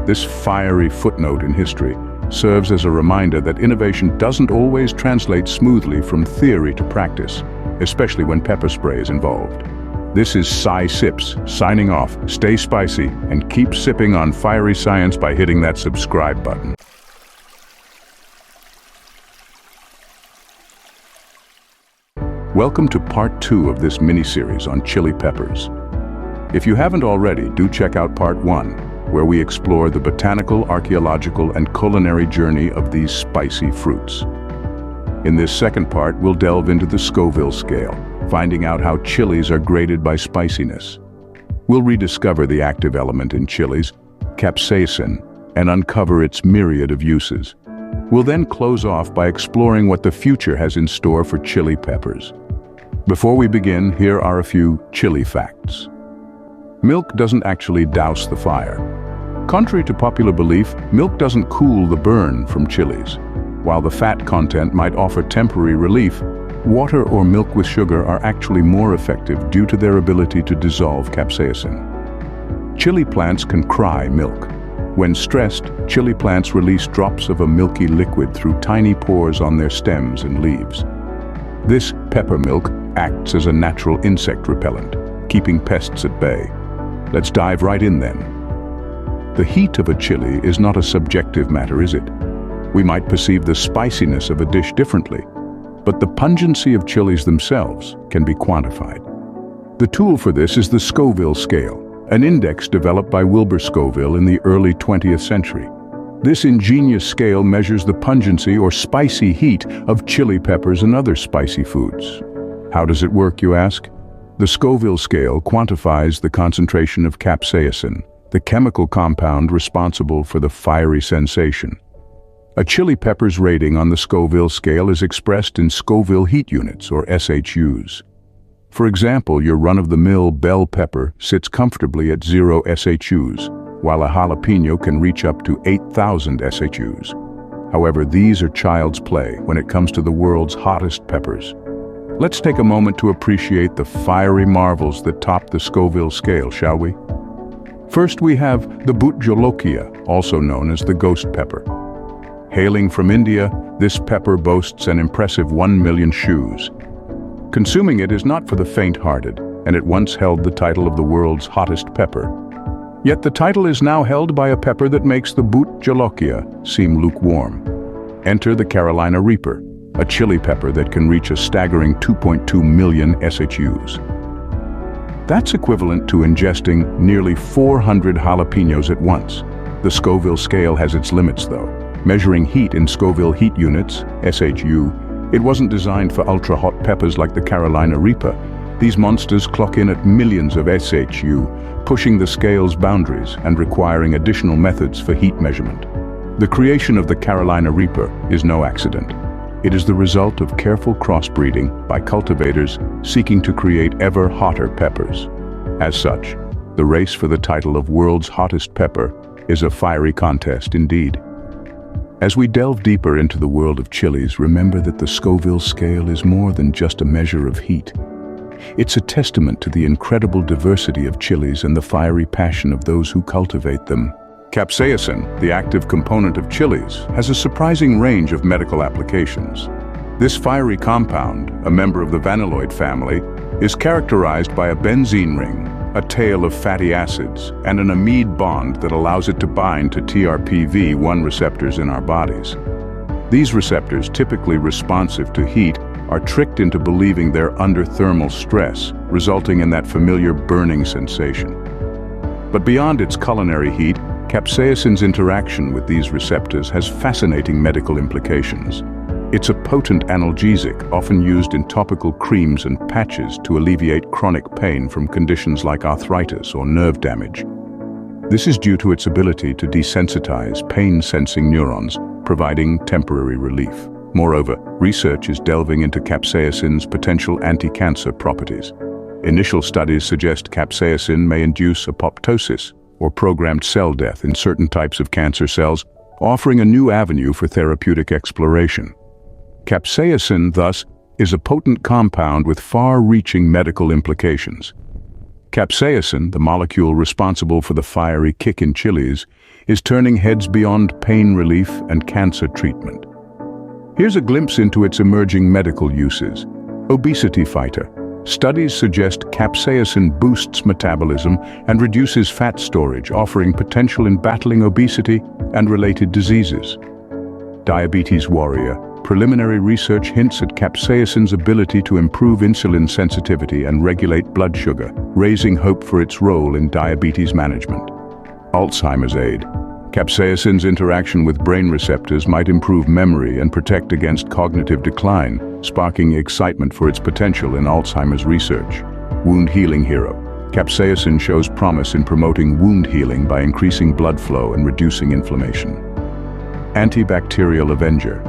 This fiery footnote in history serves as a reminder that innovation doesn't always translate smoothly from theory to practice, especially when pepper spray is involved. This is Sci Sips, signing off. Stay spicy and keep sipping on fiery science by hitting that subscribe button. Welcome to part 2 of this mini-series on chili peppers. If you haven't already, do check out part 1, where we explore the botanical, archaeological, and culinary journey of these spicy fruits. In this second part, we'll delve into the Scoville scale, finding out how chilies are graded by spiciness. We'll rediscover the active element in chilies, capsaicin, and uncover its myriad of uses. We'll then close off by exploring what the future has in store for chili peppers. Before we begin, here are a few chili facts. Milk doesn't actually douse the fire. Contrary to popular belief, milk doesn't cool the burn from chilies. While the fat content might offer temporary relief, water or milk with sugar are actually more effective due to their ability to dissolve capsaicin. Chili plants can cry milk. When stressed, chili plants release drops of a milky liquid through tiny pores on their stems and leaves. This pepper milk acts as a natural insect repellent, keeping pests at bay. Let's dive right in then. The heat of a chili is not a subjective matter, is it? We might perceive the spiciness of a dish differently, but the pungency of chilies themselves can be quantified. The tool for this is the Scoville scale, an index developed by Wilbur Scoville in the early 20th century. This ingenious scale measures the pungency or spicy heat of chili peppers and other spicy foods. How does it work, you ask? The Scoville scale quantifies the concentration of capsaicin, the chemical compound responsible for the fiery sensation. A chili pepper's rating on the Scoville scale is expressed in Scoville heat units, or SHUs. For example, your run-of-the-mill bell pepper sits comfortably at 0 SHUs, while a jalapeno can reach up to 8,000 SHUs. However, these are child's play when it comes to the world's hottest peppers. Let's take a moment to appreciate the fiery marvels that top the Scoville scale, shall we? First, we have the Bhut Jolokia, also known as the ghost pepper. Hailing from India, this pepper boasts an impressive 1 million SHUs. Consuming it is not for the faint-hearted, and it once held the title of the world's hottest pepper. Yet the title is now held by a pepper that makes the Bhut Jolokia seem lukewarm. Enter the Carolina Reaper, a chili pepper that can reach a staggering 2.2 million SHUs. That's equivalent to ingesting nearly 400 jalapenos at once. The Scoville scale has its limits, though. Measuring heat in Scoville heat units, SHU, it wasn't designed for ultra-hot peppers like the Carolina Reaper. These monsters clock in at millions of SHU, pushing the scale's boundaries and requiring additional methods for heat measurement. The creation of the Carolina Reaper is no accident. It is the result of careful crossbreeding by cultivators seeking to create ever hotter peppers. As such, the race for the title of world's hottest pepper is a fiery contest indeed. As we delve deeper into the world of chilies, remember that the Scoville scale is more than just a measure of heat. It's a testament to the incredible diversity of chilies and the fiery passion of those who cultivate them. Capsaicin, the active component of chilies, has a surprising range of medical applications. This fiery compound, a member of the vanilloid family, is characterized by a benzene ring, a tail of fatty acids, and an amide bond that allows it to bind to TRPV1 receptors in our bodies. These receptors, typically responsive to heat, are tricked into believing they're under thermal stress, resulting in that familiar burning sensation. But beyond its culinary heat, capsaicin's interaction with these receptors has fascinating medical implications. It's a potent analgesic, often used in topical creams and patches to alleviate chronic pain from conditions like arthritis or nerve damage. This is due to its ability to desensitize pain-sensing neurons, providing temporary relief. Moreover, research is delving into capsaicin's potential anti-cancer properties. Initial studies suggest capsaicin may induce apoptosis, or programmed cell death in certain types of cancer cells, offering a new avenue for therapeutic exploration. Capsaicin, thus, is a potent compound with far-reaching medical implications. Capsaicin, the molecule responsible for the fiery kick in chilies, is turning heads beyond pain relief and cancer treatment. Here's a glimpse into its emerging medical uses. Obesity fighter. Studies suggest capsaicin boosts metabolism and reduces fat storage, offering potential in battling obesity and related diseases. Diabetes warrior. Preliminary research hints at capsaicin's ability to improve insulin sensitivity and regulate blood sugar, raising hope for its role in diabetes management. Alzheimer's aid. Capsaicin's interaction with brain receptors might improve memory and protect against cognitive decline, sparking excitement for its potential in Alzheimer's research. Wound healing hero. Capsaicin shows promise in promoting wound healing by increasing blood flow and reducing inflammation. Antibacterial avenger.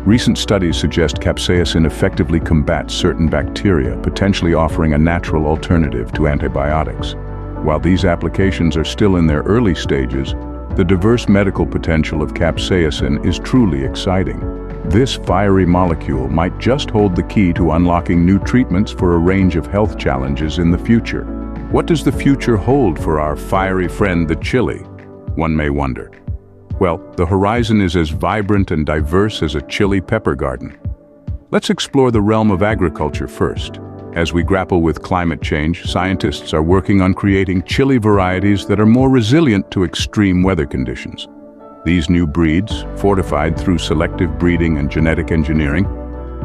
Recent studies suggest capsaicin effectively combats certain bacteria, potentially offering a natural alternative to antibiotics. While these applications are still in their early stages, the diverse medical potential of capsaicin is truly exciting. This fiery molecule might just hold the key to unlocking new treatments for a range of health challenges in the future. What does the future hold for our fiery friend, the chili? One may wonder. Well, the horizon is as vibrant and diverse as a chili pepper garden. Let's explore the realm of agriculture first. As we grapple with climate change, scientists are working on creating chili varieties that are more resilient to extreme weather conditions. These new breeds, fortified through selective breeding and genetic engineering,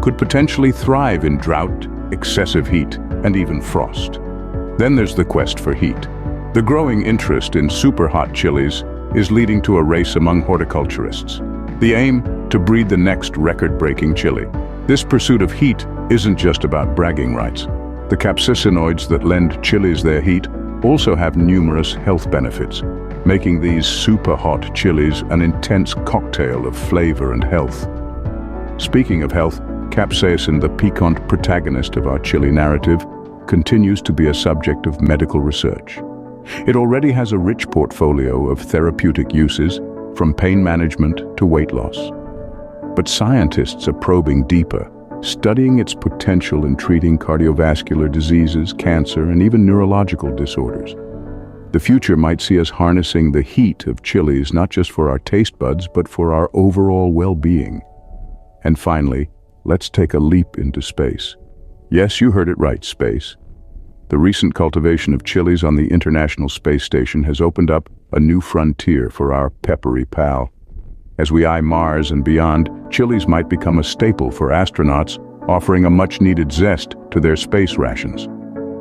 could potentially thrive in drought, excessive heat, and even frost. Then there's the quest for heat. The growing interest in super hot chilies is leading to a race among horticulturists. The aim, to breed the next record-breaking chili. This pursuit of heat isn't just about bragging rights. The capsaicinoids that lend chilies their heat also have numerous health benefits, making these super hot chilies an intense cocktail of flavor and health. Speaking of health, capsaicin, the piquant protagonist of our chili narrative, continues to be a subject of medical research. It already has a rich portfolio of therapeutic uses, from pain management to weight loss. But scientists are probing deeper, studying its potential in treating cardiovascular diseases, cancer, and even neurological disorders. The future might see us harnessing the heat of chilies not just for our taste buds, but for our overall well-being. And finally, let's take a leap into space. Yes, you heard it right, space. The recent cultivation of chilies on the International Space Station has opened up a new frontier for our peppery pal. As we eye Mars and beyond, chilies might become a staple for astronauts, offering a much-needed zest to their space rations.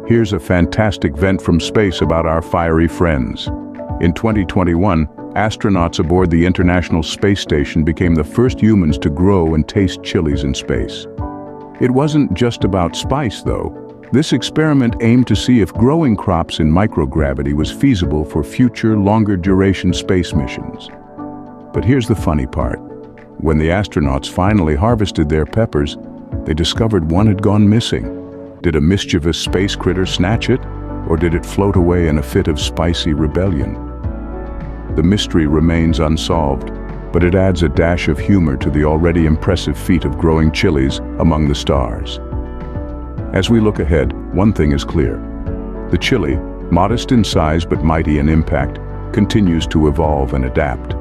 Here's a fantastic vent from space about our fiery friends. In 2021, astronauts aboard the International Space Station became the first humans to grow and taste chilies in space. It wasn't just about spice, though. This experiment aimed to see if growing crops in microgravity was feasible for future, longer-duration space missions. But here's the funny part. When the astronauts finally harvested their peppers, they discovered one had gone missing. Did a mischievous space critter snatch it, or did it float away in a fit of spicy rebellion? The mystery remains unsolved, but it adds a dash of humor to the already impressive feat of growing chilies among the stars. As we look ahead, one thing is clear. The chili, modest in size but mighty in impact, continues to evolve and adapt.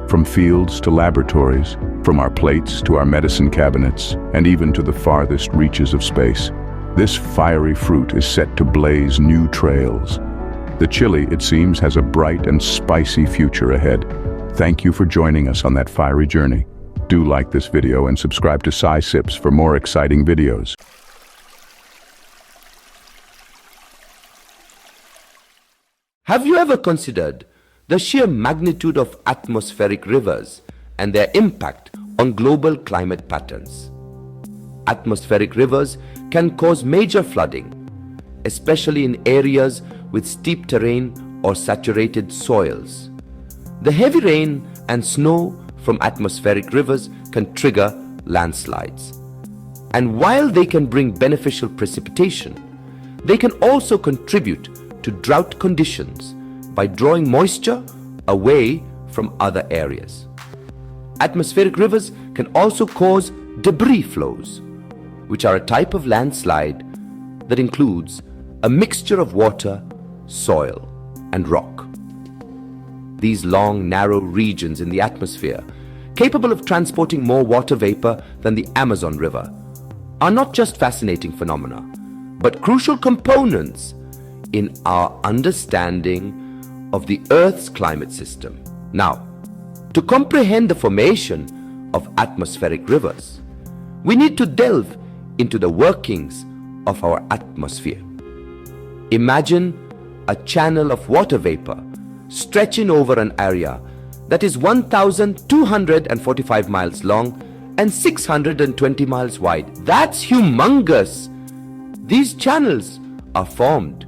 From fields to laboratories, from our plates to our medicine cabinets, and even to the farthest reaches of space, this fiery fruit is set to blaze new trails, The Chilli, it seems, has a bright and spicy future ahead. Thank you for joining us on that fiery journey. Do like this video and subscribe to Sci Sips for more exciting videos. Have you ever considered the sheer magnitude of atmospheric rivers and their impact on global climate patterns? Atmospheric rivers can cause major flooding, especially in areas with steep terrain or saturated soils. The heavy rain and snow from atmospheric rivers can trigger landslides. And while they can bring beneficial precipitation, they can also contribute to drought conditions by drawing moisture away from other areas. Atmospheric rivers can also cause debris flows, which are a type of landslide that includes a mixture of water, soil, and rock. These long, narrow regions in the atmosphere, capable of transporting more water vapor than the Amazon River, are not just fascinating phenomena, but crucial components in our understanding of the Earth's climate system. Now, to comprehend the formation of atmospheric rivers, we need to delve into the workings of our atmosphere. Imagine a channel of water vapor stretching over an area that is 1,245 miles long and 620 miles wide. That's humongous! These channels are formed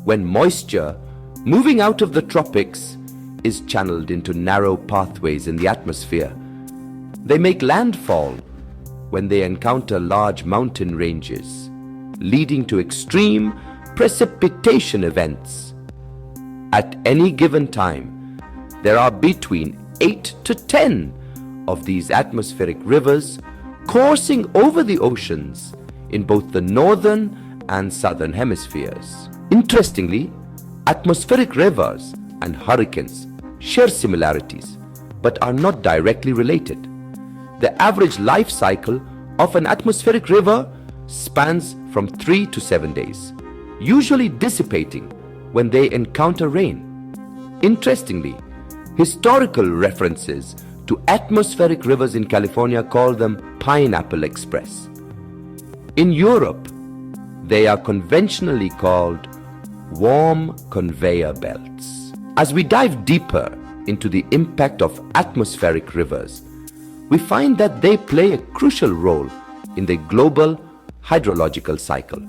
when moisture moving out of the tropics is channeled into narrow pathways in the atmosphere. They make landfall when they encounter large mountain ranges, leading to extreme precipitation events. At any given time, there are between 8 to 10 of these atmospheric rivers coursing over the oceans in both the northern and southern hemispheres. Interestingly, atmospheric rivers and hurricanes share similarities, but are not directly related. The average life cycle of an atmospheric river spans from 3 to 7 days, usually dissipating when they encounter rain. Interestingly, historical references to atmospheric rivers in California call them Pineapple Express. In Europe, they are conventionally called warm conveyor belts. As we dive deeper into the impact of atmospheric rivers, we find that they play a crucial role in the global hydrological cycle.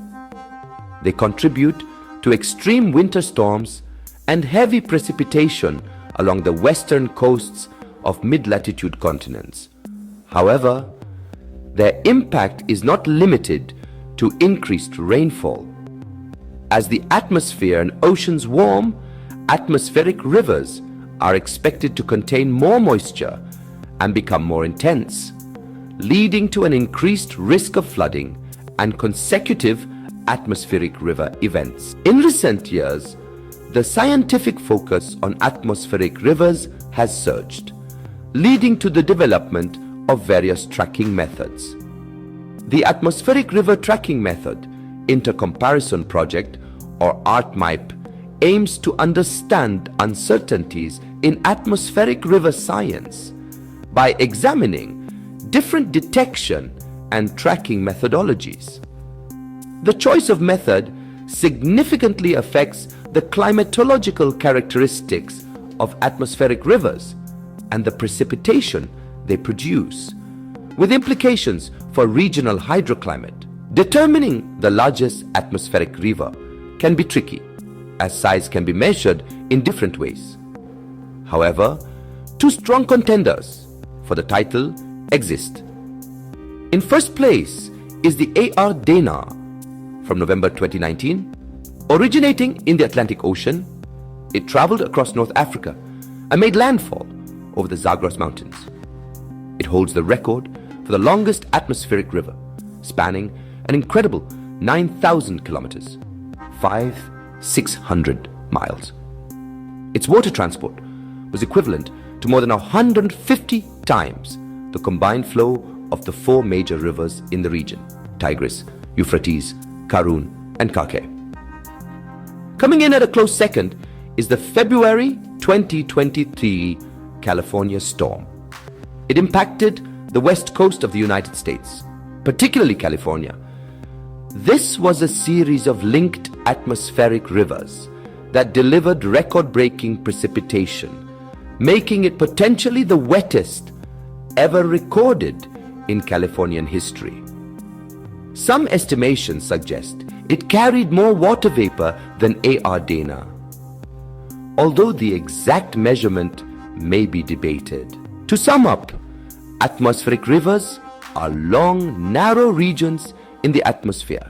They contribute to extreme winter storms and heavy precipitation along the western coasts of mid-latitude continents. However, their impact is not limited to increased rainfall. As the atmosphere and oceans warm, atmospheric rivers are expected to contain more moisture and become more intense, leading to an increased risk of flooding and consecutive atmospheric river events. In recent years, the scientific focus on atmospheric rivers has surged, leading to the development of various tracking methods. The Atmospheric River Tracking Method Intercomparison Project, or ARTMIPE, aims to understand uncertainties in atmospheric river science by examining different detection and tracking methodologies. The choice of method significantly affects the climatological characteristics of atmospheric rivers and the precipitation they produce, with implications for regional hydroclimate. Determining the largest atmospheric river can be tricky, as size can be measured in different ways. However, two strong contenders for the title exist. In first place is the A.R. Dana from November 2019. Originating in the Atlantic Ocean, it traveled across North Africa and made landfall over the Zagros Mountains. It holds the record for the longest atmospheric river, spanning an incredible 9,000 kilometers, 600 miles. Its water transport was equivalent to more than 150 times the combined flow of the four major rivers in the region: Tigris, Euphrates, Karun, and Kake. Coming in at a close second is the February 2023 California storm. It impacted the west coast of the United States, particularly California. This was a series of linked atmospheric rivers that delivered record-breaking precipitation, making it potentially the wettest ever recorded in Californian history. Some estimations suggest it carried more water vapor than A.R. Dana, although the exact measurement may be debated. To sum up, atmospheric rivers are long, narrow regions in the atmosphere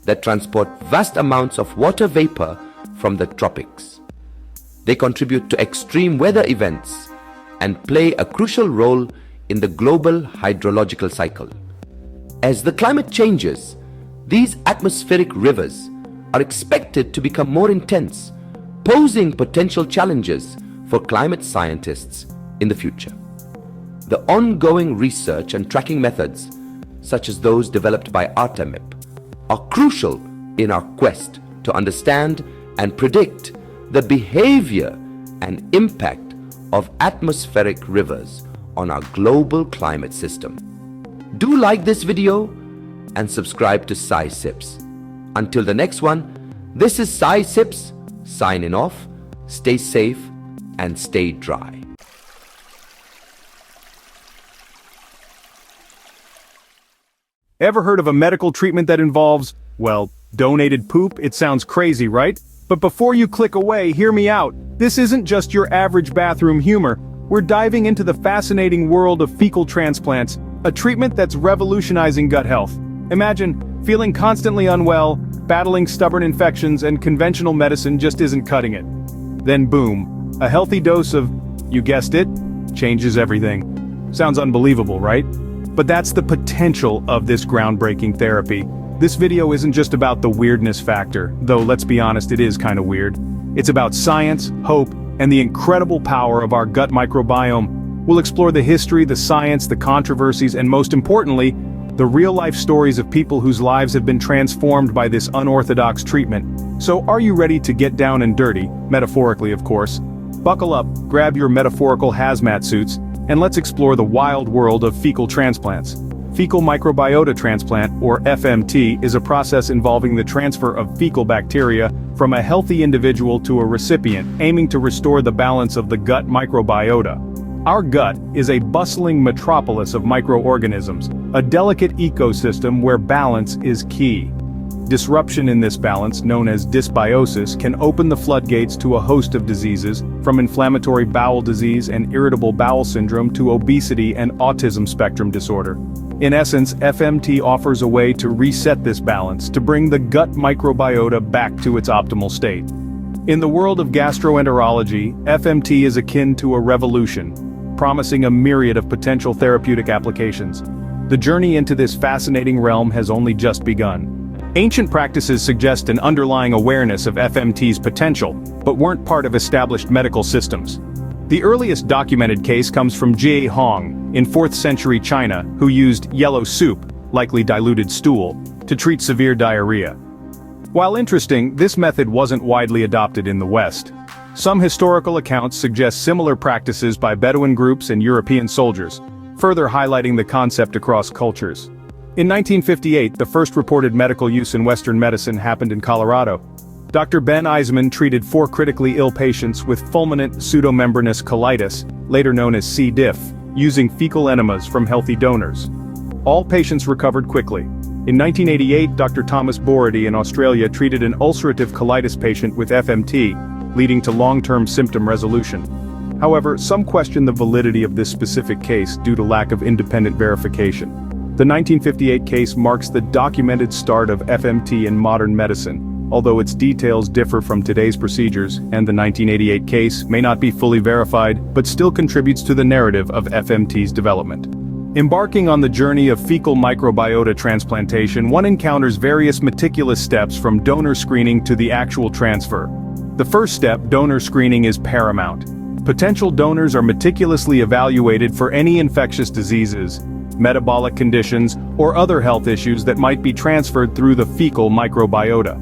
that transport vast amounts of water vapor from the tropics. They contribute to extreme weather events and play a crucial role in the global hydrological cycle. As the climate changes, these atmospheric rivers are expected to become more intense, posing potential challenges for climate scientists in the future. The ongoing research and tracking methods, such as those developed by Artemip, are crucial in our quest to understand and predict the behavior and impact of atmospheric rivers on our global climate system. Do like this video and subscribe to Sci Sips. Until the next one, this is Sci Sips signing off. Stay safe and stay dry. Ever heard of a medical treatment that involves, well, donated poop? It sounds crazy, right? But before you click away, hear me out. This isn't just your average bathroom humor. We're diving into the fascinating world of fecal transplants, a treatment that's revolutionizing gut health. Imagine feeling constantly unwell, battling stubborn infections, and conventional medicine just isn't cutting it. Then boom, a healthy dose of, you guessed it, changes everything. Sounds unbelievable, right? But that's the potential of this groundbreaking therapy. This video isn't just about the weirdness factor, though let's be honest, it is kind of weird. It's about science, hope, and the incredible power of our gut microbiome. We'll explore the history, the science, the controversies, and most importantly, the real-life stories of people whose lives have been transformed by this unorthodox treatment. So are you ready to get down and dirty, metaphorically of course? Buckle up, grab your metaphorical hazmat suits, and let's explore the wild world of fecal transplants. Fecal microbiota transplant, or FMT, is a process involving the transfer of fecal bacteria from a healthy individual to a recipient, aiming to restore the balance of the gut microbiota. Our gut is a bustling metropolis of microorganisms, a delicate ecosystem where balance is key. Disruption in this balance, known as dysbiosis, can open the floodgates to a host of diseases, from inflammatory bowel disease and irritable bowel syndrome to obesity and autism spectrum disorder. In essence, FMT offers a way to reset this balance, to bring the gut microbiota back to its optimal state. In the world of gastroenterology, FMT is akin to a revolution, promising a myriad of potential therapeutic applications. The journey into this fascinating realm has only just begun. Ancient practices suggest an underlying awareness of FMT's potential, but weren't part of established medical systems. The earliest documented case comes from Jie Hong, in 4th century China, who used yellow soup, likely diluted stool, to treat severe diarrhea. While interesting, this method wasn't widely adopted in the West. Some historical accounts suggest similar practices by Bedouin groups and European soldiers, further highlighting the concept across cultures. In 1958, the first reported medical use in Western medicine happened in Colorado. Dr. Ben Eisman treated 4 critically ill patients with fulminant pseudomembranous colitis, later known as C. diff, using fecal enemas from healthy donors. All patients recovered quickly. In 1988, Dr. Thomas Borody in Australia treated an ulcerative colitis patient with FMT, leading to long-term symptom resolution. However, some question the validity of this specific case due to lack of independent verification. The 1958 case marks the documented start of FMT in modern medicine, although its details differ from today's procedures, and the 1988 case may not be fully verified, but still contributes to the narrative of FMT's development. Embarking on the journey of fecal microbiota transplantation, one encounters various meticulous steps from donor screening to the actual transfer. The first step, donor screening, is paramount. Potential donors are meticulously evaluated for any infectious diseases, metabolic conditions, or other health issues that might be transferred through the fecal microbiota.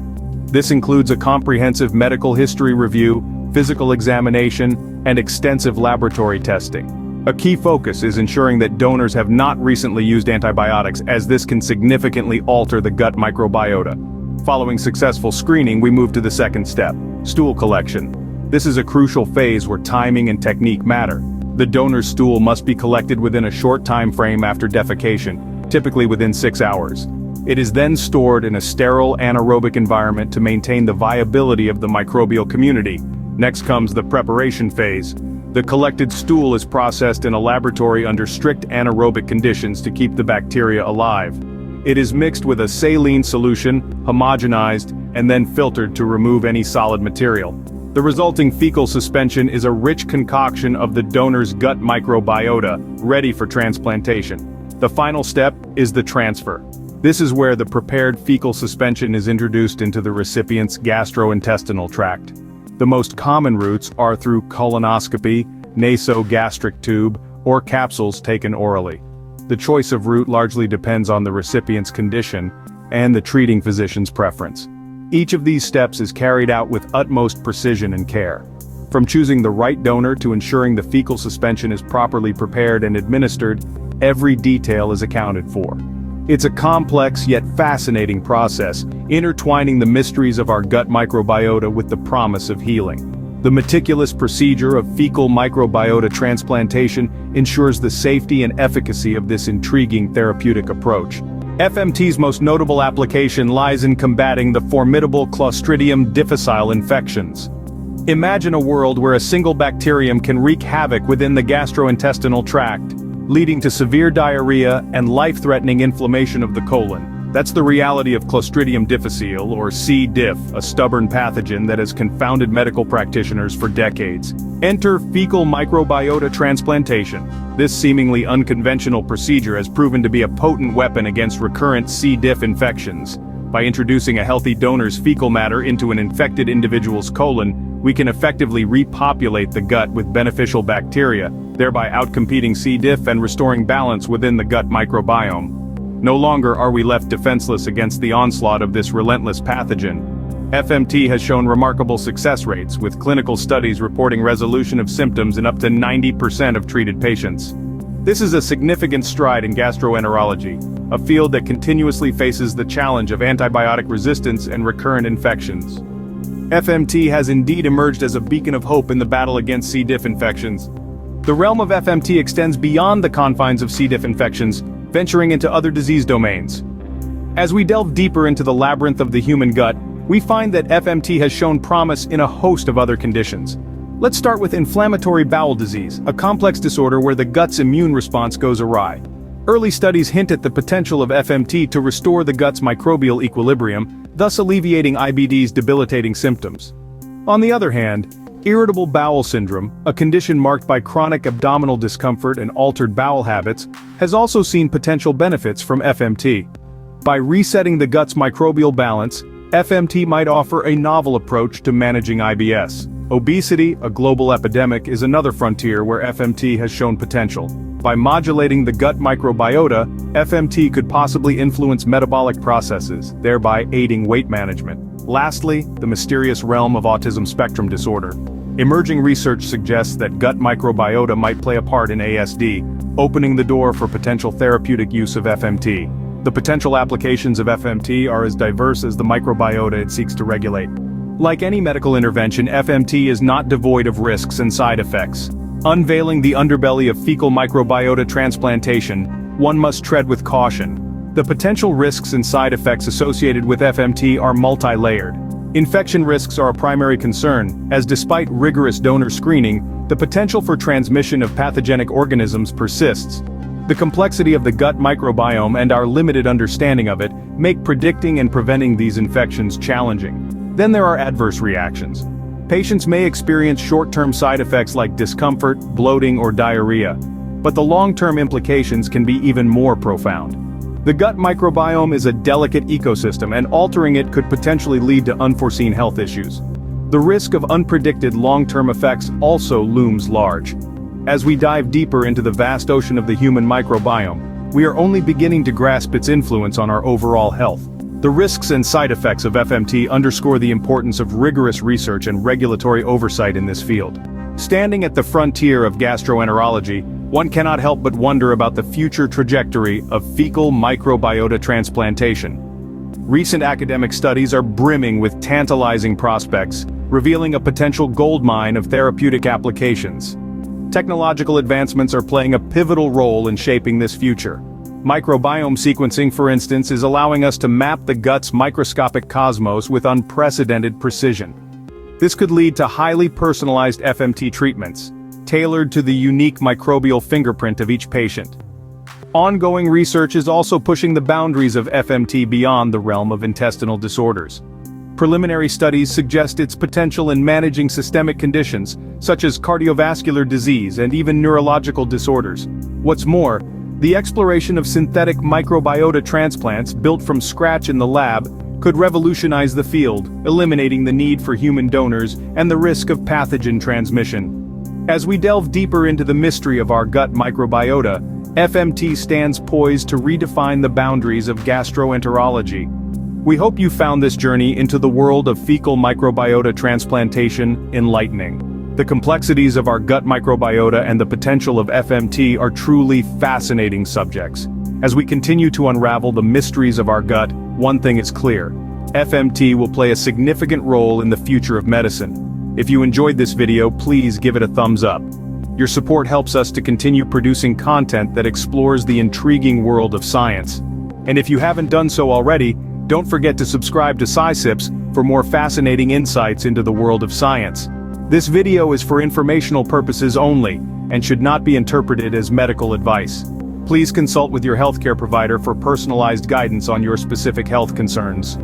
This includes a comprehensive medical history review, physical examination, and extensive laboratory testing. A key focus is ensuring that donors have not recently used antibiotics, as this can significantly alter the gut microbiota. Following successful screening, we move to the second step, stool collection. This is a crucial phase where timing and technique matter. The donor's stool must be collected within a short time frame after defecation, typically within 6 hours. It is then stored in a sterile anaerobic environment to maintain the viability of the microbial community. Next comes the preparation phase. The collected stool is processed in a laboratory under strict anaerobic conditions to keep the bacteria alive. It is mixed with a saline solution, homogenized, and then filtered to remove any solid material. The resulting fecal suspension is a rich concoction of the donor's gut microbiota, ready for transplantation. The final step is the transfer. This is where the prepared fecal suspension is introduced into the recipient's gastrointestinal tract. The most common routes are through colonoscopy, nasogastric tube, or capsules taken orally. The choice of route largely depends on the recipient's condition and the treating physician's preference. Each of these steps is carried out with utmost precision and care. From choosing the right donor to ensuring the fecal suspension is properly prepared and administered, every detail is accounted for. It's a complex yet fascinating process, intertwining the mysteries of our gut microbiota with the promise of healing. The meticulous procedure of fecal microbiota transplantation ensures the safety and efficacy of this intriguing therapeutic approach. FMT's most notable application lies in combating the formidable Clostridium difficile infections. Imagine a world where a single bacterium can wreak havoc within the gastrointestinal tract, leading to severe diarrhea and life-threatening inflammation of the colon. That's the reality of Clostridium difficile, or C. diff, a stubborn pathogen that has confounded medical practitioners for decades. Enter fecal microbiota transplantation. This seemingly unconventional procedure has proven to be a potent weapon against recurrent C. diff infections. By introducing a healthy donor's fecal matter into an infected individual's colon, we can effectively repopulate the gut with beneficial bacteria, thereby outcompeting C. diff and restoring balance within the gut microbiome. No longer are we left defenseless against the onslaught of this relentless pathogen. FMT has shown remarkable success rates, with clinical studies reporting resolution of symptoms in up to 90% of treated patients. This is a significant stride in gastroenterology, a field that continuously faces the challenge of antibiotic resistance and recurrent infections. FMT has indeed emerged as a beacon of hope in the battle against C. diff infections. The realm of FMT extends beyond the confines of C. diff infections, venturing into other disease domains. As we delve deeper into the labyrinth of the human gut, we find that FMT has shown promise in a host of other conditions. Let's start with inflammatory bowel disease, a complex disorder where the gut's immune response goes awry. Early studies hint at the potential of FMT to restore the gut's microbial equilibrium, thus alleviating IBD's debilitating symptoms. On the other hand, irritable bowel syndrome, a condition marked by chronic abdominal discomfort and altered bowel habits, has also seen potential benefits from FMT. By resetting the gut's microbial balance, FMT might offer a novel approach to managing IBS. Obesity, a global epidemic, is another frontier where FMT has shown potential. By modulating the gut microbiota, FMT could possibly influence metabolic processes, thereby aiding weight management. Lastly, the mysterious realm of autism spectrum disorder. Emerging research suggests that gut microbiota might play a part in ASD, opening the door for potential therapeutic use of FMT. The potential applications of FMT are as diverse as the microbiota it seeks to regulate. Like any medical intervention, FMT is not devoid of risks and side effects. Unveiling the underbelly of fecal microbiota transplantation, one must tread with caution. The potential risks and side effects associated with FMT are multi-layered. Infection risks are a primary concern, as despite rigorous donor screening, the potential for transmission of pathogenic organisms persists. The complexity of the gut microbiome and our limited understanding of it make predicting and preventing these infections challenging. Then there are adverse reactions. Patients may experience short-term side effects like discomfort, bloating, or diarrhea, but the long-term implications can be even more profound. The gut microbiome is a delicate ecosystem, and altering it could potentially lead to unforeseen health issues. The risk of unpredicted long-term effects also looms large. As we dive deeper into the vast ocean of the human microbiome, we are only beginning to grasp its influence on our overall health. The risks and side effects of FMT underscore the importance of rigorous research and regulatory oversight in this field. Standing at the frontier of gastroenterology, one cannot help but wonder about the future trajectory of fecal microbiota transplantation. Recent academic studies are brimming with tantalizing prospects, revealing a potential goldmine of therapeutic applications. Technological advancements are playing a pivotal role in shaping this future. Microbiome sequencing, for instance, is allowing us to map the gut's microscopic cosmos with unprecedented precision. This could lead to highly personalized FMT treatments, tailored to the unique microbial fingerprint of each patient. Ongoing research is also pushing the boundaries of FMT beyond the realm of intestinal disorders. Preliminary studies suggest its potential in managing systemic conditions, such as cardiovascular disease and even neurological disorders. What's more, the exploration of synthetic microbiota transplants built from scratch in the lab could revolutionize the field, eliminating the need for human donors and the risk of pathogen transmission. As we delve deeper into the mystery of our gut microbiota, FMT stands poised to redefine the boundaries of gastroenterology. We hope you found this journey into the world of fecal microbiota transplantation enlightening. The complexities of our gut microbiota and the potential of FMT are truly fascinating subjects. As we continue to unravel the mysteries of our gut, one thing is clear: FMT will play a significant role in the future of medicine. If you enjoyed this video, please give it a thumbs up. Your support helps us to continue producing content that explores the intriguing world of science. And if you haven't done so already, don't forget to subscribe to SciSips for more fascinating insights into the world of science. This video is for informational purposes only and should not be interpreted as medical advice. Please consult with your healthcare provider for personalized guidance on your specific health concerns.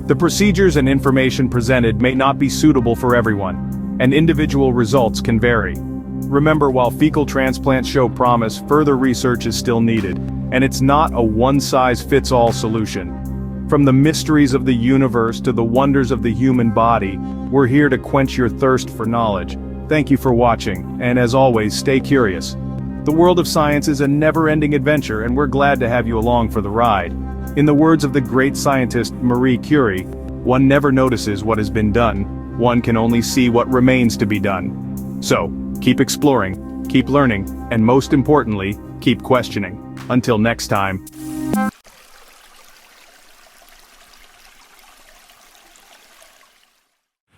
The procedures and information presented may not be suitable for everyone, and individual results can vary. Remember, while fecal transplants show promise, further research is still needed, and it's not a one-size-fits-all solution. From the mysteries of the universe to the wonders of the human body, we're here to quench your thirst for knowledge. Thank you for watching, and as always, stay curious. The world of science is a never-ending adventure, and we're glad to have you along for the ride. In the words of the great scientist Marie Curie, one never notices what has been done, one can only see what remains to be done. So, keep exploring, keep learning, and most importantly, keep questioning. Until next time.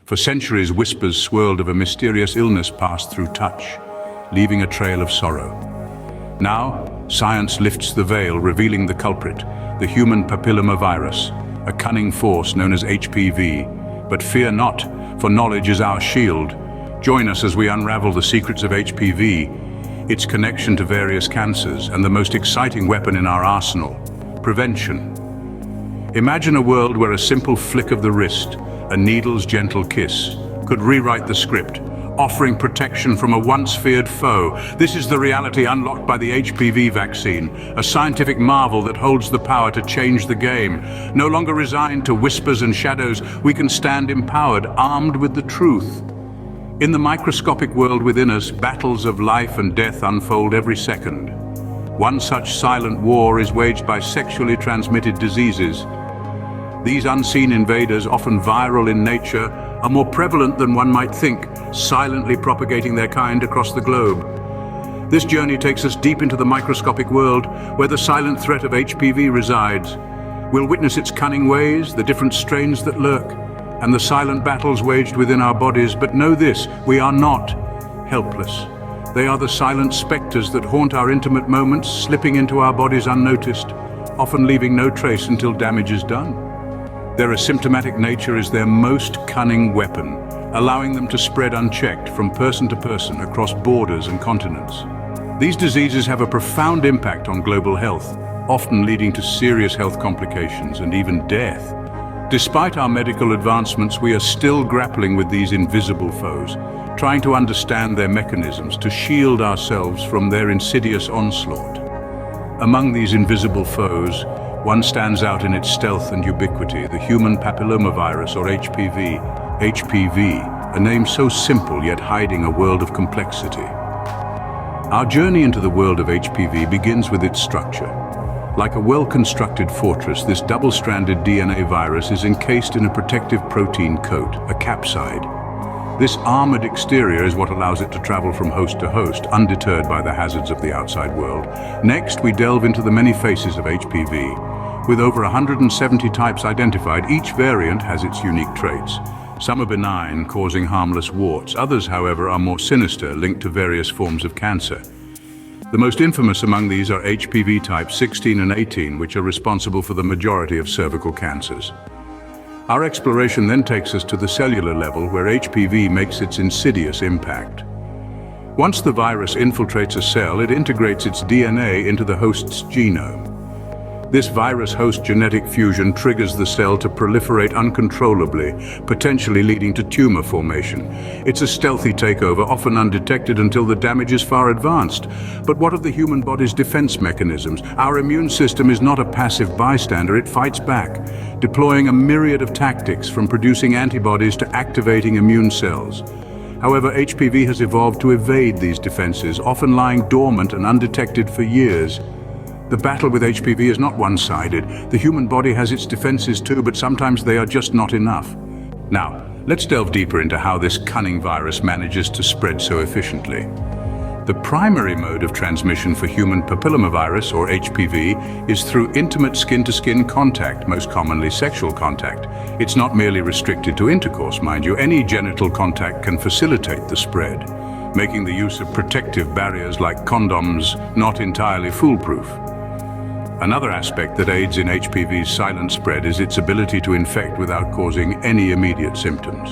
For centuries, whispers swirled of a mysterious illness passed through touch, leaving a trail of sorrow. Now, science lifts the veil, revealing the culprit, the human papillomavirus, a cunning force known as HPV. But fear not, for knowledge is our shield. Join us as we unravel the secrets of HPV, its connection to various cancers, and the most exciting weapon in our arsenal: prevention. Imagine a world where a simple flick of the wrist, a needle's gentle kiss, could rewrite the script, offering protection from a once-feared foe. This is the reality unlocked by the HPV vaccine, a scientific marvel that holds the power to change the game. No longer resigned to whispers and shadows, we can stand empowered, armed with the truth. In the microscopic world within us, battles of life and death unfold every second. One such silent war is waged by sexually transmitted diseases. These unseen invaders, often viral in nature, are more prevalent than one might think, silently propagating their kind across the globe. This journey takes us deep into the microscopic world, where the silent threat of HPV resides. We'll witness its cunning ways, the different strains that lurk, and the silent battles waged within our bodies. But know this, we are not helpless. They are the silent specters that haunt our intimate moments, slipping into our bodies unnoticed, often leaving no trace until damage is done. Their asymptomatic nature is their most cunning weapon, allowing them to spread unchecked from person to person across borders and continents. These diseases have a profound impact on global health, often leading to serious health complications and even death. Despite our medical advancements, we are still grappling with these invisible foes, trying to understand their mechanisms to shield ourselves from their insidious onslaught. Among these invisible foes, one stands out in its stealth and ubiquity: the human papillomavirus, or HPV. HPV, a name so simple yet hiding a world of complexity. Our journey into the world of HPV begins with its structure. Like a well-constructed fortress, this double-stranded DNA virus is encased in a protective protein coat, a capsid. This armored exterior is what allows it to travel from host to host, undeterred by the hazards of the outside world. Next, we delve into the many faces of HPV. With over 170 types identified, each variant has its unique traits. Some are benign, causing harmless warts. Others, however, are more sinister, linked to various forms of cancer. The most infamous among these are HPV types 16 and 18, which are responsible for the majority of cervical cancers. Our exploration then takes us to the cellular level, where HPV makes its insidious impact. Once the virus infiltrates a cell, it integrates its DNA into the host's genome. This virus-host genetic fusion triggers the cell to proliferate uncontrollably, potentially leading to tumor formation. It's a stealthy takeover, often undetected until the damage is far advanced. But what of the human body's defense mechanisms? Our immune system is not a passive bystander, it fights back, deploying a myriad of tactics from producing antibodies to activating immune cells. However, HPV has evolved to evade these defenses, often lying dormant and undetected for years. The battle with HPV is not one-sided. The human body has its defenses too, but sometimes they are just not enough. Now, let's delve deeper into how this cunning virus manages to spread so efficiently. The primary mode of transmission for human papillomavirus, or HPV, is through intimate skin-to-skin contact, most commonly sexual contact. It's not merely restricted to intercourse, mind you. Any genital contact can facilitate the spread, making the use of protective barriers like condoms not entirely foolproof. Another aspect that aids in HPV's silent spread is its ability to infect without causing any immediate symptoms.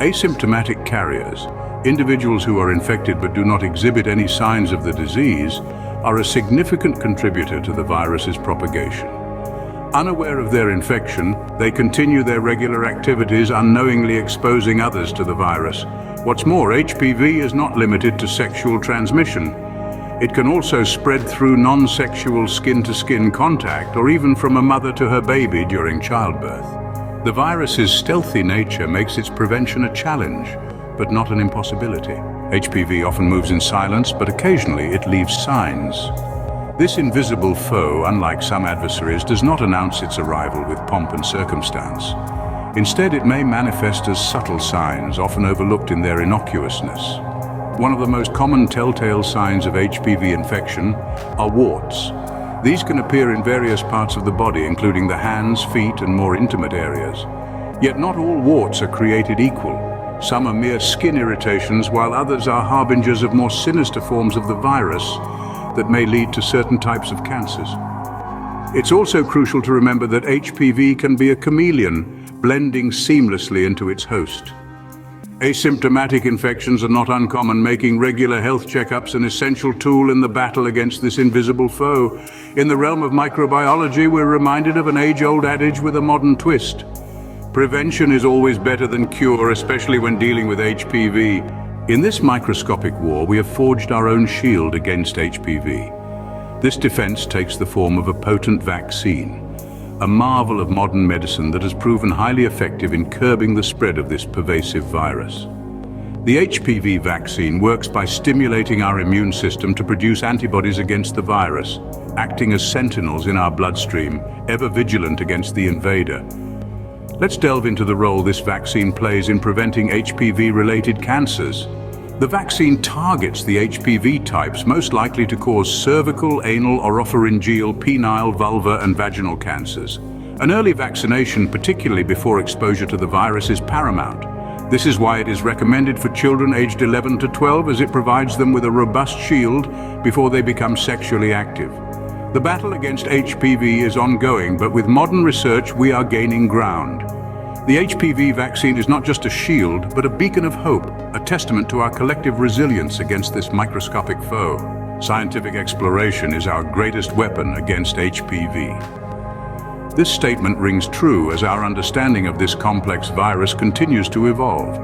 Asymptomatic carriers, individuals who are infected but do not exhibit any signs of the disease, are a significant contributor to the virus's propagation. Unaware of their infection, they continue their regular activities, unknowingly exposing others to the virus. What's more, HPV is not limited to sexual transmission. It can also spread through non-sexual skin-to-skin contact, or even from a mother to her baby during childbirth. The virus's stealthy nature makes its prevention a challenge, but not an impossibility. HPV often moves in silence, but occasionally it leaves signs. This invisible foe, unlike some adversaries, does not announce its arrival with pomp and circumstance. Instead, it may manifest as subtle signs, often overlooked in their innocuousness. One of the most common telltale signs of HPV infection are warts. These can appear in various parts of the body, including the hands, feet, and more intimate areas. Yet not all warts are created equal. Some are mere skin irritations, while others are harbingers of more sinister forms of the virus that may lead to certain types of cancers. It's also crucial to remember that HPV can be a chameleon, blending seamlessly into its host. Asymptomatic infections are not uncommon, making regular health checkups an essential tool in the battle against this invisible foe. In the realm of microbiology, we're reminded of an age-old adage with a modern twist. Prevention is always better than cure, especially when dealing with HPV. In this microscopic war, we have forged our own shield against HPV. This defense takes the form of a potent vaccine, a marvel of modern medicine that has proven highly effective in curbing the spread of this pervasive virus. The HPV vaccine works by stimulating our immune system to produce antibodies against the virus, acting as sentinels in our bloodstream, ever vigilant against the invader. Let's delve into the role this vaccine plays in preventing HPV-related cancers. The vaccine targets the HPV types most likely to cause cervical, anal, oropharyngeal, penile, vulvar, and vaginal cancers. An early vaccination, particularly before exposure to the virus, is paramount. This is why it is recommended for children aged 11 to 12, as it provides them with a robust shield before they become sexually active. The battle against HPV is ongoing, but with modern research, we are gaining ground. The HPV vaccine is not just a shield, but a beacon of hope, a testament to our collective resilience against this microscopic foe. Scientific exploration is our greatest weapon against HPV. This statement rings true as our understanding of this complex virus continues to evolve.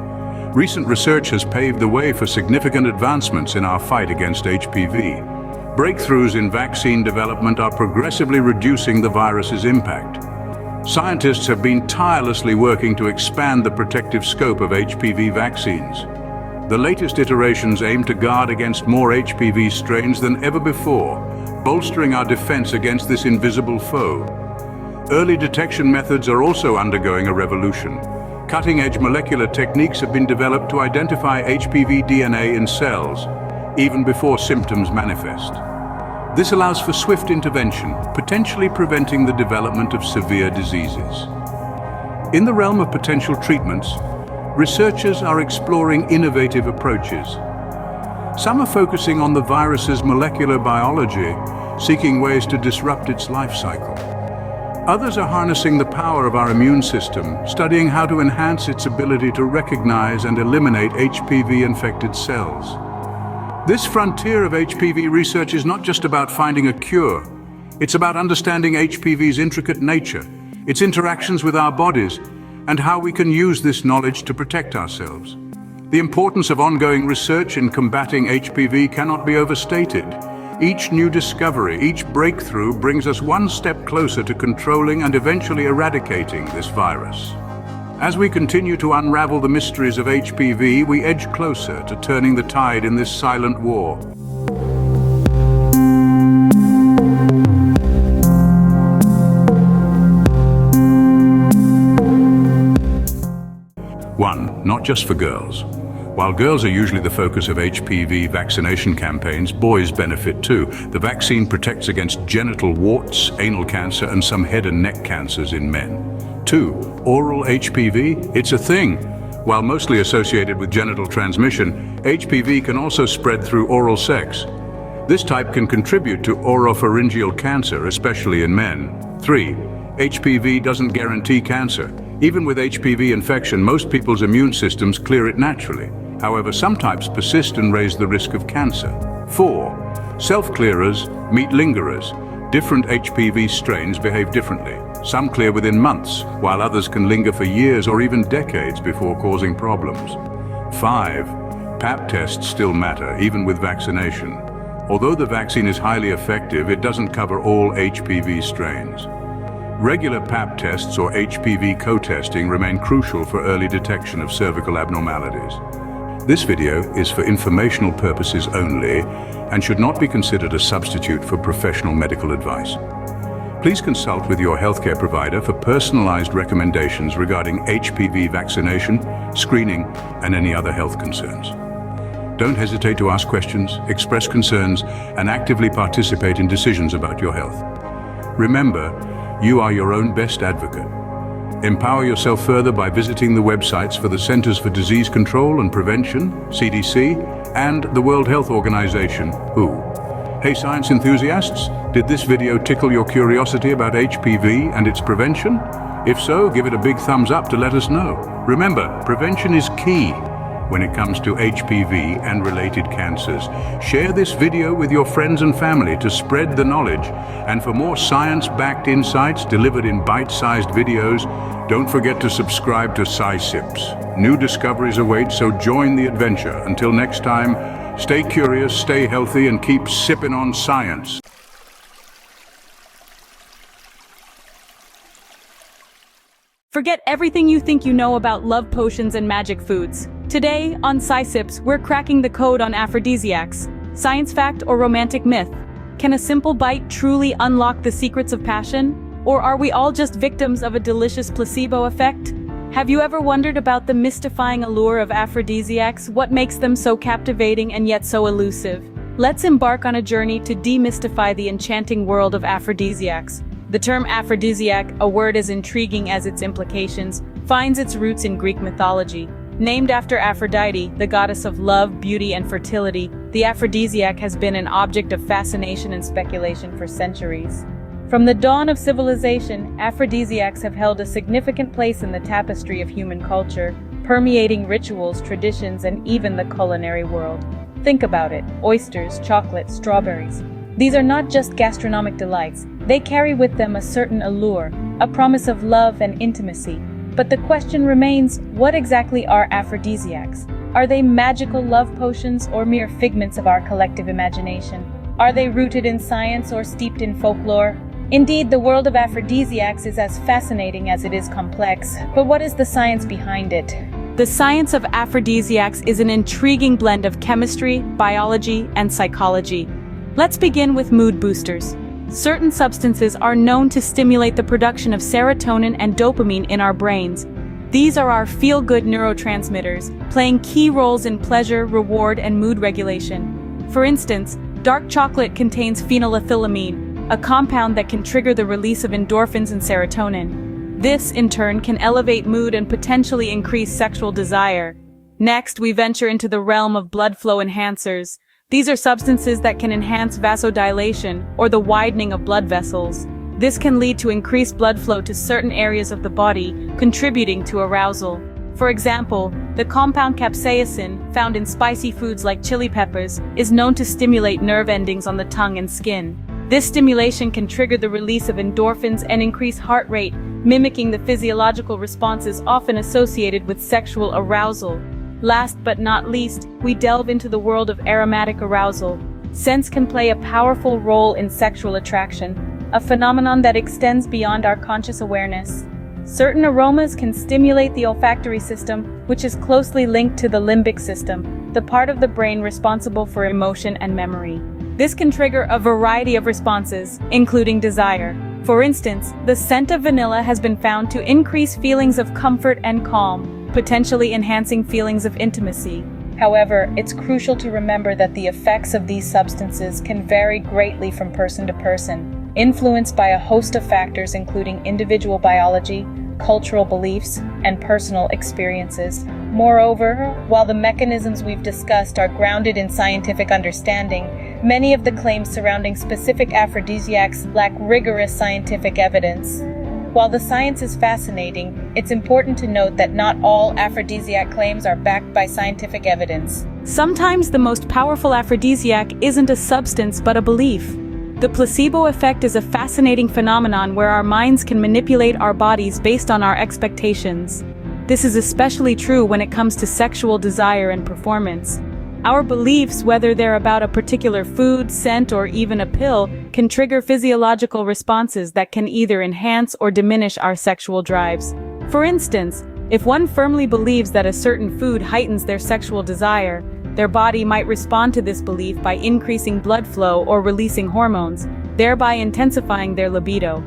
Recent research has paved the way for significant advancements in our fight against HPV. Breakthroughs in vaccine development are progressively reducing the virus's impact. Scientists have been tirelessly working to expand the protective scope of HPV vaccines. The latest iterations aim to guard against more HPV strains than ever before, bolstering our defense against this invisible foe. Early detection methods are also undergoing a revolution. Cutting-edge molecular techniques have been developed to identify HPV DNA in cells, even before symptoms manifest. This allows for swift intervention, potentially preventing the development of severe diseases. In the realm of potential treatments, researchers are exploring innovative approaches. Some are focusing on the virus's molecular biology, seeking ways to disrupt its life cycle. Others are harnessing the power of our immune system, studying how to enhance its ability to recognize and eliminate HPV-infected cells. This frontier of HPV research is not just about finding a cure. It's about understanding HPV's intricate nature, its interactions with our bodies, and how we can use this knowledge to protect ourselves. The importance of ongoing research in combating HPV cannot be overstated. Each new discovery, each breakthrough brings us one step closer to controlling and eventually eradicating this virus. As we continue to unravel the mysteries of HPV, we edge closer to turning the tide in this silent war. One, not just for girls. While girls are usually the focus of HPV vaccination campaigns, boys benefit too. The vaccine protects against genital warts, anal cancer, and some head and neck cancers in men. 2. Oral HPV, it's a thing. While mostly associated with genital transmission, HPV can also spread through oral sex. This type can contribute to oropharyngeal cancer, especially in men. 3. HPV doesn't guarantee cancer. Even with HPV infection, most people's immune systems clear it naturally. However, some types persist and raise the risk of cancer. 4. Self-clearers meet lingerers. Different HPV strains behave differently. Some clear within months, while others can linger for years or even decades before causing problems. 5. Pap tests still matter, even with vaccination. Although the vaccine is highly effective, it doesn't cover all HPV strains. Regular Pap tests or HPV co-testing remain crucial for early detection of cervical abnormalities. This video is for informational purposes only and should not be considered a substitute for professional medical advice. Please consult with your healthcare provider for personalized recommendations regarding HPV vaccination, screening, and any other health concerns. Don't hesitate to ask questions, express concerns, and actively participate in decisions about your health. Remember, you are your own best advocate. Empower yourself further by visiting the websites for the Centers for Disease Control and Prevention, CDC, and the World Health Organization, WHO. Hey science enthusiasts, did this video tickle your curiosity about HPV and its prevention? If so, give it a big thumbs up to let us know. Remember, prevention is key when it comes to HPV and related cancers. Share this video with your friends and family to spread the knowledge. And for more science-backed insights delivered in bite-sized videos, don't forget to subscribe to SciSips. New discoveries await, so join the adventure. Until next time, stay curious, stay healthy, and keep sipping on science. Forget everything you think you know about love potions and magic foods. Today, on SciSips, we're cracking the code on aphrodisiacs. Science fact or romantic myth? Can a simple bite truly unlock the secrets of passion? Or are we all just victims of a delicious placebo effect? Have you ever wondered about the mystifying allure of aphrodisiacs? What makes them so captivating and yet so elusive? Let's embark on a journey to demystify the enchanting world of aphrodisiacs. The term aphrodisiac, a word as intriguing as its implications, finds its roots in Greek mythology. Named after Aphrodite, the goddess of love, beauty, and fertility, the aphrodisiac has been an object of fascination and speculation for centuries. From the dawn of civilization, aphrodisiacs have held a significant place in the tapestry of human culture, permeating rituals, traditions, and even the culinary world. Think about it: oysters, chocolate, strawberries. These are not just gastronomic delights. They carry with them a certain allure, a promise of love and intimacy. But the question remains, what exactly are aphrodisiacs? Are they magical love potions or mere figments of our collective imagination? Are they rooted in science or steeped in folklore? Indeed, the world of aphrodisiacs is as fascinating as it is complex. But what is the science behind it? The science of aphrodisiacs is an intriguing blend of chemistry, biology, and psychology. Let's begin with mood boosters. Certain substances are known to stimulate the production of serotonin and dopamine in our brains. These are our feel-good neurotransmitters, playing key roles in pleasure, reward, and mood regulation. For instance, dark chocolate contains phenylethylamine, a compound that can trigger the release of endorphins and serotonin. This, in turn, can elevate mood and potentially increase sexual desire. Next, we venture into the realm of blood flow enhancers. These are substances that can enhance vasodilation, or the widening of blood vessels. This can lead to increased blood flow to certain areas of the body, contributing to arousal. For example, the compound capsaicin, found in spicy foods like chili peppers, is known to stimulate nerve endings on the tongue and skin. This stimulation can trigger the release of endorphins and increase heart rate, mimicking the physiological responses often associated with sexual arousal. Last but not least, we delve into the world of aromatic arousal. Scents can play a powerful role in sexual attraction, a phenomenon that extends beyond our conscious awareness. Certain aromas can stimulate the olfactory system, which is closely linked to the limbic system, the part of the brain responsible for emotion and memory. This can trigger a variety of responses, including desire. For instance, the scent of vanilla has been found to increase feelings of comfort and calm, potentially enhancing feelings of intimacy. However, it's crucial to remember that the effects of these substances can vary greatly from person to person, influenced by a host of factors including individual biology, cultural beliefs, and personal experiences. Moreover, while the mechanisms we've discussed are grounded in scientific understanding, many of the claims surrounding specific aphrodisiacs lack rigorous scientific evidence. While the science is fascinating, it's important to note that not all aphrodisiac claims are backed by scientific evidence. Sometimes the most powerful aphrodisiac isn't a substance but a belief. The placebo effect is a fascinating phenomenon where our minds can manipulate our bodies based on our expectations. This is especially true when it comes to sexual desire and performance. Our beliefs, whether they're about a particular food, scent, or even a pill, can trigger physiological responses that can either enhance or diminish our sexual drives. For instance, if one firmly believes that a certain food heightens their sexual desire, their body might respond to this belief by increasing blood flow or releasing hormones, thereby intensifying their libido.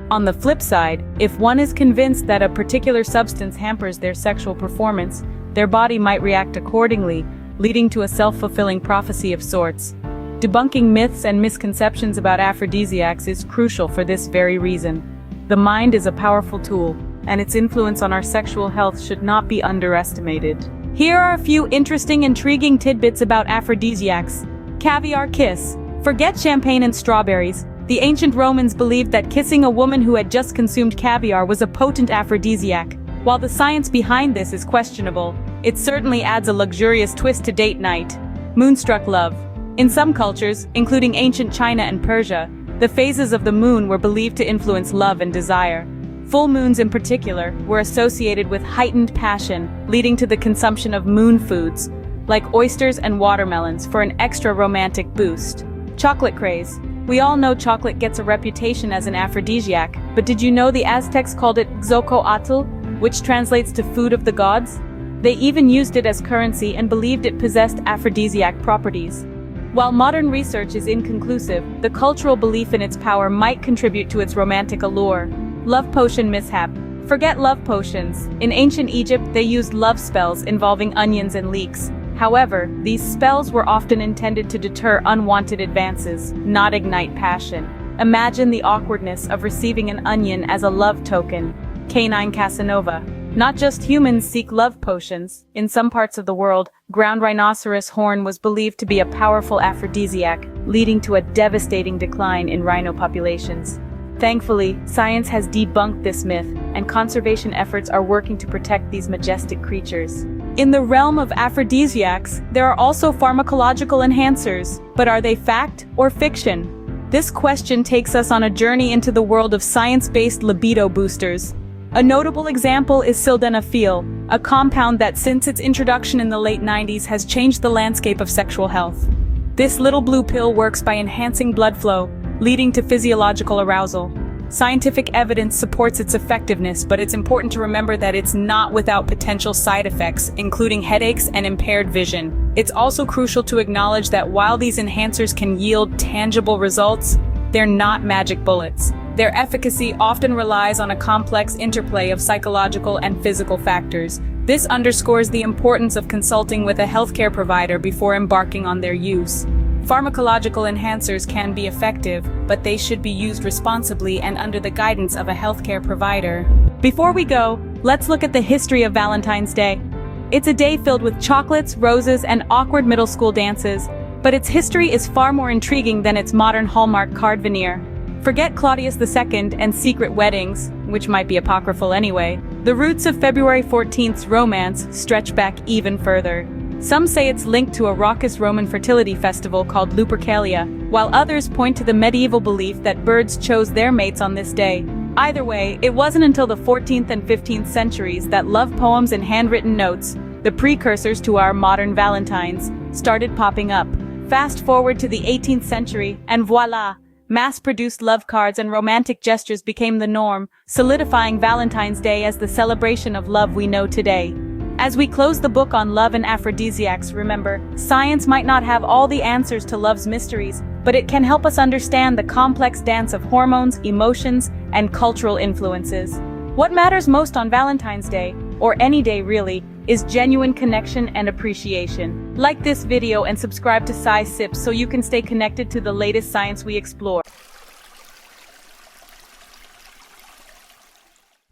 On the flip side, if one is convinced that a particular substance hampers their sexual performance, their body might react accordingly, leading to a self-fulfilling prophecy of sorts. Debunking myths and misconceptions about aphrodisiacs is crucial for this very reason. The mind is a powerful tool, and its influence on our sexual health should not be underestimated. Here are a few interesting, intriguing tidbits about aphrodisiacs. Caviar kiss. Forget champagne and strawberries. The ancient Romans believed that kissing a woman who had just consumed caviar was a potent aphrodisiac. While the science behind this is questionable, it certainly adds a luxurious twist to date night. Moonstruck love. In some cultures, including ancient China and Persia, the phases of the moon were believed to influence love and desire. Full moons in particular were associated with heightened passion, leading to the consumption of moon foods, like oysters and watermelons, for an extra romantic boost. Chocolate craze. We all know chocolate gets a reputation as an aphrodisiac, but did you know the Aztecs called it Xocoatl, which translates to food of the gods? They even used it as currency and believed it possessed aphrodisiac properties. While modern research is inconclusive, the cultural belief in its power might contribute to its romantic allure. Love potion mishap. Forget love potions. In ancient Egypt, they used love spells involving onions and leeks. However, these spells were often intended to deter unwanted advances, not ignite passion. Imagine the awkwardness of receiving an onion as a love token. Canine Casanova. Not just humans seek love potions. In some parts of the world, ground rhinoceros horn was believed to be a powerful aphrodisiac, leading to a devastating decline in rhino populations. Thankfully, science has debunked this myth, and conservation efforts are working to protect these majestic creatures. In the realm of aphrodisiacs, there are also pharmacological enhancers, but are they fact or fiction? This question takes us on a journey into the world of science-based libido boosters. A notable example is sildenafil, a compound that since its introduction in the late 90s has changed the landscape of sexual health. This little blue pill works by enhancing blood flow, leading to physiological arousal. Scientific evidence supports its effectiveness, but it's important to remember that it's not without potential side effects, including headaches and impaired vision. It's also crucial to acknowledge that while these enhancers can yield tangible results, they're not magic bullets. Their efficacy often relies on a complex interplay of psychological and physical factors. This underscores the importance of consulting with a healthcare provider before embarking on their use. Pharmacological enhancers can be effective, but they should be used responsibly and under the guidance of a healthcare provider. Before we go, let's look at the history of Valentine's Day. It's a day filled with chocolates, roses, and awkward middle school dances, but its history is far more intriguing than its modern Hallmark card veneer. Forget Claudius II and secret weddings, which might be apocryphal anyway. The roots of February 14th's romance stretch back even further. Some say it's linked to a raucous Roman fertility festival called Lupercalia, while others point to the medieval belief that birds chose their mates on this day. Either way, it wasn't until the 14th and 15th centuries that love poems and handwritten notes, the precursors to our modern Valentines, started popping up. Fast forward to the 18th century, and voila! Mass-produced love cards and romantic gestures became the norm, solidifying Valentine's Day as the celebration of love we know today. As we close the book on love and aphrodisiacs, remember, science might not have all the answers to love's mysteries, but it can help us understand the complex dance of hormones, emotions, and cultural influences. What matters most on Valentine's Day, or any day really, is genuine connection and appreciation. Like this video and subscribe to SciSips so you can stay connected to the latest science we explore.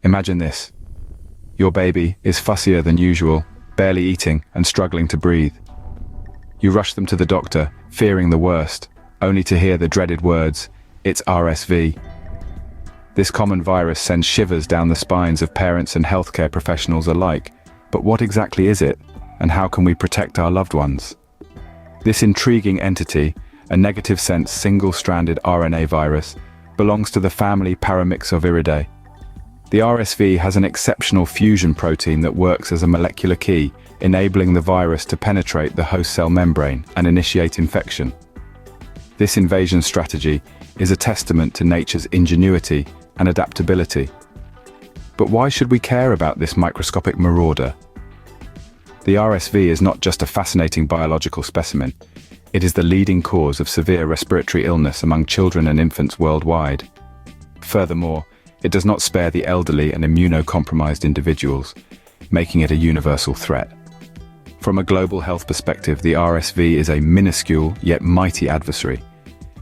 Imagine this. Your baby is fussier than usual, barely eating and struggling to breathe. You rush them to the doctor, fearing the worst, only to hear the dreaded words, "It's RSV." This common virus sends shivers down the spines of parents and healthcare professionals alike. But what exactly is it, and how can we protect our loved ones? This intriguing entity, a negative-sense single-stranded RNA virus, belongs to the family Paramyxoviridae. The RSV has an exceptional fusion protein that works as a molecular key, enabling the virus to penetrate the host cell membrane and initiate infection. This invasion strategy is a testament to nature's ingenuity and adaptability. But why should we care about this microscopic marauder? The RSV is not just a fascinating biological specimen, it is the leading cause of severe respiratory illness among children and infants worldwide. Furthermore, it does not spare the elderly and immunocompromised individuals, making it a universal threat. From a global health perspective, the RSV is a minuscule yet mighty adversary.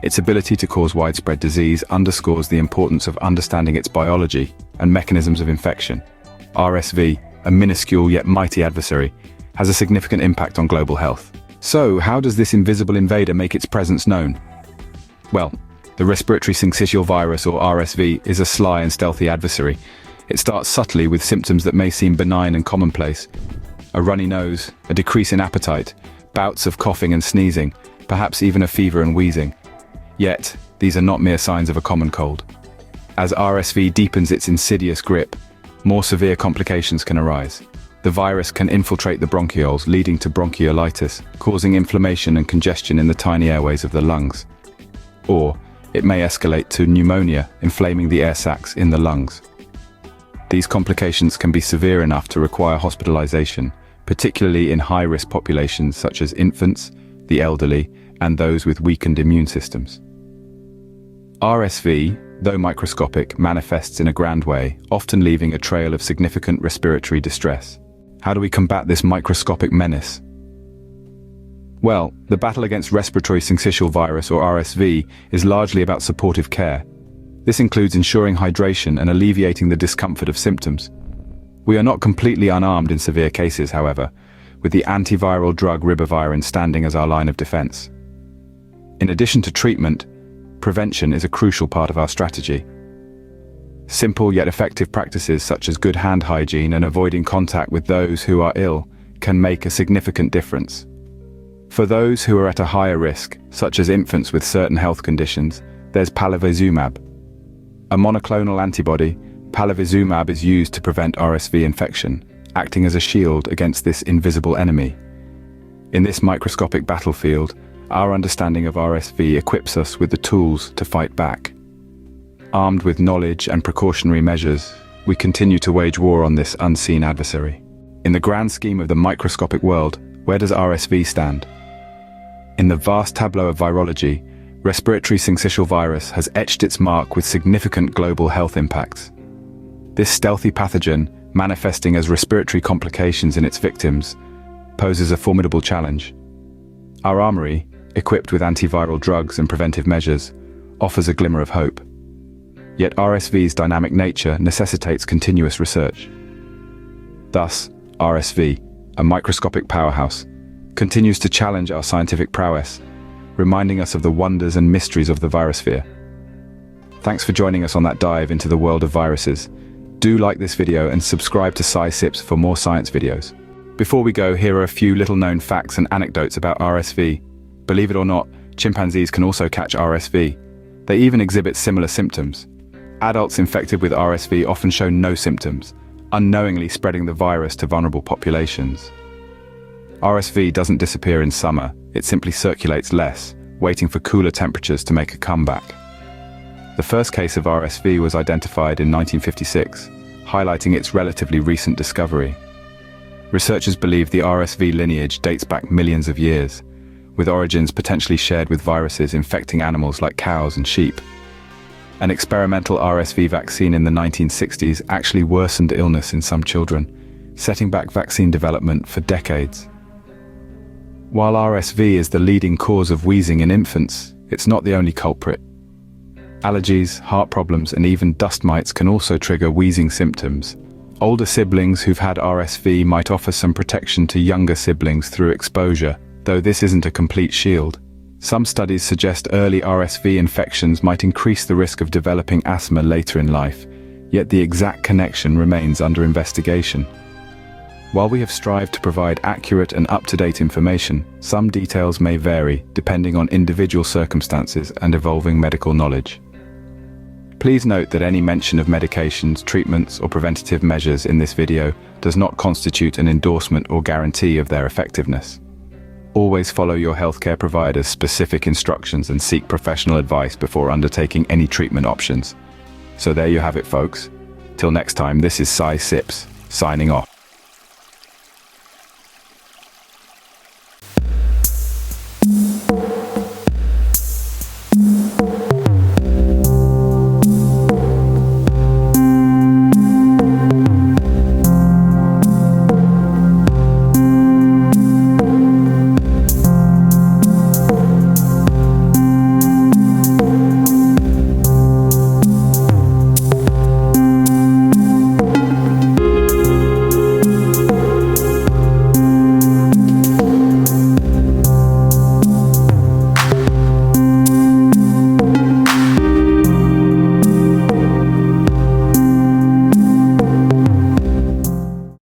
Its ability to cause widespread disease underscores the importance of understanding its biology and mechanisms of infection. RSV, a minuscule yet mighty adversary, has a significant impact on global health. So, how does this invisible invader make its presence known? Well, the respiratory syncytial virus, or RSV, is a sly and stealthy adversary. It starts subtly with symptoms that may seem benign and commonplace. A runny nose, a decrease in appetite, bouts of coughing and sneezing, perhaps even a fever and wheezing. Yet, these are not mere signs of a common cold. As RSV deepens its insidious grip, more severe complications can arise. The virus can infiltrate the bronchioles, leading to bronchiolitis, causing inflammation and congestion in the tiny airways of the lungs. Or, it may escalate to pneumonia, inflaming the air sacs in the lungs. These complications can be severe enough to require hospitalization, particularly in high-risk populations such as infants, the elderly, and those with weakened immune systems. RSV, though microscopic, manifests in a grand way, often leaving a trail of significant respiratory distress. How do we combat this microscopic menace? Well, the battle against respiratory syncytial virus, or RSV, is largely about supportive care. This includes ensuring hydration and alleviating the discomfort of symptoms. We are not completely unarmed in severe cases, however, with the antiviral drug ribavirin standing as our line of defense. In addition to treatment, prevention is a crucial part of our strategy. Simple yet effective practices such as good hand hygiene and avoiding contact with those who are ill can make a significant difference. For those who are at a higher risk, such as infants with certain health conditions, there's palivizumab. A monoclonal antibody, palivizumab is used to prevent RSV infection, acting as a shield against this invisible enemy. In this microscopic battlefield, our understanding of RSV equips us with the tools to fight back. armed with knowledge and precautionary measures, we continue to wage war on this unseen adversary. In the grand scheme of the microscopic world, where does RSV stand? In the vast tableau of virology, respiratory syncytial virus has etched its mark with significant global health impacts. This stealthy pathogen, manifesting as respiratory complications in its victims, poses a formidable challenge. Our armory, equipped with antiviral drugs and preventive measures, offers a glimmer of hope. Yet RSV's dynamic nature necessitates continuous research. Thus, RSV, a microscopic powerhouse, continues to challenge our scientific prowess, reminding us of the wonders and mysteries of the virusphere. Thanks for joining us on that dive into the world of viruses. Do like this video and subscribe to SciSips for more science videos. Before we go, here are a few little-known facts and anecdotes about RSV. Believe it or not, chimpanzees can also catch RSV. They even exhibit similar symptoms. Adults infected with RSV often show no symptoms, unknowingly spreading the virus to vulnerable populations. RSV doesn't disappear in summer, it simply circulates less, waiting for cooler temperatures to make a comeback. The first case of RSV was identified in 1956, highlighting its relatively recent discovery. Researchers believe the RSV lineage dates back millions of years, with origins potentially shared with viruses infecting animals like cows and sheep. An experimental RSV vaccine in the 1960s actually worsened illness in some children, setting back vaccine development for decades. While RSV is the leading cause of wheezing in infants, it's not the only culprit. Allergies, heart problems, and even dust mites can also trigger wheezing symptoms. Older siblings who've had RSV might offer some protection to younger siblings through exposure, though this isn't a complete shield. Some studies suggest early RSV infections might increase the risk of developing asthma later in life, yet the exact connection remains under investigation. While we have strived to provide accurate and up-to-date information, some details may vary depending on individual circumstances and evolving medical knowledge. Please note that any mention of medications, treatments, or preventative measures in this video does not constitute an endorsement or guarantee of their effectiveness. Always follow your healthcare provider's specific instructions and seek professional advice before undertaking any treatment options. So there you have it, folks. Till next time, this is SciSips, signing off.